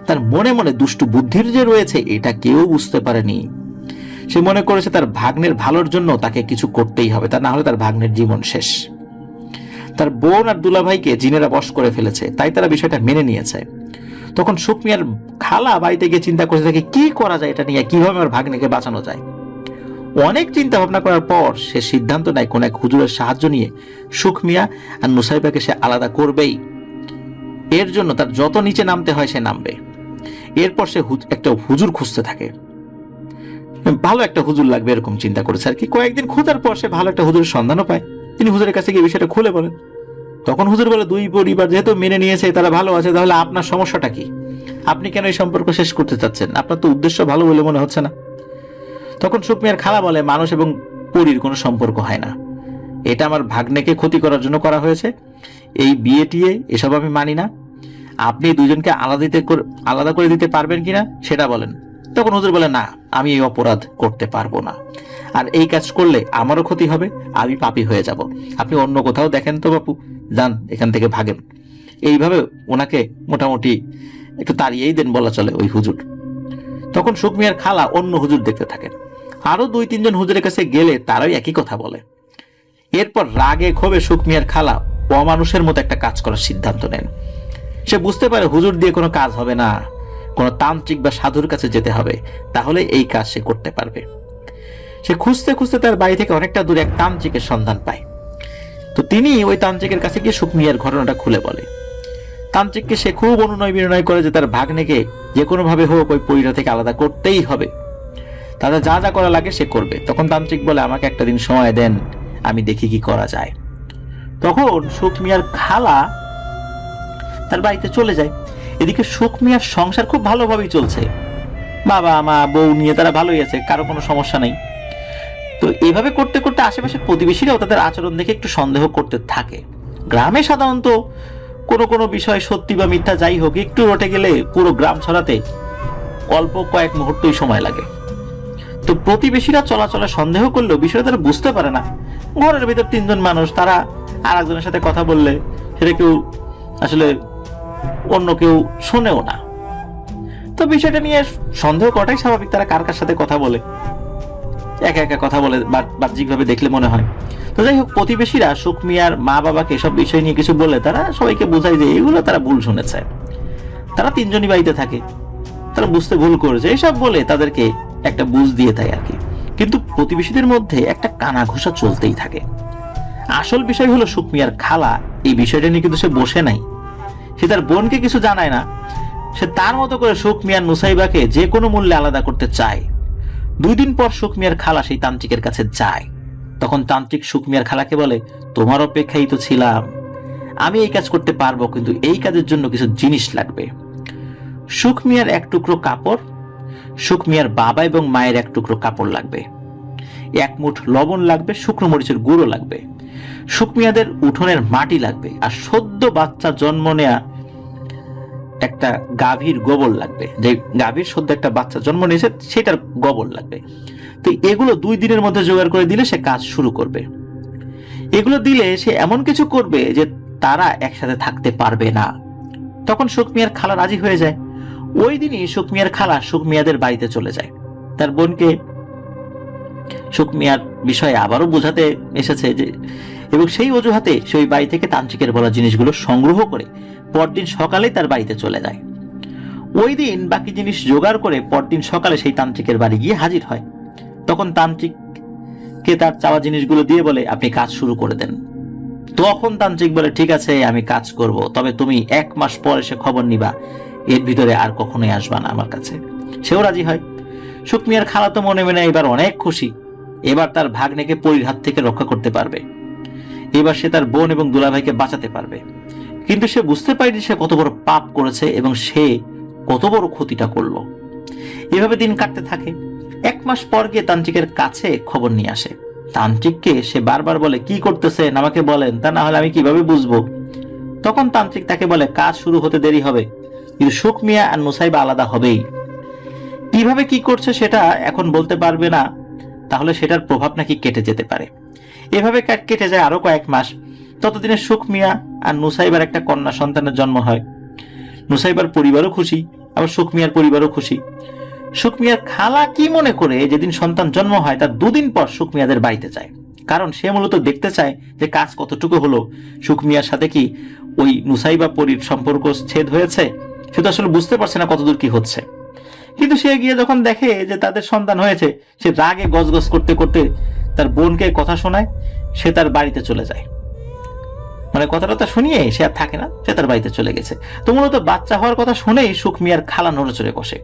তার মনে মনে দুষ্টু বুদ্ধির যে রয়েছে এটা কেউ বুঝতে পারেনি। সে মনে করেছে তার ভাগ্নের ভালোর জন্য তাকে কিছু করতেই হবে, তা না হলে তার ভাগ্নের জীবন শেষ। তার বোন আর দুলাভাইকে জিনেরা বশ করে ফেলেছে, তাই তারা বিষয়টা মেনে নিয়েছে। তখন সুখ মিয়ার খালা বাড়িতে গিয়ে চিন্তা করতে থাকে কি করা যায়, এটা নিয়ে কিভাবে আমার ভাগ্নেকে বাঁচানো যায়। অনেক চিন্তা ভাবনা করার পর সে সিদ্ধান্ত নেয় কোন এক হুজুরের সাহায্য নিয়ে সুখ মিয়া আর নুসাইবাকে সে আলাদা করবেই। এর জন্য তার যত নিচে নামতে হয় সে নামবে। এরপর সে একটা হুজুর খুঁজতে থাকে, ভালো একটা হুজুর লাগবে এরকম চিন্তা করেছে আর কি। কয়েকদিন খোঁজার পর সে ভালো একটা হুজুরের সন্ধানও পায়। তিনি হুজুরের কাছে গিয়ে বিষয়টা খুলে বলেন। তখন হুজুর বলে, দুই পরিবার যেহেতু মেনে নিয়েছে, তারা ভালো আছে, তাহলে আপনার সমস্যাটা কি? আপনি কেন এই সম্পর্ক শেষ করতে চাচ্ছেন? আপনার তো উদ্দেশ্য ভালো বলে মনে হচ্ছে না। তখন সুখ মিয়ার খালা বলে, মানুষ এবং পরীর কোনো সম্পর্ক হয় না, এটা আমার ভাগ্নেকে ক্ষতি করার জন্য করা হয়েছে। এই বিয়ে টিয়ে এসব আমি মানি না। আপনি দুজনকে আলাদা করে দিতে পারবেন কিনা সেটা বলেন। তখন হুজুর বলে, না, আমি এই অপরাধ করতে পারবো না, আর এই কাজ করলে আমারও ক্ষতি হবে, আমি পাপী হয়ে যাব। আপনি অন্য কোথাও দেখেন তো বাপু, যান এখান থেকে ভাগেন। এইভাবে ওনাকে মোটামুটি একটু তাড়িয়েই দেন বলা চলে ওই হুজুর। তখন সুখ মিয়ার খালা অন্য হুজুর দেখতে থাকেন। আরো 2-3 জন হুজুরের কাছে গেলে তারাই একই কথা বলে। এরপর রাগে ক্ষোভে সুখ মিয়ার খালা অমানুষের মতো একটা কাজ করার সিদ্ধান্ত নেন। সে বুঝতে পারে হুজুর দিয়ে কোনো কাজ হবে না, কোনো তান্ত্রিক বা সাধুর কাছে যেতে হবে, তাহলে এই কাজ সে করতে পারবে। সে খুঁজতে খুঁজতে তার বাড়ি থেকে অনেকটা দূরে এক তান্ত্রিকের সন্ধান পায়। তো তিনি ওই তান্ত্রিকের কাছে গিয়ে সুখ মিয়ার ঘটনাটা খুলে বলে। তান্ত্রিককে সে খুব অনুনয় বিনয় করে যে তার ভাগ্নেকে যে কোনো ভাবে হোক ওই পরিবার থেকে আলাদা করতেই হবে, তাদের যা যা করা লাগে সে করবে। তখন তান্ত্রিক বলে, আমাকে একটা দিন সময় দেন, আমি দেখি কি করা যায়। তখন সুখ মিয়ার খালা তার বাড়িতে চলে যায়। এদিকে সুখ মিয়ার সংসার খুব ভালোভাবেই চলছে, বাবা মা বউ নিয়ে তারা ভালোই আছে, কারো কোনো সমস্যা নেই। তো এইভাবে করতে করতে আশেপাশের প্রতিবেশীরাও তাদের আচরণ দেখে একটু সন্দেহ করতে থাকে। গ্রামে সাধারণত কোনো কোনো বিষয় সত্যি বা মিথ্যা যাই হোক, একটু রটে গেলে পুরো গ্রাম ছড়াতে অল্প কয়েক মুহূর্তই সময় লাগে। তো প্রতিবেশীরা চলাচলে সন্দেহ করলেও বিষয়টা তারা বুঝতে পারে না। ঘরের ভিতর 3 জন মানুষ, তারা আর একজনের সাথে কথা বললে সেটা কেউ আসলে অন্য কেউ শোনেও না। তো বিষয়টা নিয়ে সন্দেহ করাটাই স্বাভাবিক। তারা কার কার সাথে কথা বলে, একা একা কথা বলে, বাহ্যিকভাবে দেখলে মনে হয়। তো যাই হোক, প্রতিবেশীরা সুখ মিয়ার মা বাবাকে এসব বিষয় নিয়ে কিছু বলে তারা সবাইকে বোঝায় যে এগুলো তারা ভুল শুনেছে। তারা 3 জনই বাড়িতে থাকে, তারা বুঝতে ভুল করেছে, এসব বলে তাদেরকে একটা বুঝ দিয়ে দেয় আর কি। কিন্তু প্রতিবেশীদের মধ্যে একটা কানাঘুষা চলতেই থাকে। আসল বিষয় হলো সুখ মিয়ার খালা এই বিষয়টা নিয়ে কিন্তু সে বসে নাই। সে তার বোনকে কিছু জানায় না। সে তার মতো করে সুখ মিয়ার নুসাইবাকে যে কোনো মূল্যে আলাদা করতে চায়। 2 দিন পর সুখ মিয়ার খালা সেই তান্ত্রিকের কাছে যায়। তখন তান্ত্রিক সুখ মিয়ার খালাকে বলে, তোমার অপেক্ষাই তো ছিলাম, আমি এই কাজ করতে পারবো, কিন্তু এই কাজের জন্য কিছু জিনিস লাগবে। সুখ মিয়ার 1 টুকরো কাপড়, সুখ মিয়ার বাবা এবং মায়ের 1 টুকরো কাপড় লাগবে, 1 মুঠ লবণ লাগবে, শুকনো মরিচের গুঁড়ো লাগবে, সুখ মিয়াদের উঠোনের মাটি লাগবে, আর সদ্য বাচ্চা জন্ম নেয়া একটা গাভীর গোবর লাগবে। যে গাভীর সদ্য একটা বাচ্চা জন্ম নিয়েছে সেটার গোবর লাগবে। তো এগুলো 2 দিনের মধ্যে জোগাড় করে দিলে সে কাজ শুরু করবে। এগুলো দিলে সে এমন কিছু করবে যে তারা একসাথে থাকতে পারবে না। তখন সুখ মিয়ার খালা রাজি হয়ে যায়। ওই দিনই সুখ মিয়ার খালা সুখ মিয়াদের বাড়িতে চলে যায়। তার বোনকে সুখ মিয়ার বিষয়ে আবারও বোঝাতে এসেছে যে, এবং সেই অজুহাতে সে ওই বাড়ি থেকে তান্ত্রিকের বলা জিনিসগুলো সংগ্রহ করে পরদিন সকালে তার বাড়িতে চলে যায়। ওই দিন বাকি জিনিস জোগাড় করে পরদিন সকালে সেই তান্ত্রিকের বাড়ি গিয়ে হাজির হয়। তখন তান্ত্রিককে তার চাওয়া জিনিসগুলো দিয়ে বলে, আপনি কাজ শুরু করে দেন। তখন তান্ত্রিক বলে, ঠিক আছে আমি কাজ করব, তবে তুমি 1 মাস পর এসে খবর নিবা, এর ভিতরে আর কখনোই আসবা না আমার কাছে। সেও রাজি হয়। সুখ মিয়ার খালা তো মনে মনে এবার অনেক খুশি। এবার তার ভাগ্নেকে পরীর হাত থেকে রক্ষা করতে পারবে। এবার সে তার বোন এবং দুলাভাইকে বাঁচাতে পারবে। কিন্তু সে বুঝতে পারেনি সে কত বড় পাপ করেছে এবং সে কত বড় ক্ষতিটা করলো। এভাবে দিন কাটতে থাকে। 1 মাস পর গিয়ে তান্ত্রিকের কাছে খবর নিয়ে আসে। তান্ত্রিককে সে বারবার বলে, কি করতেছেন আমাকে বলেন, তা না হলে আমি কিভাবে বুঝবো। তখন তান্ত্রিক তাকে বলে, কাজ শুরু হতে দেরি হবে, কিন্তু সুখ মিয়া আর নুসাইবা আলাদা হবেই। কিভাবে কি করছে সেটা এখন বলতে পারবে না, তাহলে সেটার প্রভাব নাকি কেটে যেতে পারে। এভাবে কেটে যায় আরো কয়েক মাস। ততদিনে সুখ মিয়া আর নুসাইবার একটা কন্যা সন্তানের জন্ম হয়। নুসাইবার পরিবারও খুশি, আবার সুখ মিয়ার পরিবারও খুশি। সুখ মিয়ার খালা কি মনে করে যেদিন সন্তান জন্ম হয় তার 2 দিন পর সুখ মিয়াদের বাড়িতে যায়, কারণ সে মূলত দেখতে চায় যে কাজ কতটুকু হলো, সুখ মিয়ার সাথে কি ওই নুসাইবা পরীর সম্পর্ক ছেদ হয়েছে। সে তো আসলে বুঝতে পারছে না কতদূর কি হচ্ছে। কিন্তু সে গিয়ে যখন দেখে যে তাদের সন্তান হয়েছে, সে রাগে গজগজ করতে করতে তার বোনকে কথা শোনায়, সে তার বাড়িতে চলে যায়। মানে কথাটা শুনিয়ে সে আর থাকে না, সে তার বাড়িতে চলে গেছে। তো মূলত বাচ্চা হওয়ার কথা শুনেই সুখ মিয়ার খালা নড়েচড়ে বসে।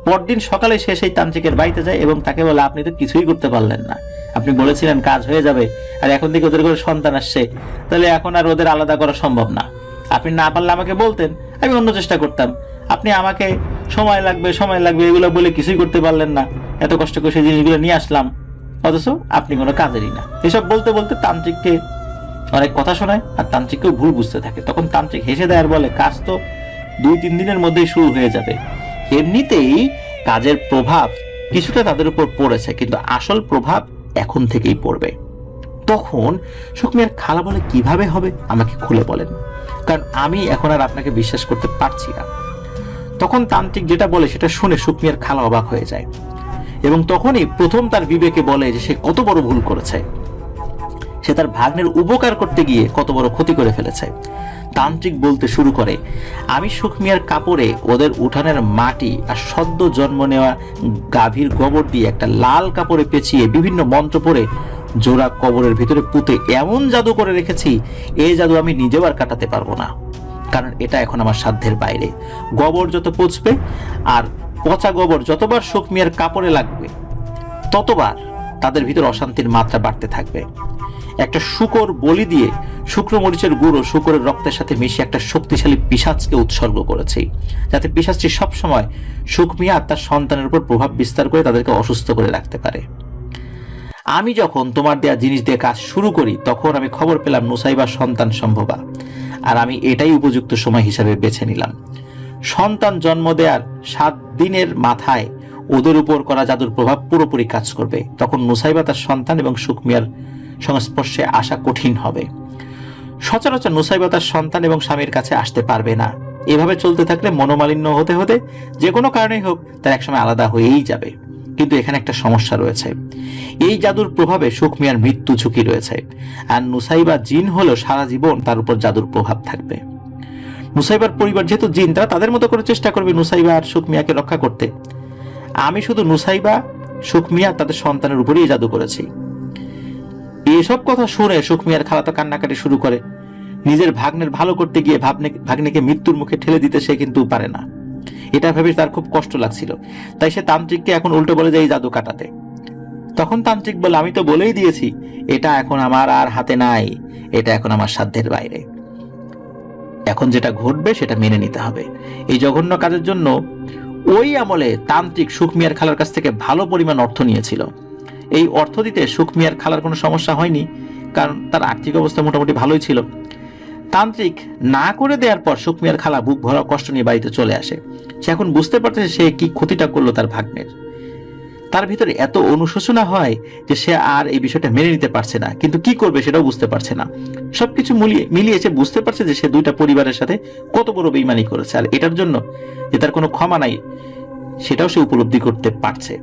পরদিন সকালে সে সেই তান্ত্রিকের বাড়িতে যায় এবং তাকে বলে, আপনি তো কিছুই করতে পারলেন না, আপনি বলেছিলেন কাজ হয়ে যাবে, আর এখন থেকে ওদের করে সন্তান আসছে, তাহলে এখন আর ওদের আলাদা করা সম্ভব না। আপনি না পারলে আমাকে বলতেন, আমি অন্য চেষ্টা করতাম। আপনি আমাকে সময় লাগবে এগুলো বলে কিছুই করতে পারলেন না, এত কষ্ট করে সেই জিনিসগুলো নিয়ে আসলাম, অথচ আপনি কোনো কাজেরই না। এসব বলতে বলতে তান্ত্রিককে অনেক কথা শোনায়, আর তান্ত্রিককেও ভুল বুঝতে থাকে। তখন তান্ত্রিক হেসে দেয় আর বলে, কাজ তো 2-3 দিনের মধ্যেই শুরু হয়ে যাবে। এমনিতেই কাজের প্রভাব কিছুটা তাদের উপর পড়েছে, কিন্তু আসল প্রভাব এখন থেকেই পড়বে। তখন সুখ মিয়ার খালা বলে, কিভাবে হবে আমাকে খুলে বলেন, কারণ আমি এখন আর আপনাকে বিশ্বাস করতে পারছি না। তখন তান্ত্রিক যেটা বলে সেটা শুনে সুখ মিয়ার খালা অবাক হয়ে যায়, এবং তখনই প্রথম তার বিবেকে বলে যে সে কত বড় ভুল করেছে, সে তার ভাগ্নের উপকার করতে গিয়ে কত বড় ক্ষতি করে ফেলেছে। তান্ত্রিক বলতে শুরু করে, আমি সুখ মিয়ার কাপড়ে ওদের উঠানের মাটি আর সদ্য জন্ম নেওয়া গাভীর গোবর দিয়ে একটা লাল কাপড়ে পেঁচিয়ে বিভিন্ন মন্ত্র পড়ে জোড়া কবরের ভিতরে পুঁতে এমন জাদু করে রেখেছি, এই জাদু আমি নিজেও আর কাটাতে পারবো না, কারণ এটা এখন আমার সাধ্যের বাইরে। গোবর যত পচবে আর পচা গোবর যতবার সুখ মিয়ার কাপড়ে লাগবে, ততবার তাদের ভিতর অশান্তির মাত্রা বাড়তে থাকবে। একটা শূকর বলি দিয়ে শুকনো মরিচের গুঁড়ো শূকরের রক্তের সাথে মিশিয়ে একটা শক্তিশালী পিশাচকে উৎসর্গ করেছি, যাতে পিশাচটি সবসময় সুখ মিয়া আর তার সন্তানের উপর প্রভাব বিস্তার করে তাদেরকে অসুস্থ করে রাখতে পারে। আমি যখন তোমার দেয়া জিনিস দিয়ে কাজ শুরু করি, তখন আমি খবর পেলাম নুসাইবার সন্তান সম্ভবা, আর আমি এটাই উপযুক্ত সময় হিসাবে বেছে নিলাম। সন্তান জন্ম দেওয়ার 7 দিনের মাথায় ওদের উপর করা জাদুর প্রভাব পুরোপুরি কাজ করবে। তখন নুসাইবা তার সন্তান এবং সুখ মিয়ার সংস্পর্শে আসা কঠিন হবে। সচরাচর নুসাইবা তার সন্তান এবং স্বামীর কাছে আসতে পারবে না। এভাবে চলতে থাকলে মনোমালিন্য হতে হতে যে কোনো কারণেই হোক তার একসময় আলাদা হয়েই যাবে। কিন্তু এখানে একটা সমস্যা রয়েছে, এই জাদুর প্রভাবে সুখ মিয়ার মৃত্যু ঝুঁকি রয়েছে, আর নুসাইবা জিন হলেও সারা জীবন তার উপর জাদুর প্রভাব থাকবে। নুসাইবার পরিবার যেহেতু জিন, তারা তাদের মতো করে চেষ্টা করবে নুসাইবা আর সুখ মিয়াকে রক্ষা করতে। আমি শুধু নুসাইবা, সুখ মিয়া তাদের সন্তানের উপরই জাদু করেছি। এসব কথা শুনে সুখ মিয়ার খালা তো কান্নাকাটি শুরু করে। নিজের ভাগ্নের ভালো করতে গিয়ে ভাগ্নেকে মৃত্যুর মুখে ঠেলে দিতে সে কিন্তু পারে না, এটা ভেবে তার খুব কষ্ট লাগছিল। তাই সে তান্ত্রিককে এখন উল্টো বলে যায় জাদু কাটাতে। তখন তান্ত্রিক বলে, আমি তো বলেই দিয়েছি এটা এখন আমার আর হাতে নাই, এটা এখন আমার সাধ্যের বাইরে। এখন যেটা ঘটবে সেটা মেনে নিতে হবে। এই জঘন্য কাজের জন্য ওই আমলে তান্ত্রিক সুখ মিয়ার খালার কাছ থেকে ভালো পরিমাণ অর্থ নিয়েছিল। এই অর্থ দিতে সুখ মিয়ার খালার কোনো সমস্যা হয়নি, কারণ তার আর্থিক অবস্থা মোটামুটি ভালোই ছিল। তান্ত্রিক না করে দেওয়ার পর সুখ মিয়ার খালা বুক ভরা কষ্ট নিয়ে বাড়িতে চলে আসে। সে এখন বুঝতে পারতেছে সে কি ক্ষতিটা করলো তার ভাগ্নের। তার ভিতরে এত অনুশোচনা হয় যে সে আর এই বিষয়টা মেনে নিতে পারছে না, কিন্তু কি করবে সেটাও বুঝতে পারছে না। সবকিছু মিলিয়ে সে বুঝতে পারছে যে সে 2টা পরিবারের সাথে কত বড় বেইমানি করেছে, আর এটার জন্য যে তার কোনো ক্ষমা নাই সেটাও সে উপলব্ধি করতে পারছে।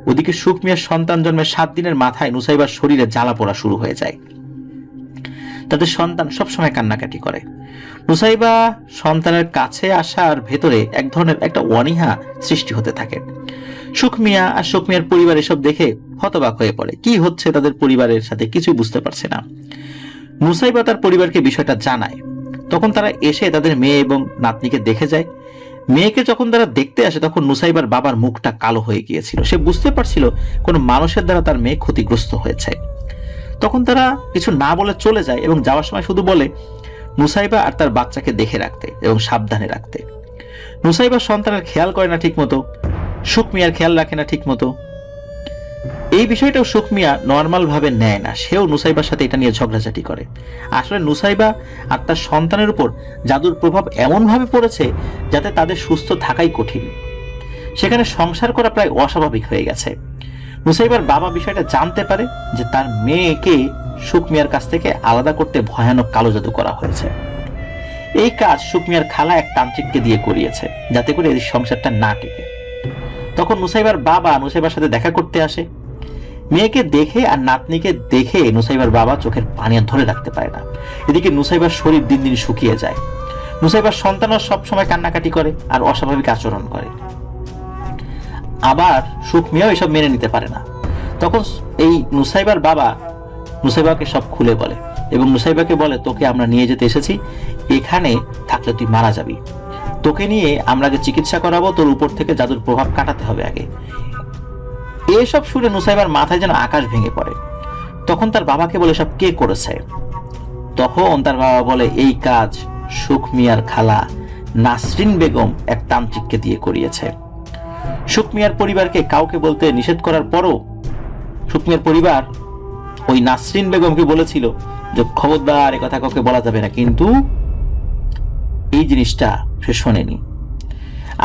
ওদিকে সুখ মিয়ার সন্তান জন্মের 7 দিনের মাথায় নুসাইবার শরীরে জ্বালা পোড়া শুরু হয়ে যায়। তাদের সন্তান সবসময় কান্নাকাটি করে। নুসাইবা সন্তানের কাছে আসার ভেতরে এক ধরনের একটা অনীহা সৃষ্টি হতে থাকে। সুখ মিয়া আর সুখ মিয়ার পরিবার এসব দেখে হতবাক হয়ে পড়ে। কি হচ্ছে তাদের পরিবারের সাথে কিছুই বুঝতে পারছে না। নুসাইবা তার পরিবারকে বিষয়টা জানায়। তখন তারা এসে তাদের মেয়ে এবং নাতনিকে দেখে যায়। মেয়েকে যখন তারা দেখতে আসে তখন নুসাইবার বাবার মুখটা কালো হয়ে গিয়েছিল। সে বুঝতে পারছিল কোনো মানুষের দ্বারা তার মেয়ে ক্ষতিগ্রস্ত হয়েছে। তখন তারা কিছু না বলে চলে যায় এবং যাওয়ার সময় শুধু বলে নুসাইবা আর তার বাচ্চাকে দেখে রাখতে এবং সাবধানে রাখতে। নুসাইবার সন্তানের খেয়াল করে না ঠিক মতো, সুখ মিয়ার খেয়াল রাখে না ঠিক মতো। এই বিষয়টাও সুখ মিয়া নর্মাল ভাবে নেয় না, সেও নুসাইবার সাথে এটা নিয়ে ঝগড়াঝাটি করে। আসলে নুসাইবা আর তার সন্তানের উপর জাদুর প্রভাব এমন ভাবে পড়েছে যাতে তাদের সুস্থ থাকাই কঠিন। সেখানে সংসার করা প্রায় অস্বাভাবিক হয়ে গেছে। নুসাইবার বাবা বিষয়টা জানতে পারে যে তার মেয়েকে সুখ মিয়ার কাছ থেকে আলাদা করতে ভয়ানক কালো জাদু করা হয়েছে। এই কাজ সুখ মিয়ার খালা এক তান্ত্রিককে দিয়ে করিয়েছে, যাতে করে এই সংসারটা না টিকে। তখন তখন নুসাইবার বাবা নুসাইবার সাথে দেখা করতে আসে। মেয়েকে দেখে আর নাতনিকে দেখে নুসাইবার বাবা চোখের পানি আর ধরে রাখতে পারে না। এদিকে নুসাইবার শরীর দিন দিন শুকিয়ে যায়। নুসাইবার সন্তানও সবসময় কান্নাকাটি করে আর অস্বাভাবিক আচরণ করে। আবার সুখ মিয়াও এসব মেনে নিতে পারে না। তখন এই নুসাইবার বাবা নুসাইবাকে সব খুলে বলে এবং নুসাইবাকে বলে, তোকে আমরা নিয়ে যেতে এসেছি, এখানে থাকলে তুই মারা যাবি, তোকে নিয়ে আমরা আগে চিকিৎসা করাবো, তোর উপর থেকে জাদুর প্রভাব কাটাতে হবে আগে। এসব শুনে নুসাইবার মাথায় যেন আকাশ ভেঙে পড়ে। তখন তার বাবাকে বলে, সব কে করেছে? তখন তার বাবা বলে, এই কাজ সুখ মিয়ার খালা নাসরিন বেগম এক তান্ত্রিককে দিয়ে করিয়েছে। সুখ মিয়ার পরিবারকে কাউকে বলতে নিষেধ করার পরও সুখ মিয়ার পরিবার ওই নাসরিন বেগমকে বলেছিল যে খবরদার এ কথা কাউকে বলা যাবে না, কিন্তু এই জিনিসটা সে শোনেনি।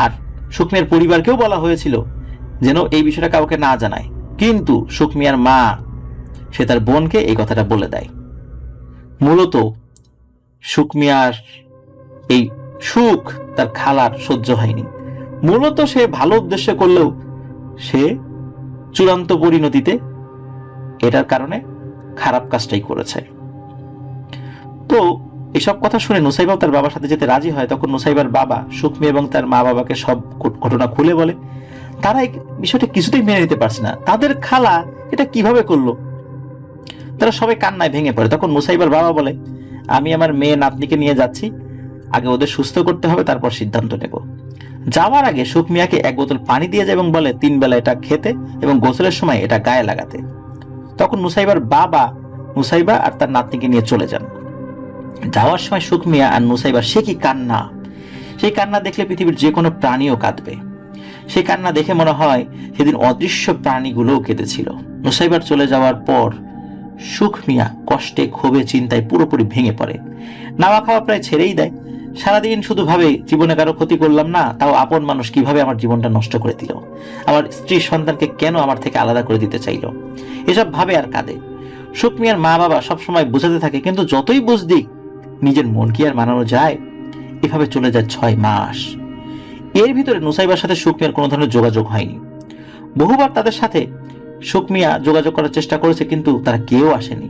আর সুখ মিয়ার পরিবারকেও বলা হয়েছিল যেন এই বিষয়টা কাউকে না জানায়, কিন্তু সুখ মিয়ার মা সে তার বোনকে এই কথাটা বলে দেয়। মূলত সুখ মিয়ার এই সুখ তার খালার সহ্য হয়নি। মূলত সে ভালো উদ্দেশ্য করলেও সে চূড়ান্ত পরিণতিতে এটার কারণে খারাপ কাজটাই করেছে। তো এসব কথা শুনে নুসাইবা তার বাবার সাথে যেতে রাজি হয়। তখন নুসাইবার বাবা সুখ মিয়া এবং তার মা বাবাকে সব ঘটনা খুলে বলে। তারা এই বিষয়টা কিছুতেই মেনে নিতে পারছে না, তাদের খালা এটা কিভাবে করলো। তারা সবাই কান্নায় ভেঙে পড়ে। তখন নুসাইবার বাবা বলে, আমি আমার মেয়ে নাতনিকে নিয়ে যাচ্ছি, আগে ওদের সুস্থ করতে হবে, তারপর সিদ্ধান্ত নেব। যাওয়ার আগে সুখ মিয়াকে এক বোতল পানি দিয়ে যায় এবং বলে 3 বেলা এটা খেতে এবং গোসলের সময় এটা গায়ে লাগাতে। তখন নুসাইবার বাবা নুসাইবা আর তার নাতনিকে নিয়ে চলে যান। যাওয়ার সময় সুখ মিয়া আর নুসাইবা সে কি কান্না! সেই কান্না দেখলে পৃথিবীর যে কোনো প্রাণীও কাঁদবে। সেই কান্না দেখে মনে হয় সেদিন অদৃশ্য প্রাণীগুলোও কেঁদেছিল। নুসাইবার চলে যাওয়ার পর সুখ মিয়া কষ্টে ক্ষোভে চিন্তায় পুরোপুরি ভেঙে পড়ে। নাওয়া খাওয়া প্রায় ছেড়েই দেয়। সারাদিন শুধু ভাবে, জীবনে কারো ক্ষতি করলাম না, তাও আপন মানুষ কিভাবে আমার জীবনটা নষ্ট করে দিল, আমার স্ত্রী সন্তানকে কেন আমার থেকে আলাদা করে দিতে চাইল, এসব ভাবে আর কাঁদে। সুখ মিয়ার মা বাবা সবসময় বোঝাতে থাকে, কিন্তু যতই বুঝ দিক নিজের মন কি আর মানানো যায়। এভাবে চলে যায় 6 মাস। এর ভিতরে নুসাইবার সাথে সুখ মিয়ার কোনো ধরনের যোগাযোগ হয়নি। বহুবার তাদের সাথে সুখ মিয়া যোগাযোগ করার চেষ্টা করেছে, কিন্তু তারা কেউ আসেনি।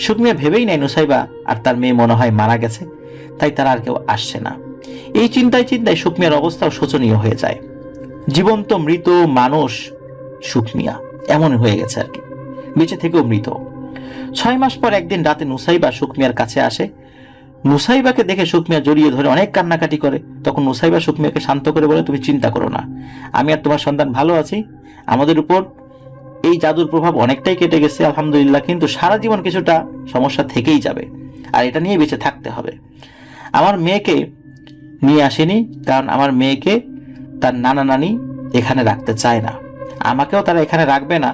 সুখ মিয়া ভেবেই নেয় নুসাইবা আর তার মেয়ে মনে হয় মারা গেছে, তাই তারা আর কেউ আসছে না। এই চিন্তায় চিন্তায় সুখ মিয়ার অবস্থাও শোচনীয় হয়ে যায়। জীবন্ত মৃত মানুষ সুখ মিয়া এমন হয়ে গেছে আর কি, বেঁচে থেকেও মৃত। 6 মাস পর একদিন রাতে নুসাইবা সুখ মিয়ার কাছে আসে। নুসাইবাকে দেখে সুখ মিয়া জড়িয়ে ধরে অনেক কান্নাকাটি করে। তখন নুসাইবা সুখ মিয়াকে শান্ত করে বলে, তুমি চিন্তা করো না, আমি আর তোমার সন্তান ভালো আছি, আমাদের উপর এই জাদুর প্রভাব অনেকটাই কেটে গেছে আলহামদুলিল্লাহ, কিন্তু সারা জীবন কিছুটা সমস্যা থেকেই যাবে, আর এটা নিয়ে বেঁচে থাকতে হবে। আমার মেয়েকে নিয়ে আসেনি, কারণ আমার মেয়েকে তার নানা নানি এখানে রাখতে চায় না, আমাকেও তারা এখানে রাখবে না,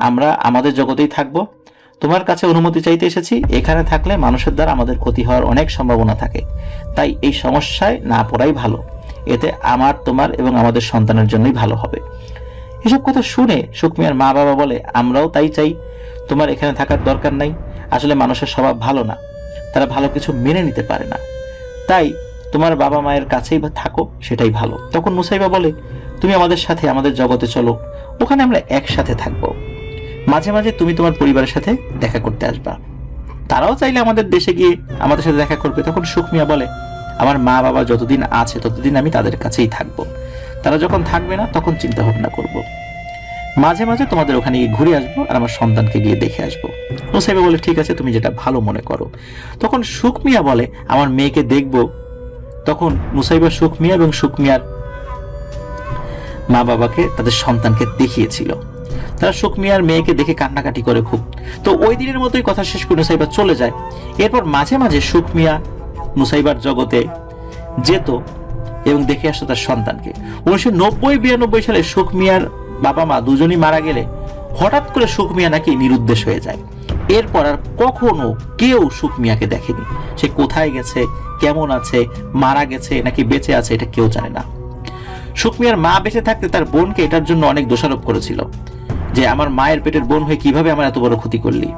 আমরা আমাদের জগতেই থাকবো। তোমার কাছে অনুমতি চাইতে এসেছি, এখানে থাকলে মানুষের দ্বারা আমাদের ক্ষতি হওয়ার অনেক সম্ভাবনা থাকে, তাই এই সমস্যায় না পড়াই ভালো, এতে আমার তোমার এবং আমাদের সন্তানের জন্যই ভালো হবে। এসব কথা শুনে সুখ মিয়ার মা বাবা বলে, আমরাও তাই চাই, তোমার এখানে থাকার দরকার নাই, আসলে মানুষের স্বভাব ভালো না, তারা ভালো কিছু মেনে নিতে পারে না, তাই তোমার বাবা মায়ের কাছেই থাকো, সেটাই ভালো। তখন নুসাইবা বলে, তুমি আমাদের সাথে আমাদের জগতে চলো, ওখানে আমরা একসাথে থাকবো, মাঝে মাঝে তুমি তোমার পরিবারের সাথে দেখা করতে আসবা, তারাও চাইলে আমাদের দেশে গিয়ে আমাদের সাথে দেখা করবে। তখন সুখ মিয়া বলে, আমার মা বাবা যতদিন আছে ততদিন আমি তাদের কাছেই থাকবো, তারা যখন থাকবে না তখন চিন্তা ভাবনা করব, মাঝে মাঝে তোমাদের ওখানে গিয়ে ঘুরে আসবো আর আমার সন্তানকে গিয়ে দেখে আসবো। নুসাইবা বলে, ঠিক আছে, তুমি যেটা ভালো মনে করো। তখন সুখ মিয়া বলে, আমার মেয়েকে দেখবো। তখন নুসাইবা সুখ মিয়া এবং সুখ মিয়ার মা বাবাকে তাদের সন্তানকে দেখিয়েছিল। তারা সুখ মিয়ার মেয়েকে দেখে কান্নাকাটি করে খুব। তো ওই দিনের মতোই কথা শেষ করে নুসাইবা চলে যায়। এরপর মাঝে মাঝে সুখ মিয়া নুসাইবার জগতে যেত এবং দেখে আসতো তার সন্তানকে। 1990-92 সালে সুখ মিয়ার বাবা মা দুজনই মারা গেলে হঠাৎ করে সুখ মিয়া নাকি নিরুদ্দেশ হয়ে যায়। এরপর আর কখনো কেউ সুখ মিয়াকে দেখেনি। সে কোথায় গেছে, কেমন আছে, মারা গেছে নাকি বেঁচে আছে, এটা কেউ জানে না। সুখ মিয়ার মা বেঁচে থাকতে তার বোনকে এটার জন্য অনেক দোষারোপ করেছিল, যে আমার মায়ের পেটের বোন হয়ে কিভাবে আমার এত বড় ক্ষতি করলি।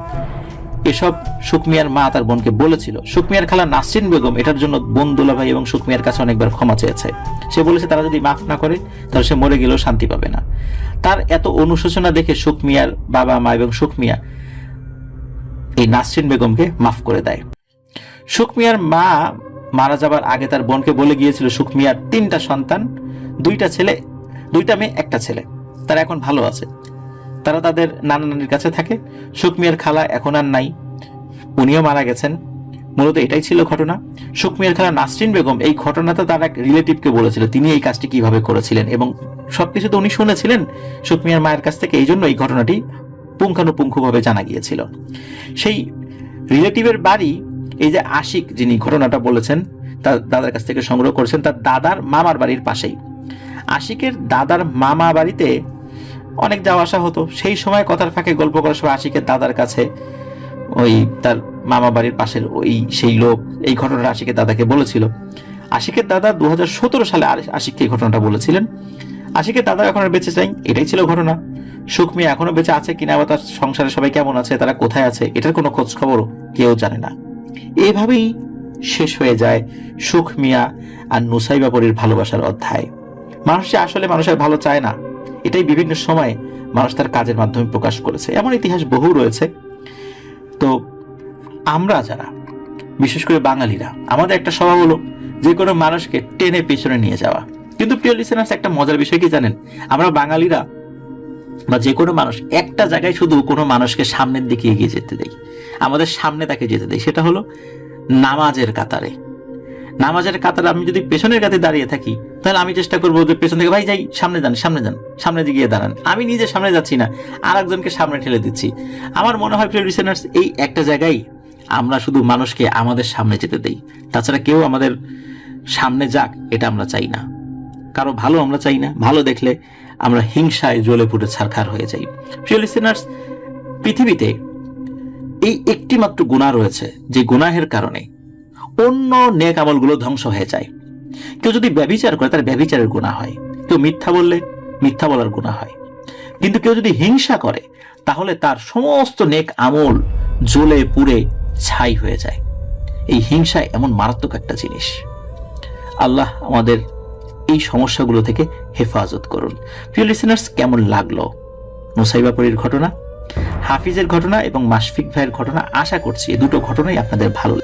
এসব সুখমিয়ার মা তার বোনকে বলেছিল। সুখমিয়ার খালা নাসরিন বেগম এটার জন্য বোন দুলাভাই এবং সুখমিয়ার কাছে অনেকবার ক্ষমা চেয়েছে। সে বলেছে তারা যদি মাফ না করে তাহলে সে মরে গেলেও শান্তি পাবে না। তার এত অনুশোচনা দেখে সুখমিয়ার বাবা মা এবং সুখমিয়া এই নাসরিন বেগমকে মাফ করে দেয়। সুখমিয়ার মা মারা যাবার আগে তার বোনকে বলে গিয়েছিল সুখমিয়ার 3টা সন্তান, 2টা ছেলে, 2টা মেয়ে, 1টা ছেলে। তারা এখন ভালো আছে, তারা তাদের নানা নানির কাছে থাকে। সুখমিয়ার খালা এখন আর নাই, উনিও মারা গেছেন। মূলত এটাই ছিল ঘটনা। সুখমিয়ার খালা নাসরিন বেগম এই ঘটনাটা তার এক রিলেটিভকে বলেছিল, তিনি এই কাজটি কিভাবে করেছিলেন এবং সবকিছু তো উনি শুনেছিলেন সুখমিয়ার মায়ের কাছ থেকে। এই জন্য এই ঘটনাটি পুঙ্খানুপুঙ্খভাবে জানা গিয়েছিল। সেই রিলেটিভের বাড়ি এই যে আশিক যিনি ঘটনাটা বলেছেন তার দাদার কাছ থেকে সংগ্রহ করেছেন, তার দাদার মামার বাড়ির পাশেই। আশিকের দাদার মামা বাড়িতে অনেক যাওয়া আসা হতো। সেই সময় কথার ফাঁকে গল্প করার সময় আশিকের দাদার কাছে ওই তার মামা বাড়ির পাশের সেই লোক এই ঘটনাটা আশিকের দাদাকে বলেছিল। আশিকের দাদা 2017 সালে আশিককে এই ঘটনাটা বলেছিলেন। আশিকের দাদা এখন আর বেঁচে নাই, এটাই ছিল ঘটনা। সুখমিয়া এখনো বেঁচে আছে কিনা বা তার সংসারে সবাই কেমন আছে, তারা কোথায় আছে, এটার কোনো খোঁজ খবর কেউ জানে না। এভাবেই শেষ হয়ে যায় সুখমিয়া আর নুসাইবা পরীর ভালোবাসার অধ্যায়। মানুষ আসলে মানুষের ভালো চায় না, এটাই বিভিন্ন সময় মানুষ তার কাজের মাধ্যমে প্রকাশ করেছে। এমন ইতিহাস বহু রয়েছে। তো আমরা যারা, বিশেষ করে বাঙালিরা, আমাদের একটা স্বভাব হলো যে কোনো মানুষকে টেনে পেছনে নিয়ে যাওয়া। কিন্তু প্রিয় লিসেনার্স, একটা মজার বিষয় কি জানেন? আমরা বাঙালিরা বা যে কোনো মানুষ একটা জায়গায় শুধু কোনো মানুষকে সামনের দিকে এগিয়ে যেতে দেই, আমাদের সামনে তাকে যেতে দেই, সেটা হলো নামাজের কাতারে। নামাজের কাতারে আমি যদি পেছনের কাতে দাঁড়িয়ে থাকি তাহলে আমি চেষ্টা করবো যে পেছন থেকে ভাই যাই, সামনে যান, সামনে যান, সামনে দিকে গিয়ে দাঁড়ান। আমি নিজে সামনে যাচ্ছি না, আর একজনকে সামনে ঠেলে দিচ্ছি। আমার মনে হয় প্রিয় লিসেনার্স, এই একটা জায়গায় আমরা শুধু মানুষকে আমাদের সামনে যেতে দেই, তাছাড়া কেউ আমাদের সামনে যাক এটা আমরা চাই না। কারো ভালো আমরা চাই না, ভালো দেখলে আমরা হিংসায় জ্বলে পুড়ে ছারখার হয়ে যাই। প্রিয় লিসেনার্স, পৃথিবীতে এই একটি মাত্র গুনাহ রয়েছে যে গুনাহের কারণে অন্য নেক আমলগুলো ধ্বংস হয়ে যায়। কেউ যদি ব্যভিচার করে তার ব্যভিচারের গুনাহ হয়, কেউ মিথ্যা বললে মিথ্যা বলার গুনাহ হয়, কিন্তু কেউ যদি হিংসা করে তাহলে তার সমস্ত নেক আমল জ্বলে পুড়ে ছাই হয়ে যায়। এই হিংসা এমন মারাত্মক একটা জিনিস। আল্লাহ আমাদের এই সমস্যাগুলো থেকে হেফাজত করুন। প্রিয় লিসেনার্স, কেমন লাগলো নুসাইবা পরীর ঘটনা, হাফিজের ঘটনা এবং মাশফিক ভাইয়ের ঘটনা? আশা করছি এই দুটো ঘটনাই আপনাদের ভালো